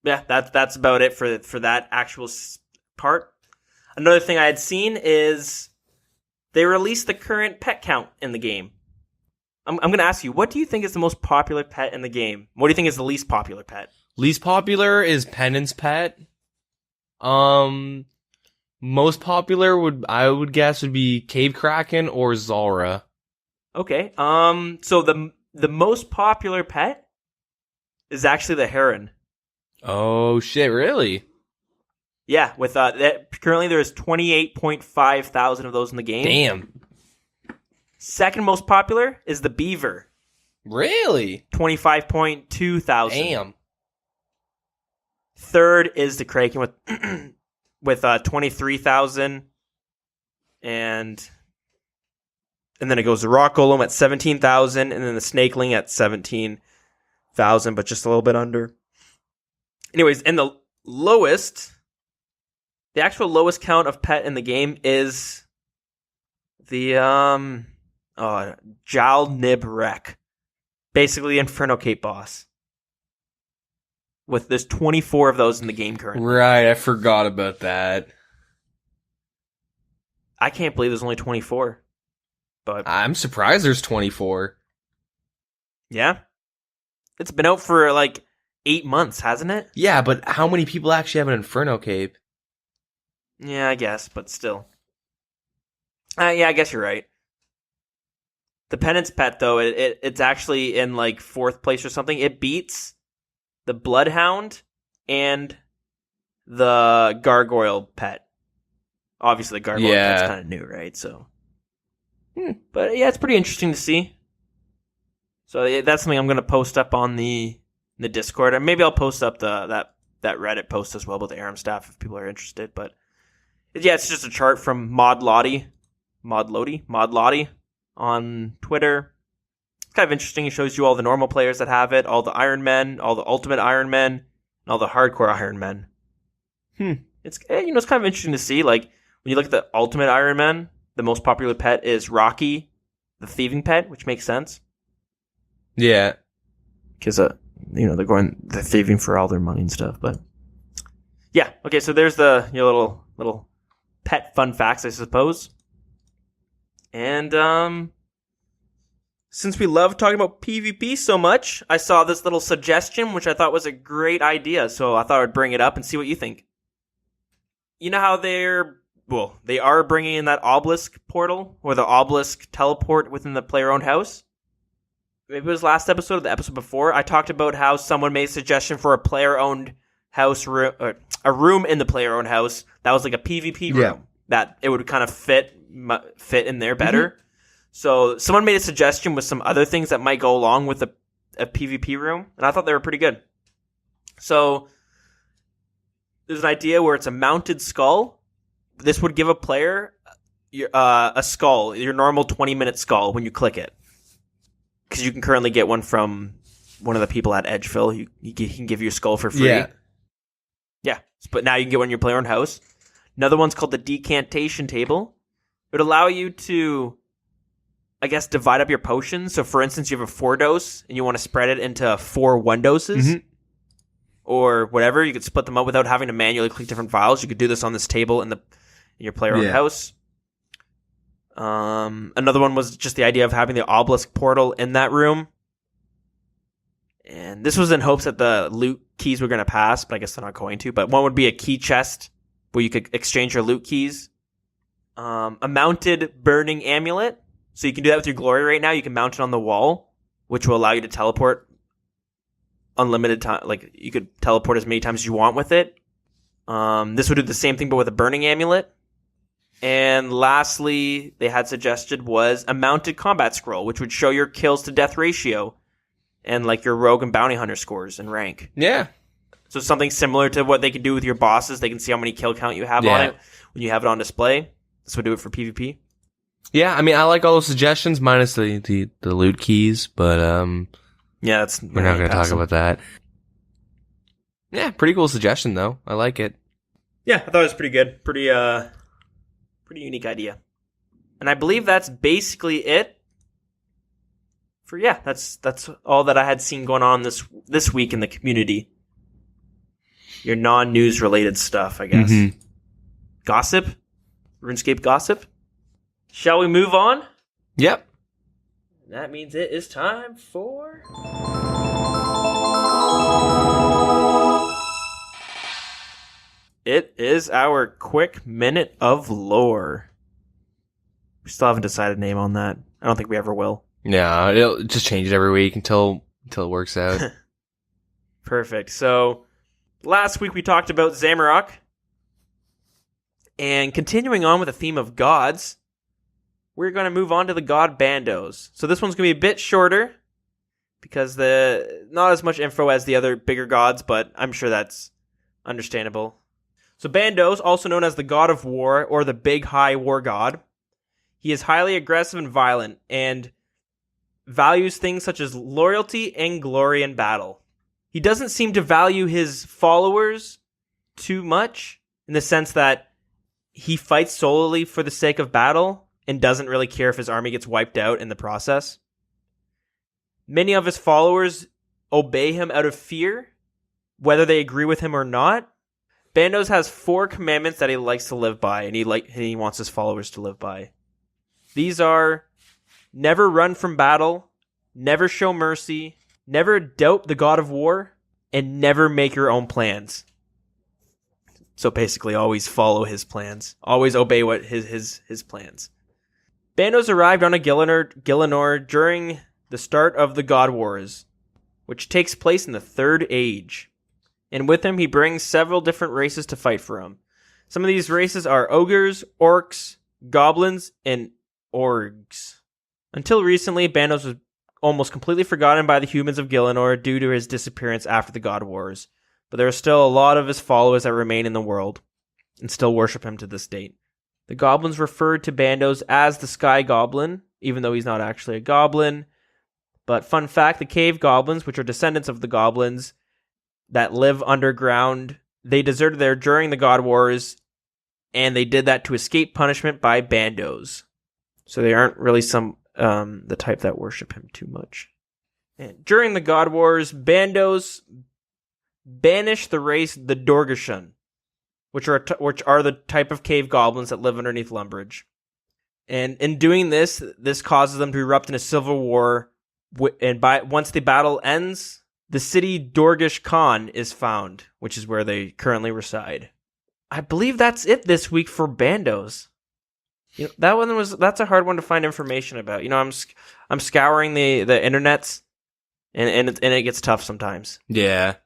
Yeah, that's about it for that actual part. Another thing I had seen is they released the current pet count in the game. I'm going to ask you, what do you think is the most popular pet in the game? What do you think is the least popular pet? Least popular is Penance Pet. Most popular I would guess would be Cave Kraken or Zalra. Okay. So the most popular pet is actually the Heron. Oh shit! Really? Yeah. With currently there's 28.5 thousand of those in the game. Damn. Second most popular is the Beaver. Really? 25.2 thousand. Damn. Third is the Kraken with 23,000, and then it goes the Rock Golem at 17,000, and then the Snakeling at 17,000, but just a little bit under. Anyways, and the actual lowest count of pet in the game is the Jal Nib Wreck. Basically Inferno Cape boss. There's 24 of those in the game currently. Right, I forgot about that. I can't believe there's only 24. But I'm surprised there's 24. Yeah. It's been out for like 8 months, hasn't it? Yeah, but how many people actually have an Inferno Cape? Yeah, I guess, but still. Yeah, I guess you're right. The Penance Pet, though, it's actually in like 4th place or something. It beats the Bloodhound and the Gargoyle Pet. Obviously, the Gargoyle Pet's kind of new, right? So, but yeah, it's pretty interesting to see. So that's something I'm going to post up on the Discord, and maybe I'll post up that Reddit post as well about the Aram staff if people are interested. But yeah, it's just a chart from Mod Lottie on Twitter. It's kind of interesting. It shows you all the normal players that have it, all the Iron Men, all the Ultimate Iron Men, and all the Hardcore Iron Men. It's it's kind of interesting to see. Like when you look at the Ultimate Iron Man, the most popular pet is Rocky, the thieving pet, which makes sense. Yeah, because they're thieving for all their money and stuff. But yeah, okay. So there's the little pet fun facts, I suppose. And since we love talking about PvP so much, I saw this little suggestion, which I thought was a great idea. So I thought I'd bring it up and see what you think. You know how they are bringing in that obelisk portal or the obelisk teleport within the player-owned house? Maybe it was last episode or the episode before. I talked about how someone made a suggestion for a player-owned house room, or a room in the player-owned house that was like a PvP room that it would kind of fit in there better. Mm-hmm. So someone made a suggestion with some other things that might go along with a PvP room, and I thought they were pretty good. So there's an idea where it's a mounted skull. This would give a player a skull, your normal 20-minute skull, when you click it. Because you can currently get one from one of the people at Edgefill. He can give you a skull for free. Yeah. But now you can get one in your player-owned house. Another one's called the decantation table. It would allow you to, I guess, divide up your potions. So, for instance, you have a 4-dose and you want to spread it into 4 1-doses. Mm-hmm. Or whatever. You could split them up without having to manually click different files. You could do this on this table in your player-owned house. Another one was just the idea of having the obelisk portal in that room. And this was in hopes that the loot keys were going to pass, but I guess they're not going to. But one would be a key chest where you could exchange your loot keys. A mounted burning amulet. So you can do that with your glory right now. You can mount it on the wall, which will allow you to teleport unlimited time. Like you could teleport as many times as you want with it. This would do the same thing, but with a burning amulet. And lastly, they had suggested was a mounted combat scroll, which would show your kills to death ratio and like your rogue and bounty hunter scores and rank. Yeah. So something similar to what they can do with your bosses. They can see how many kill count you have on it when you have it on display. This would do it for PvP. Yeah, I mean, I like all those suggestions minus the loot keys, but yeah, we're not going to talk about that. Yeah, pretty cool suggestion though. I like it. Yeah, I thought it was pretty good. Pretty unique idea. And I believe that's basically it. That's all that I had seen going on this week in the community. Your non-news related stuff, I guess. Mm-hmm. Gossip? RuneScape gossip? Shall we move on? Yep. That means it is time for... It is our quick minute of lore. We still haven't decided a name on that. I don't think we ever will. No, it'll just change it every week until it works out. Perfect. So, last week we talked about Zamorak. And continuing on with the theme of gods, we're going to move on to the god bandos. So this one's going to be a bit shorter because not as much info as the other bigger gods, but I'm sure that's understandable. So Bandos, also known as the god of war or the big high war god, he is highly aggressive and violent and values things such as loyalty and glory in battle. he doesn't seem to value his followers too much, in the sense that he fights solely for the sake of battle and doesn't really care if his army gets wiped out in the process. Many of his followers obey him out of fear, whether they agree with him or not. Bandos has 4 commandments that he likes to live by, and he wants his followers to live by. These are: never run from battle, never show mercy, never doubt the god of war, and never make your own plans. So basically, always follow his plans. Always obey what his plans. Bandos arrived on a Gielinor during the start of the God Wars, which takes place in the Third Age. And with him, he brings several different races to fight for him. Some of these races are ogres, orcs, goblins, and orgs. Until recently, Bandos was almost completely forgotten by the humans of Gielinor due to his disappearance after the God Wars. But there are still a lot of his followers that remain in the world and still worship him to this date. The goblins referred to Bandos as the Sky Goblin, even though he's not actually a goblin. But fun fact, the cave goblins, which are descendants of the goblins that live underground, they deserted there during the God Wars, and they did that to escape punishment by Bandos. So they aren't really the type that worship him too much. And during the God Wars, Bandos banished the race the Dorgashun, which are the type of cave goblins that live underneath Lumbridge. And in doing this causes them to erupt in a civil war. And once the battle ends, the city Dorgish Khan is found, which is where they currently reside. I believe that's it this week for Bandos. You know, that's a hard one to find information about. You know, I'm scouring the internets, and it gets tough sometimes. Yeah.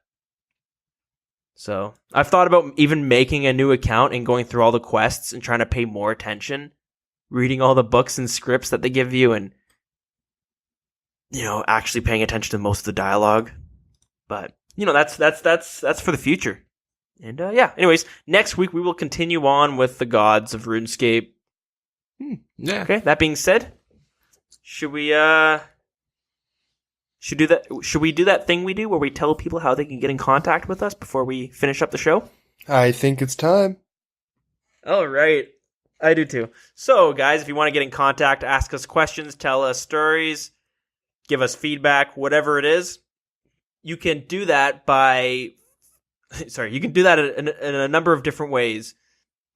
So I've thought about even making a new account and going through all the quests and trying to pay more attention, reading all the books and scripts that they give you, and actually paying attention to most of the dialogue. But that's for the future. And anyways, next week we will continue on with the gods of RuneScape. Yeah. Okay. That being said, should we do that thing we do where we tell people how they can get in contact with us before we finish up the show? I think it's time. All right. I do too. So, guys, if you want to get in contact, ask us questions, tell us stories, give us feedback, whatever it is, you can do that in a number of different ways.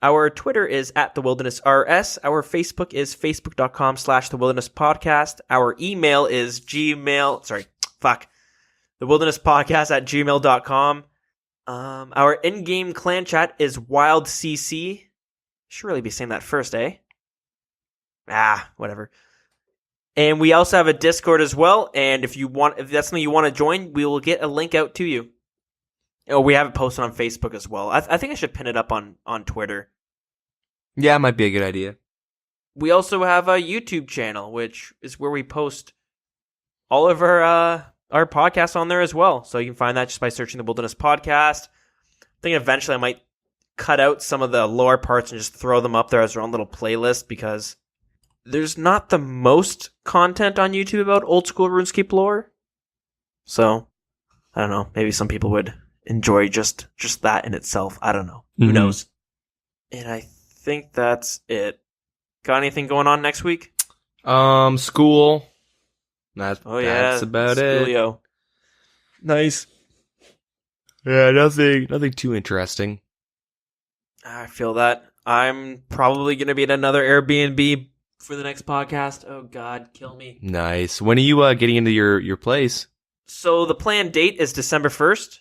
Our Twitter is @TheWildernessRS. Our Facebook is facebook.com/TheWildernessPodcast. Our email is TheWildernessPodcast@gmail.com. Our in-game clan chat is WildCC. Should really be saying that first, eh? Whatever. And we also have a Discord as well. And if that's something you want to join, we will get a link out to you. Oh, we have it posted on Facebook as well. I think I should pin it up on Twitter. Yeah, it might be a good idea. We also have a YouTube channel, which is where we post all of our podcasts on there as well. So you can find that just by searching the Wilderness Podcast. I think eventually I might cut out some of the lower parts and just throw them up there as their own little playlist, because there's not the most content on YouTube about old school RuneScape lore. So, I don't know. Maybe some people would enjoy just that in itself. I don't know. Who knows? And I think that's it. Got anything going on next week? School. That's about Schoolio. it. Nice. Yeah, nothing too interesting. I feel that. I'm probably going to be at another Airbnb for the next podcast. Oh, God, kill me. Nice. When are you getting into your place? So the planned date is December 1st.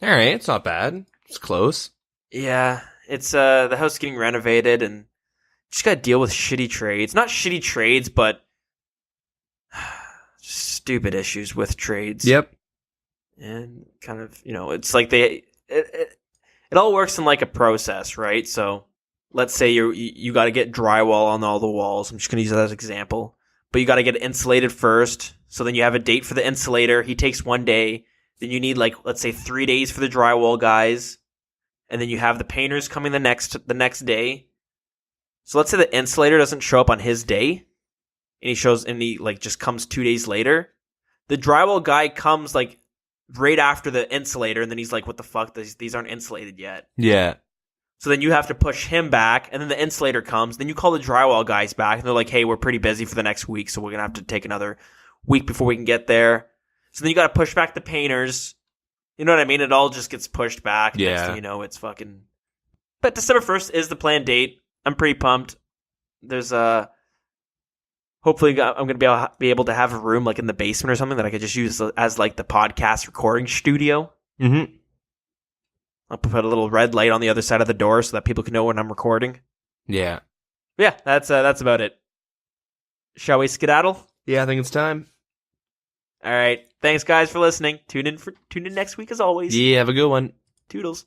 All right, it's not bad. It's close. Yeah, it's the house is getting renovated, and just got to deal with shitty trades. Not shitty trades, but stupid issues with trades. Yep. And kind of, it's like it all works in like a process, right? So let's say you got to get drywall on all the walls. I'm just going to use that as an example. But you got to get it insulated first. So then you have a date for the insulator. He takes 1 day. Then you need, like, let's say 3 days for the drywall guys. And then you have the painters coming the next day. So let's say the insulator doesn't show up on his day. And he just comes 2 days later. The drywall guy comes, like, right after the insulator, and then he's like, what the fuck? These aren't insulated yet. Yeah. So then you have to push him back, and then the insulator comes. Then you call the drywall guys back, and they're like, hey, we're pretty busy for the next week, so we're going to have to take another week before we can get there. So then you got to push back the painters. You know what I mean? It all just gets pushed back. Yeah. Next thing you know, it's fucking... But December 1st is the planned date. I'm pretty pumped. There's hopefully I'm going to be able to have a room like in the basement or something that I could just use as like the podcast recording studio. Mm-hmm. I'll put a little red light on the other side of the door so that people can know when I'm recording. Yeah. Yeah, that's about it. Shall we skedaddle? Yeah, I think it's time. All right. Thanks, guys, for listening. Tune in next week as always. Yeah, have a good one. Toodles.